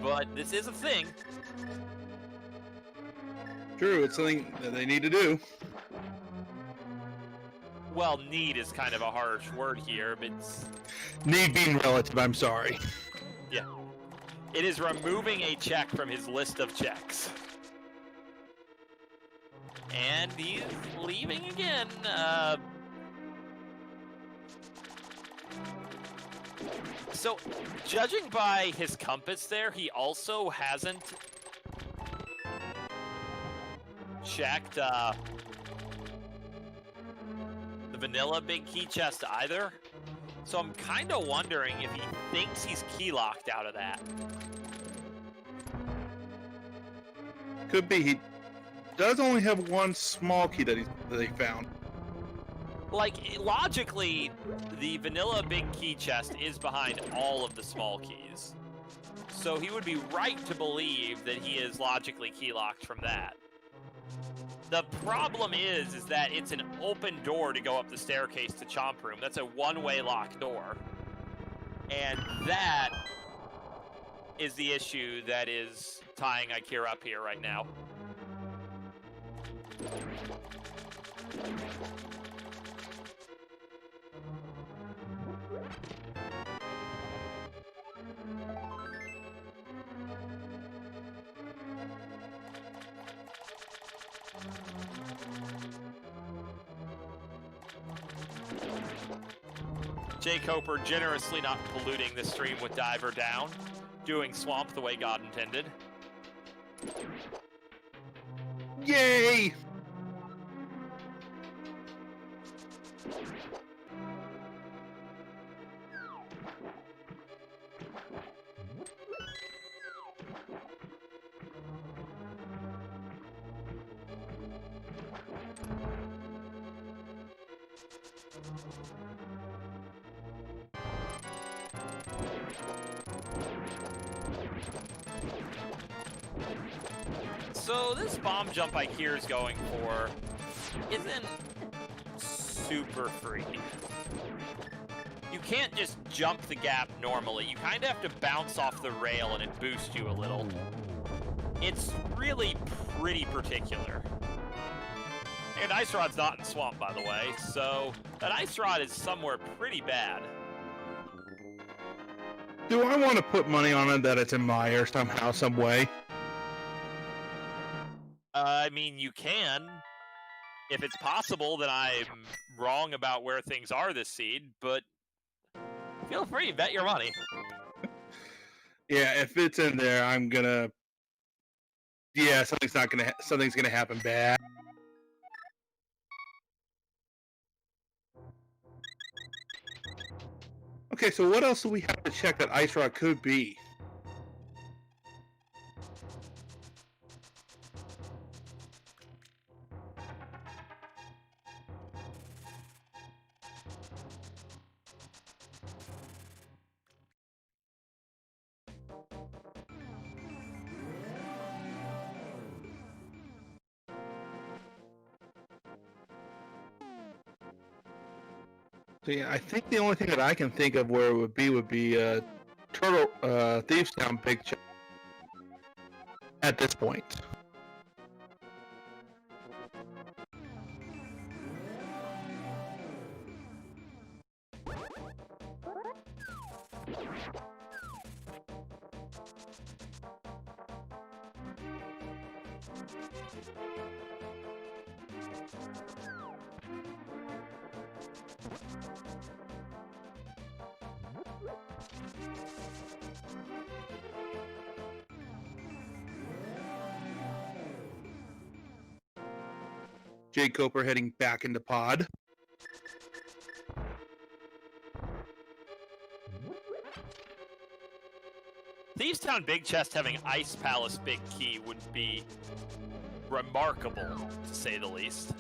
Speaker 2: But this is a thing.
Speaker 3: True, it's something that they need to do.
Speaker 2: Well, need is kind of a harsh word here, but it's...
Speaker 3: Need being relative, I'm sorry.
Speaker 2: Yeah. It is removing a check from his list of checks. And he's leaving again. So, judging by his compass there, he also hasn't checked the vanilla big key chest either. So I'm kind of wondering if he thinks he's key locked out of that.
Speaker 3: Could be. He does only have one small key that they found.
Speaker 2: Like, logically, the vanilla big key chest is behind all of the small keys. So he would be right to believe that he is logically key locked from that. The problem is that it's an open door to go up the staircase to Chomp Room. That's a one-way locked door. And that is the issue that is tying Eykir up here right now. jkoper generously not polluting the stream with Diver down, doing Swamp the way God intended.
Speaker 3: Yay!
Speaker 2: So this bomb jump Eykir's going for isn't super free. You can't just jump the gap normally. You kind of have to bounce off the rail and it boosts you a little. It's really pretty particular. And Ice Rod's not in Swamp, by the way, so that Ice Rod is somewhere pretty bad.
Speaker 3: Do I want to put money on it that it's in Mire somehow, some way?
Speaker 2: I mean, you can. If it's possible, then I'm wrong about where things are this seed, but feel free, bet your money.
Speaker 3: Yeah, if it's in there, I'm gonna. Yeah, something's gonna happen bad. Okay, so what else do we have to check that Ice Rod could be? So yeah, I think the only thing that I can think of where it would be Turtle Thieves Town Big Chest at this point. jkoper heading back into pod.
Speaker 2: Thieves Town Big Chest having Ice Palace Big Key would be remarkable, to say the least.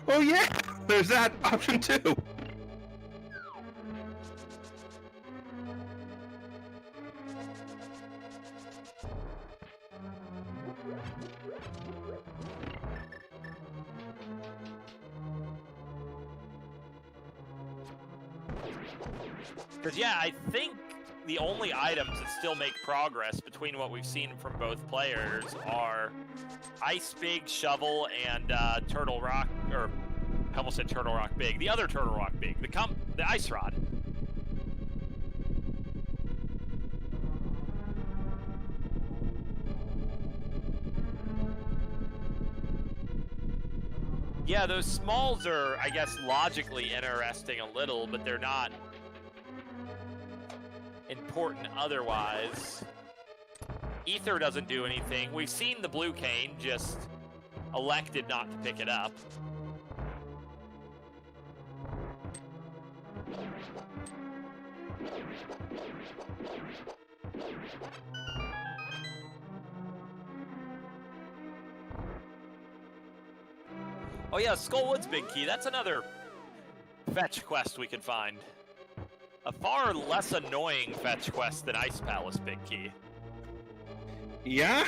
Speaker 3: Oh yeah, there's that option too.
Speaker 2: Because, yeah, I think the only items that still make progress between what we've seen from both players are Ice Big, Shovel, and Turtle Rock, or I almost said Turtle Rock Big. The other Turtle Rock Big, the Ice Rod. Yeah, those smalls are, I guess, logically interesting a little, but they're not important otherwise. Ether doesn't do anything. We've seen the blue cane, just elected not to pick it up. Oh yeah, Skullwood's Big Key. That's another fetch quest we could find. A far less annoying fetch quest than Ice Palace Big Key.
Speaker 3: Yeah?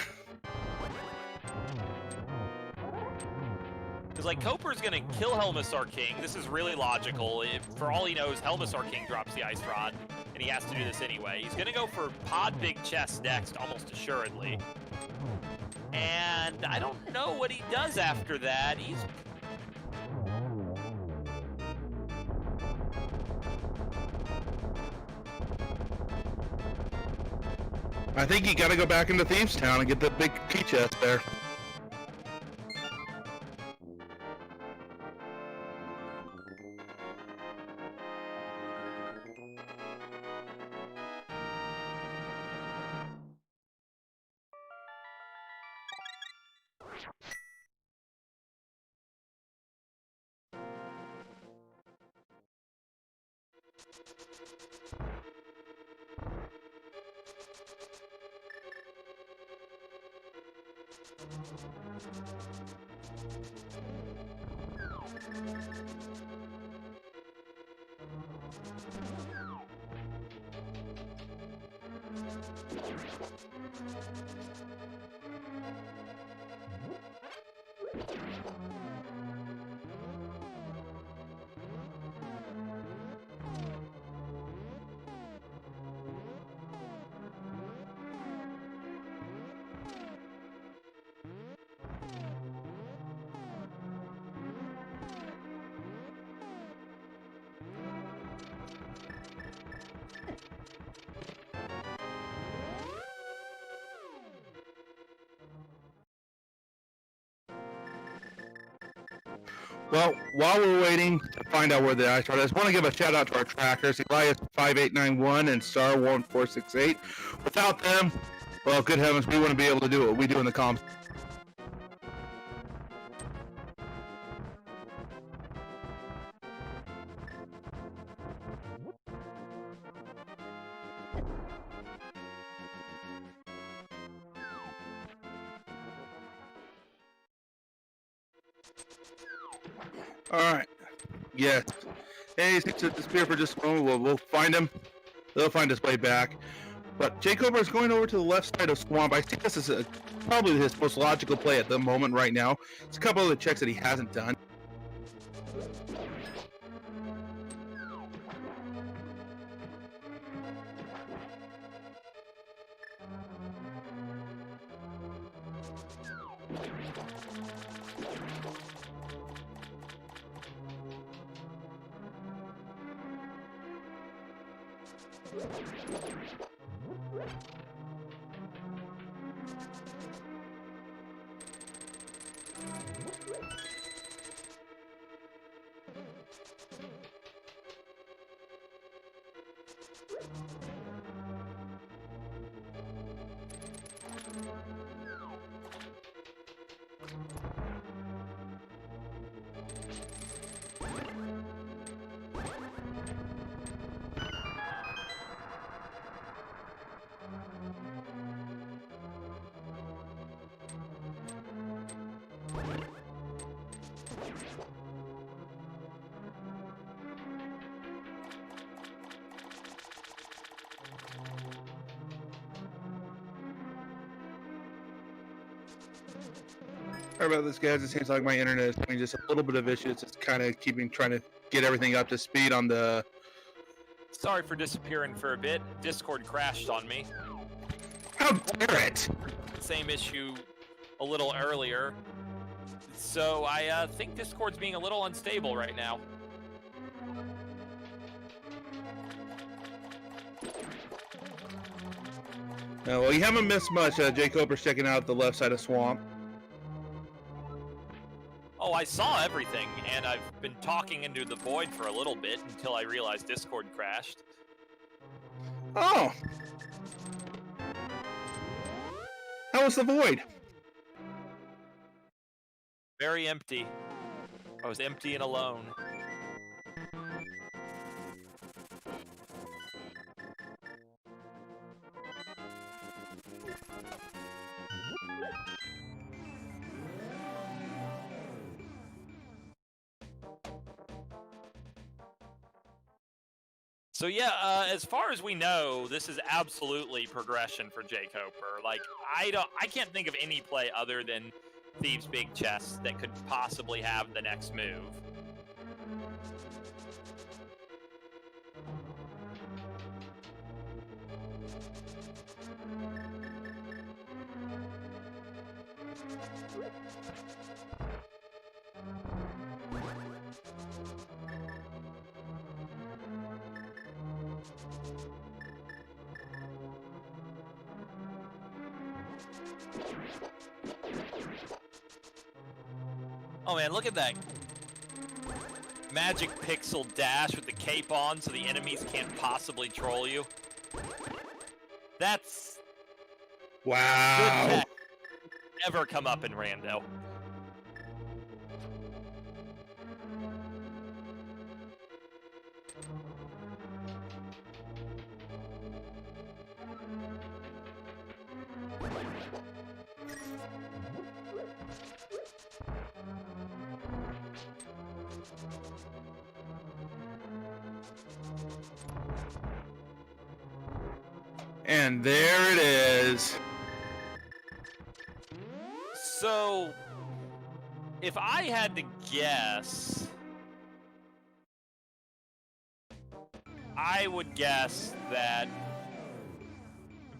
Speaker 2: Because, like, Koper's gonna kill Helmasaur King. This is really logical. For all he knows, Helmasaur King drops the Ice Rod, and he has to do this anyway. He's gonna go for Pod Big Chest next, almost assuredly. And I don't know what he does after that. He's...
Speaker 3: I think you gotta go back into Thieves Town and get the big key chest there. Well, while we're waiting to find out where the ice rod is, I just want to give a shout out to our trackers, Elias5891 and Star1468. Without them, well, good heavens, we wouldn't be able to do what we do in the comms. Alright. Yes. Hey, disappear for just a moment. We'll find him. They'll find his way back. But jkoper is going over to the left side of Swamp. I think this is probably his most logical play at the moment right now. It's a couple of the checks that he hasn't done. Sorry about this, guys. It seems like my internet is having just a little bit of issues. It's kind of trying to get everything up to speed on the...
Speaker 2: Sorry for disappearing for a bit. Discord crashed on me.
Speaker 3: How dare it!
Speaker 2: Same issue a little earlier. So I think Discord's being a little unstable right now.
Speaker 3: Well, you haven't missed much. jkoper's checking out the left side of Swamp.
Speaker 2: Oh, I saw everything, and I've been talking into the void for a little bit until I realized Discord crashed.
Speaker 3: Oh! How was the void?
Speaker 2: Very empty. I was empty and alone. So yeah, as far as we know, this is absolutely progression for jkoper. Like I can't think of any play other than Thieves' Big Chest that could possibly have the next move. Oh man, look at that magic pixel dash with the cape on so the enemies can't possibly troll you. That's
Speaker 3: Wow.
Speaker 2: good tech. Never come up in Rando.
Speaker 3: And there it is.
Speaker 2: So, if I had to guess, I would guess that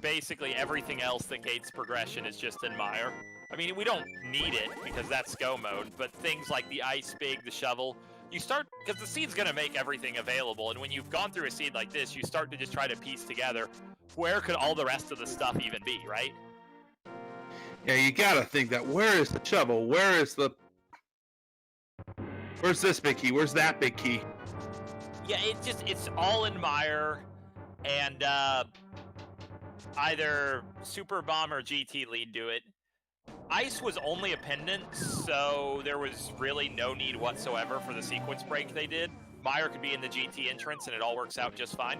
Speaker 2: basically everything else that gates progression is just admire. I mean, we don't need it because that's go mode, but things like the ice big, the shovel, you start, because the seed's going to make everything available, and when you've gone through a seed like this, you start to just try to piece together where could all the rest of the stuff even be, right?
Speaker 3: Yeah, you gotta think that. Where is the shovel? Where's this big key? Where's that big key?
Speaker 2: Yeah, it's all in Mire, and either Super Bomb or GT lead do it. Ice was only a pendant, so there was really no need whatsoever for the sequence break they did. Mire could be in the GT entrance, and it all works out just fine.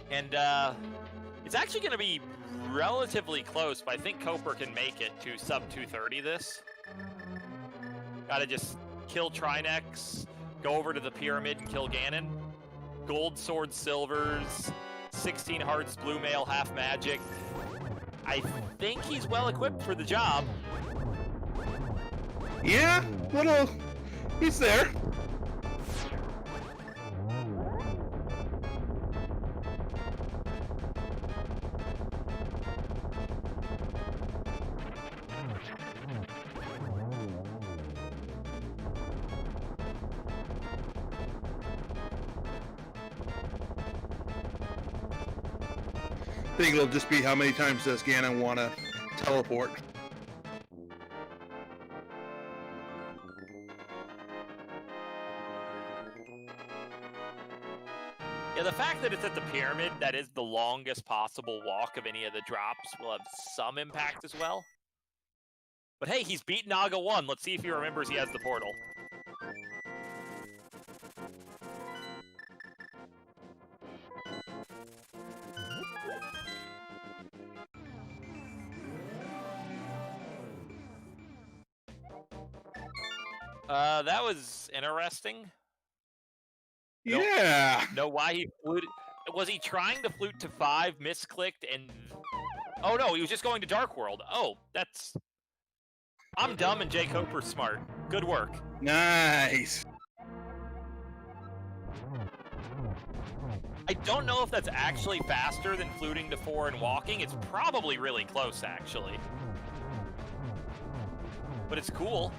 Speaker 2: And it's actually going to be relatively close, but I think jkoper can make it to sub 230 this. Gotta just kill Trinex, go over to the pyramid and kill Ganon. Gold sword silvers, 16 hearts, blue mail, half magic. I think he's well equipped for the job.
Speaker 3: Yeah, he's there. I think it'll just be how many times does Ganon want to teleport.
Speaker 2: Yeah, the fact that it's at the pyramid, that is the longest possible walk of any of the drops, will have some impact as well. But hey, he's beat Naga 1. Let's see if he remembers he has the portal. That was interesting.
Speaker 3: Yeah.
Speaker 2: Know why he fluted? Was he trying to flute to 5, misclicked, and... Oh no, he was just going to Dark World. Oh, that's... I'm dumb and jkoper's smart. Good work.
Speaker 3: Nice.
Speaker 2: I don't know if that's actually faster than fluting to 4 and walking. It's probably really close, actually. But it's cool.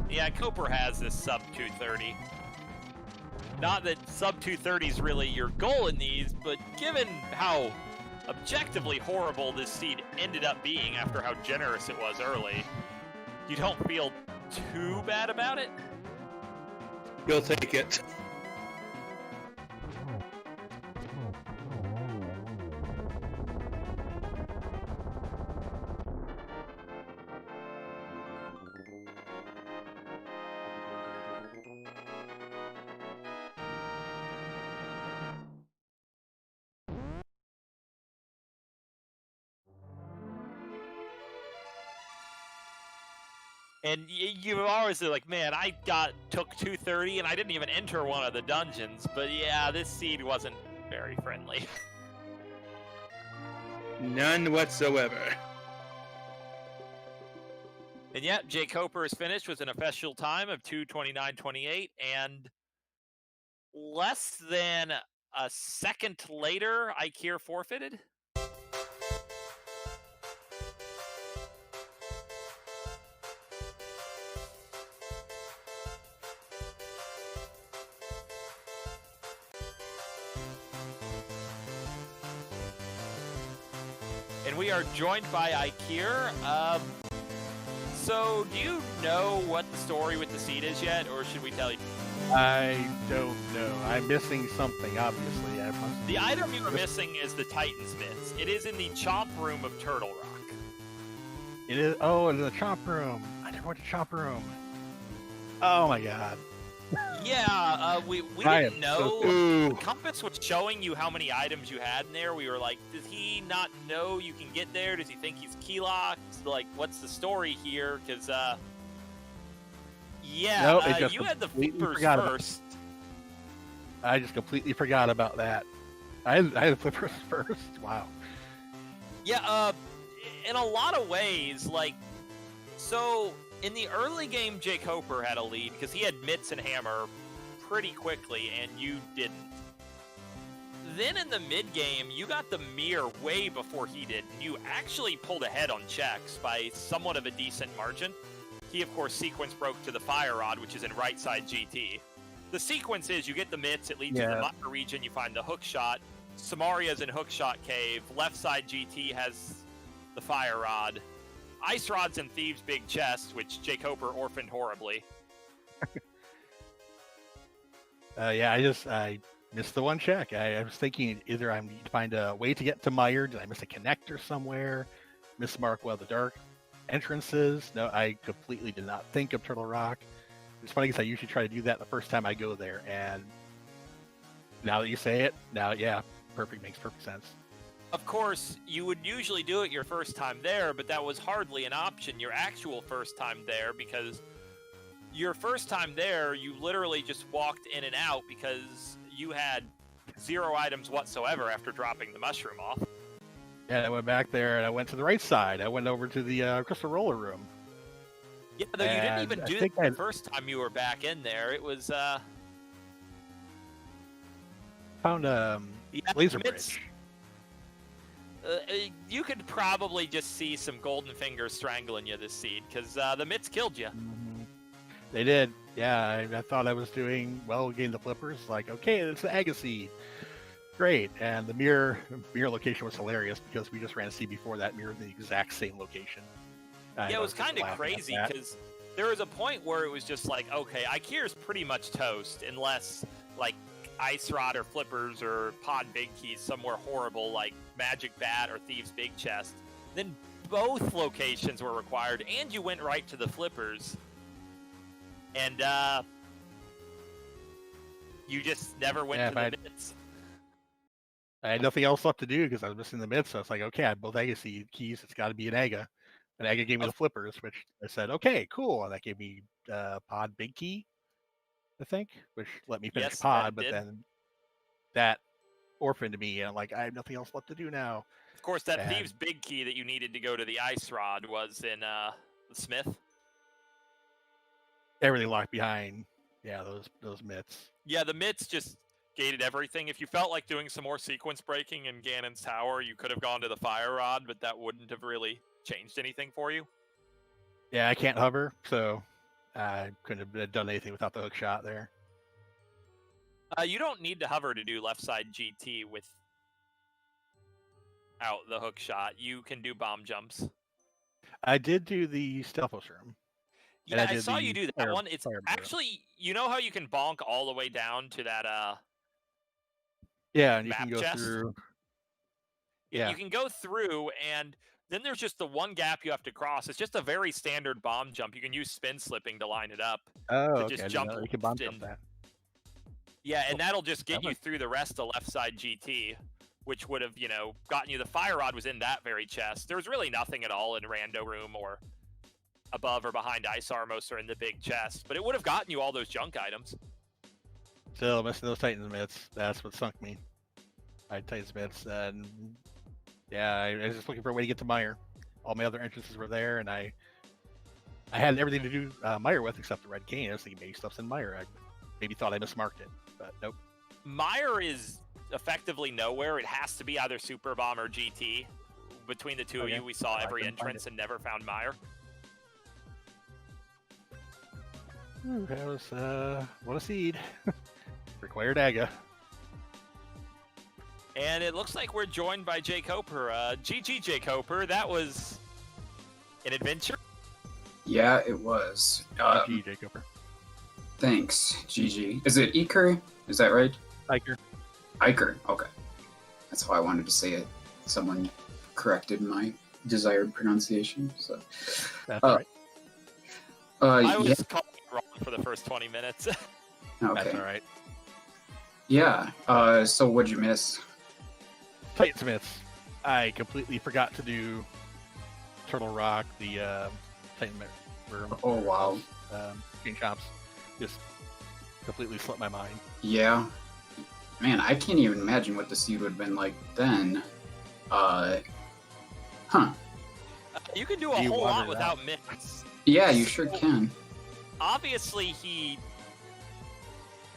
Speaker 2: Yeah, jkoper has this sub 230. Not that sub 230 is really your goal in these, but given how objectively horrible this seed ended up being after how generous it was early, you don't feel too bad about it?
Speaker 3: You'll take it.
Speaker 2: And you've always been like, man, I took 230 and I didn't even enter one of the dungeons. But yeah, this seed wasn't very friendly.
Speaker 3: None whatsoever.
Speaker 2: And yet, jkoper is finished with an official time of 2:29.28, and less than a second later, Eykir forfeited. And we are joined by Eykir. So, do you know what the story with the seed is yet, or should we tell you?
Speaker 4: I don't know. I'm missing something, obviously.
Speaker 2: The item you are missing is the Titan's Mitts. It is in the chomp room of Turtle Rock.
Speaker 4: It is. Oh, in the chop room. I never went to chop room. Oh my god.
Speaker 2: Yeah, we
Speaker 4: I
Speaker 2: didn't
Speaker 4: am
Speaker 2: know.
Speaker 3: Ooh.
Speaker 2: The compass was showing you how many items you had in there. We were like, does he not know you can get there? Does he think he's key locked? Like, what's the story here? Because, yeah,
Speaker 4: Nope, it just
Speaker 2: you had the
Speaker 4: completely
Speaker 2: flippers
Speaker 4: forgot about it.
Speaker 2: first.
Speaker 4: I just completely forgot about that. I had flippers first. Wow.
Speaker 2: Yeah, in a lot of ways, like, so in the early game, jkoper had a lead because he had mitts and hammer pretty quickly, and you didn't. Then in the mid game, you got the mirror way before he did, and you actually pulled ahead on checks by somewhat of a decent margin. He, of course, sequence broke to the fire rod, which is in right side GT. The sequence is you get the mitts, it leads you to the minor region, you find the hook shot. Samaria's in hookshot cave. Left side GT has the fire rod. Ice rod's in Thieves' big chest, which jkoper orphaned horribly.
Speaker 4: Yeah, I missed the one check. I was thinking either I need to find a way to get to Meyer. Did I miss a connector somewhere? Mismark one of the dark entrances? No, I completely did not think of Turtle Rock. It's funny because I usually try to do that the first time I go there, and now that you say it, now yeah, makes perfect sense.
Speaker 2: Of course, you would usually do it your first time there, but that was hardly an option your actual first time there, because your first time there, you literally just walked in and out because you had 0 items whatsoever after dropping the mushroom off.
Speaker 4: Yeah, I went back there and I went to the right side. I went over to the crystal roller room.
Speaker 2: Yeah, though you didn't
Speaker 4: And
Speaker 2: even
Speaker 4: I
Speaker 2: do
Speaker 4: think
Speaker 2: that the first time you were back in there. It was,
Speaker 4: Found
Speaker 2: yeah,
Speaker 4: laser
Speaker 2: mitts.
Speaker 4: bridge.
Speaker 2: You could probably just see some golden fingers strangling you this seed, because the mitts killed you.
Speaker 4: They did. Yeah, I thought I was doing well getting the flippers. Like, okay, it's the Agassiz. Great. And the mirror location was hilarious because we just ran a seed before that mirror in the exact same location.
Speaker 2: Yeah, it was kind of crazy because there was a point where it was just like, okay, Eykir's pretty much toast unless, like, Ice Rod or Flippers or Pod Big Keys somewhere horrible like Magic Bat or Thieves Big Chest. Then both locations were required, and you went right to the Flippers. And you just never went to the mitts.
Speaker 4: I had nothing else left to do because I was missing the mitts. So it's like, okay, I have both Agassiz keys. It's got to be an Aga. And Aga gave me the flippers, which I said, okay, cool. And that gave me Pod Big Key, I think, which let me finish Pod, but then that orphaned me, and I'm like, I have nothing else left to do now.
Speaker 2: Of course, that Thieves Big Key that you needed to go to the Ice Rod was in the Smith.
Speaker 4: Everything locked behind, yeah, those mitts.
Speaker 2: Yeah, the mitts just gated everything. If you felt like doing some more sequence breaking in Ganon's Tower, you could have gone to the Fire Rod, but that wouldn't have really changed anything for you.
Speaker 4: Yeah, I can't hover, so I couldn't have done anything without the hook shot there.
Speaker 2: You don't need to hover to do left side GT without the hook shot. You can do bomb jumps.
Speaker 4: I did do the Stealthos room. And
Speaker 2: Yeah, I
Speaker 4: did
Speaker 2: saw
Speaker 4: the
Speaker 2: you do that
Speaker 4: fire-
Speaker 2: one. It's
Speaker 4: fire room.
Speaker 2: actually, you know how you can bonk all the way down to that
Speaker 4: Yeah, and you
Speaker 2: map
Speaker 4: can go
Speaker 2: chest?
Speaker 4: through.
Speaker 2: Yeah,
Speaker 4: Yeah.
Speaker 2: you can go through, and then there's just the one gap you have to cross. It's just a very standard bomb jump. You can use spin slipping to line it up.
Speaker 4: Oh,
Speaker 2: to
Speaker 4: okay.
Speaker 2: just
Speaker 4: I didn't
Speaker 2: jump
Speaker 4: know you can bomb
Speaker 2: left
Speaker 4: jump that.
Speaker 2: Yeah, and that'll just get
Speaker 4: That
Speaker 2: you
Speaker 4: was-
Speaker 2: through the rest of left side GT, which would have, gotten you. The fire rod was in that very chest. There was really nothing at all in Rando Room or above or behind Ice Armos or in the big chest, but it would have gotten you all those junk items.
Speaker 4: Still missing those Titans mitts. That's what sunk me. I had Titans mitts, and yeah, I was just looking for a way to get to Meyer. All my other entrances were there, and I had everything to do Meyer with except the red cane. I was thinking maybe stuff's in Meyer. I maybe thought I mismarked it, but nope.
Speaker 2: Meyer is effectively nowhere. It has to be either Super Bomb or GT. Between the two of
Speaker 4: Okay.
Speaker 2: you, we saw
Speaker 4: I
Speaker 2: every
Speaker 4: couldn't find
Speaker 2: entrance and never found Meyer.
Speaker 4: Ooh, that was what a seed. Required Aga.
Speaker 2: And it looks like we're joined by jkoper. GG jkoper, that was an adventure.
Speaker 5: Yeah, it was.
Speaker 4: G jkoper.
Speaker 5: Thanks, GG. Is it Eykir? Is that right?
Speaker 4: Eykir.
Speaker 5: Eykir. Okay. That's how I wanted to say it. Someone corrected my desired pronunciation. So.
Speaker 4: That's
Speaker 5: Uh,
Speaker 4: right.
Speaker 2: I was
Speaker 5: Yeah.
Speaker 2: calling it wrong for the first 20 minutes.
Speaker 5: Okay.
Speaker 4: That's all right.
Speaker 5: Yeah. So what'd you miss?
Speaker 4: Titan Smiths. I completely forgot to do Turtle Rock, the Titan room.
Speaker 5: Oh wow.
Speaker 4: Green Chops. Just completely slipped my mind.
Speaker 5: Yeah. Man, I can't even imagine what the seed would have been like then. Huh.
Speaker 2: You can do a
Speaker 4: You
Speaker 2: whole lot
Speaker 4: wanted
Speaker 2: without mitts.
Speaker 5: Yeah, you sure can.
Speaker 2: Obviously,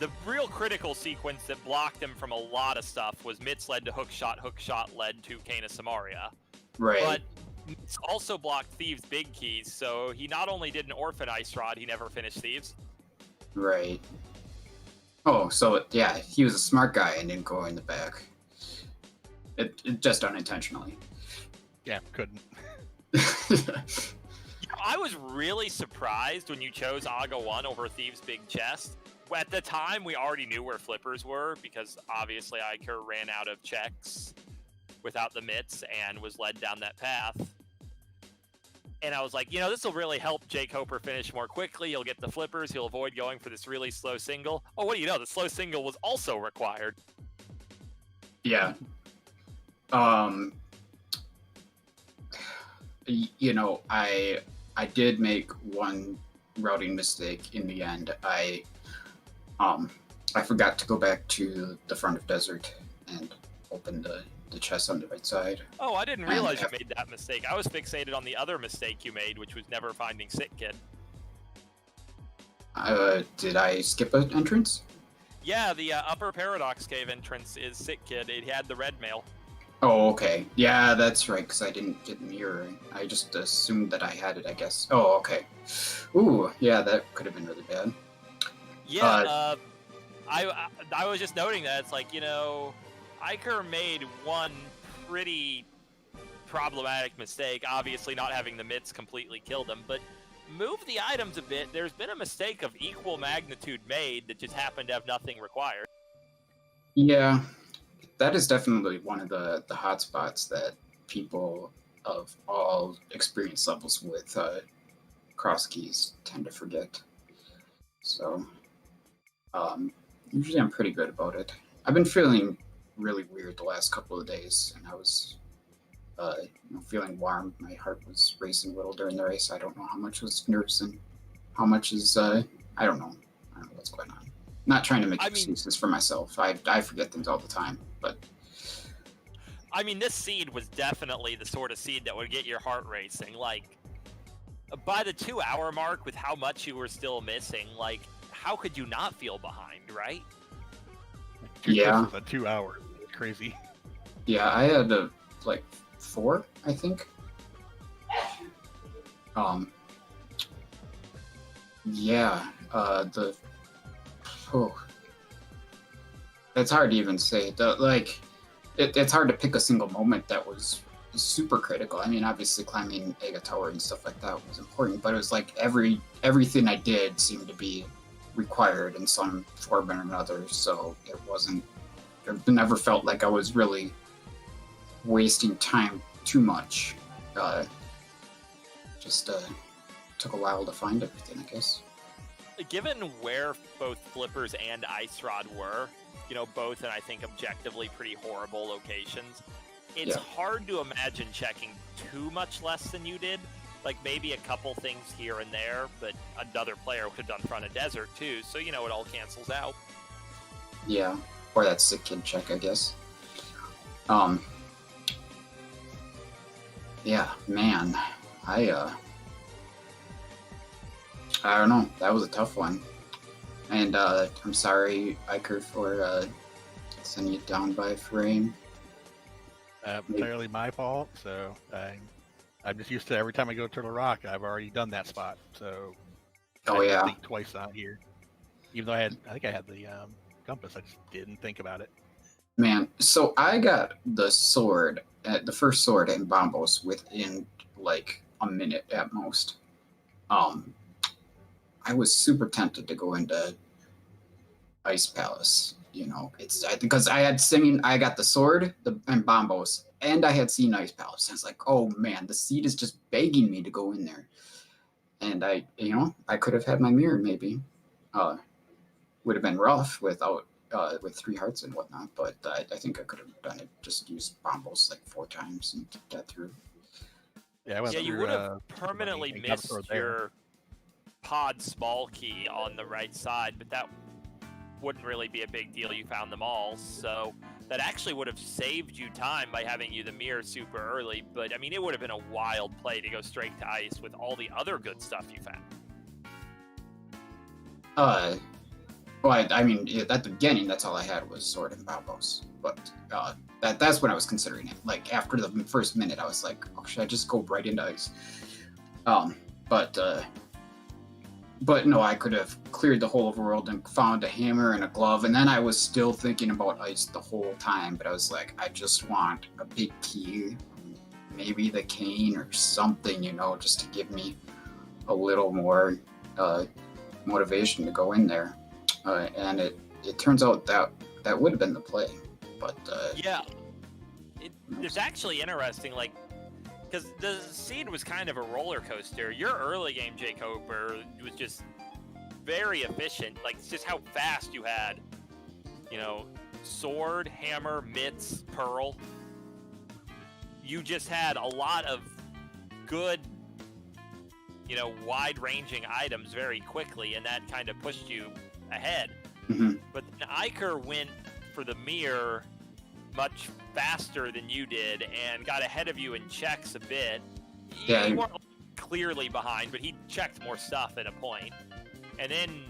Speaker 2: the real critical sequence that blocked him from a lot of stuff was mitts led to hook shot led to Kana Samaria.
Speaker 5: Right.
Speaker 2: But mitts also blocked Thieves' big keys, so he not only didn't orphan Ice Rod, he never finished Thieves.
Speaker 5: Right. Oh, so yeah, he was a smart guy and didn't go in the back. It just unintentionally.
Speaker 4: Yeah, couldn't.
Speaker 2: I was really surprised when you chose Aga 1 over Thieves' big chest. At the time, we already knew where flippers were because obviously Eykir ran out of checks without the mitts and was led down that path. And I was like, this will really help jkoper finish more quickly. He'll get the flippers. He'll avoid going for this really slow single. Oh, what do you know? The slow single was also required.
Speaker 5: Yeah. I did make one routing mistake in the end. I forgot to go back to the front of desert and open the chest on the right side.
Speaker 2: Oh, I didn't realize you made that mistake. I was fixated on the other mistake you made, which was never finding Sit Kid.
Speaker 5: Did I skip an entrance?
Speaker 2: Yeah, the upper Paradox Cave entrance is Sit Kid. It had the red mail.
Speaker 5: Oh, okay. Yeah, that's right, because I didn't get mirror. I just assumed that I had it, I guess. Oh, okay. Ooh, yeah, that could have been really bad.
Speaker 2: Yeah, I was just noting that. It's like, Eykir made one pretty problematic mistake. Obviously, not having the mitts completely killed him, but move the items a bit. There's been a mistake of equal magnitude made that just happened to have nothing required.
Speaker 5: Yeah, that is definitely one of the hot spots that people of all experience levels with cross keys tend to forget. So, usually I'm pretty good about it. I've been feeling really weird the last couple of days, and I was feeling warm. My heart was racing a little during the race. I don't know how much was nerves and how much is I don't know what's going on. Not trying to make excuses for myself. I forget things all the time, but
Speaker 2: I mean, this seed was definitely the sort of seed that would get your heart racing. Like, by the 2-hour mark, with how much you were still missing, like, how could you not feel behind, right?
Speaker 5: Yeah.
Speaker 4: This was a 2 hours. It's crazy.
Speaker 5: Yeah, I had 4, I think. Yeah, it's hard to even say. It's hard to pick a single moment that was super critical. I mean, obviously climbing Eykir Tower and stuff like that was important, but it was like everything I did seemed to be required in some form or another. So it never felt like I was really wasting time too much. Just took a while to find everything, I guess.
Speaker 2: Given where both Flippers and Ice Rod were, both in I think objectively pretty horrible locations, it's hard to imagine checking too much less than you did. Like maybe a couple things here and there, but another player would have done Front of Desert too, so it all cancels out.
Speaker 5: Yeah, or that sick kid check, I guess. Yeah, man, I don't know. That was a tough one, and I'm sorry, Eykir, for sending you down by a frame.
Speaker 4: Entirely my fault. So I'm just used to every time I go to Turtle Rock, I've already done that spot. So
Speaker 5: Oh
Speaker 4: I
Speaker 5: yeah,
Speaker 4: think twice out here, even though I think I had the compass. I just didn't think about it.
Speaker 5: man. So I got the sword, the first sword in Bombos within like a minute at most. I was super tempted to go into Ice Palace. Because I got the sword and Bombos, and I had seen Ice Palace. I was like, oh man, the seed is just begging me to go in there. And I could have had my mirror maybe. Would have been rough without with 3 hearts and whatnot, but I think I could have done it. Just used Bombos like 4 times and got through.
Speaker 4: Yeah, I went
Speaker 2: you
Speaker 4: through,
Speaker 2: would have permanently
Speaker 4: and got
Speaker 2: missed
Speaker 4: the sword there.
Speaker 2: your pod small key on the right side, but that wouldn't really be a big deal. You found them all, so that actually would have saved you time by having you the mirror super early. But I mean, it would have been a wild play to go straight to ice with all the other good stuff you found.
Speaker 5: Well, I mean, at the beginning, that's all I had was sword and Bombos. But that's when I was considering it. Like after the first minute, I was like, oh, should I just go right into ice? But no, I could have cleared the whole overworld and found a hammer and a glove, and then I was still thinking about ice the whole time, but I was like, I just want a big key, maybe the cane or something, just to give me a little more motivation to go in there. And it turns out that would have been the play, but
Speaker 2: yeah, it's actually interesting, like, because the seed was kind of a roller coaster. Your early game jkoper was just very efficient. Like, it's just how fast you had, sword, hammer, mitts, pearl. You just had a lot of good, wide-ranging items very quickly, and that kind of pushed you ahead.
Speaker 5: Mm-hmm.
Speaker 2: But then Eykir went for the mirror much faster than you did and got ahead of you in checks a bit. You weren't clearly behind, but he checked more stuff at a point. And then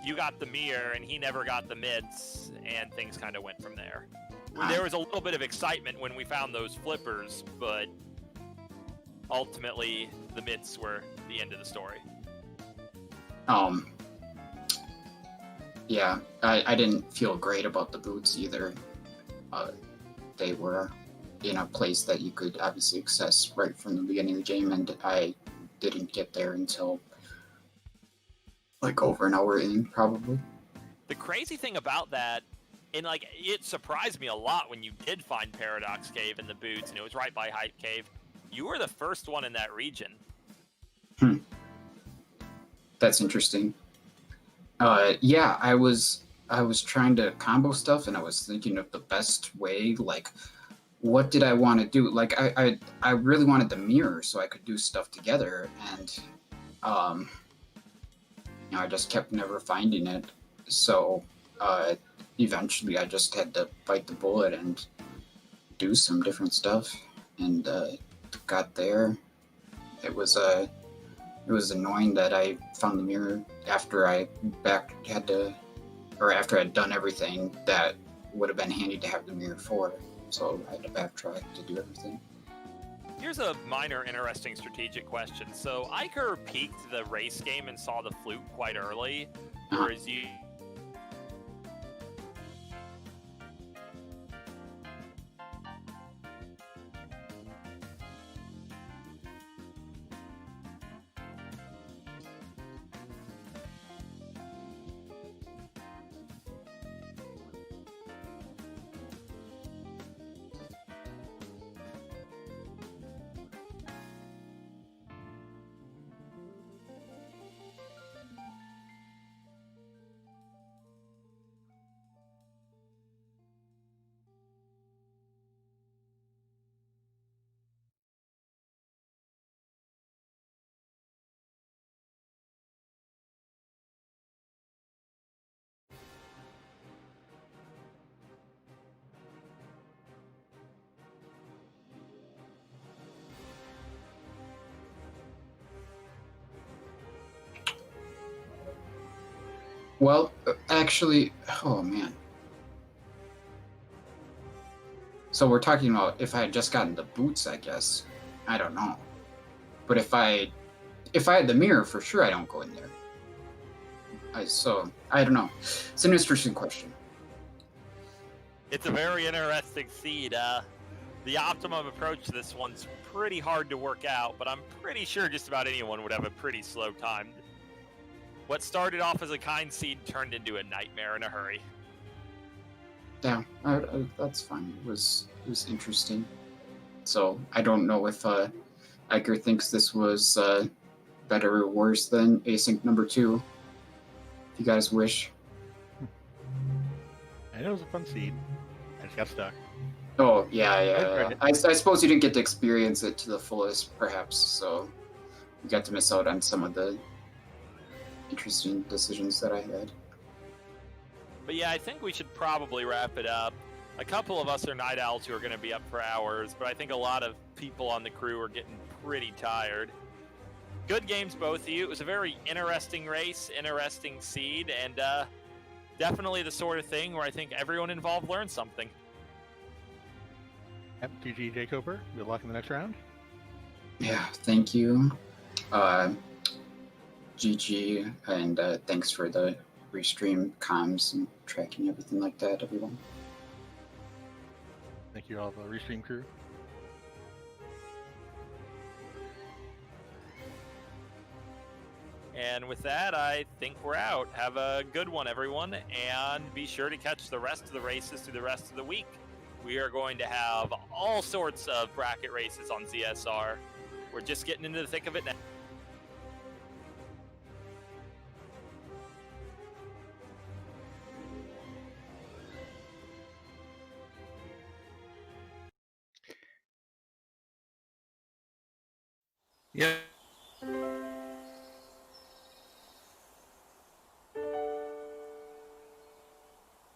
Speaker 2: you got the mirror and he never got the mitts, and things kind of went from there. There was a little bit of excitement when we found those flippers, but ultimately the mitts were the end of the story.
Speaker 5: Yeah, I didn't feel great about the boots either. They were in a place that you could obviously access right from the beginning of the game, and I didn't get there until like over an hour in, probably.
Speaker 2: The crazy thing about that, and like it surprised me a lot when you did find Paradox Cave in the boots, and it was right by Hype Cave. You were the first one in that region.
Speaker 5: That's interesting. Yeah, I was trying to combo stuff, and I was thinking of the best way. Like, what did I want to do? Like, I really wanted the mirror so I could do stuff together, and I just kept never finding it. So eventually, I just had to bite the bullet and do some different stuff, and got there. It was annoying that I found the mirror after I'd done everything that would have been handy to have the mirror for. So I had to backtrack to do everything.
Speaker 2: Here's a minor interesting strategic question. So Eykir peaked the race game and saw the flute quite early, whereas
Speaker 5: Well, actually, oh man. So we're talking about if I had just gotten the boots, I guess. I don't know. But if I had the mirror, for sure I don't go in there. So I don't know. It's an interesting question.
Speaker 2: It's a very interesting seed. The optimum approach to this one's pretty hard to work out, but I'm pretty sure just about anyone would have a pretty slow time. What started off as a kind seed turned into a nightmare in a hurry.
Speaker 5: Yeah, that's fine. It was interesting. So I don't know if Eykir thinks this was better or worse than async number 2. If you guys wish.
Speaker 4: I know it was a fun seed. I just got stuck.
Speaker 5: Oh yeah. I suppose you didn't get to experience it to the fullest, perhaps. So you got to miss out on some of the interesting decisions that I had.
Speaker 2: But yeah, I think we should probably wrap it up. A couple of us are night owls who are going to be up for hours, but I think a lot of people on the crew are getting pretty tired. Good games, both of you. It was a very interesting race, interesting seed, and definitely the sort of thing where I think everyone involved learned something.
Speaker 4: Yep, GG jkoper. Good luck in the next round.
Speaker 5: Yeah, thank you. GG, and thanks for the restream comms and tracking everything like that, everyone.
Speaker 4: Thank you all, the restream crew.
Speaker 2: And with that, I think we're out. Have a good one, everyone, and be sure to catch the rest of the races through the rest of the week. We are going to have all sorts of bracket races on ZSR. We're just getting into the thick of it now.
Speaker 3: Yeah.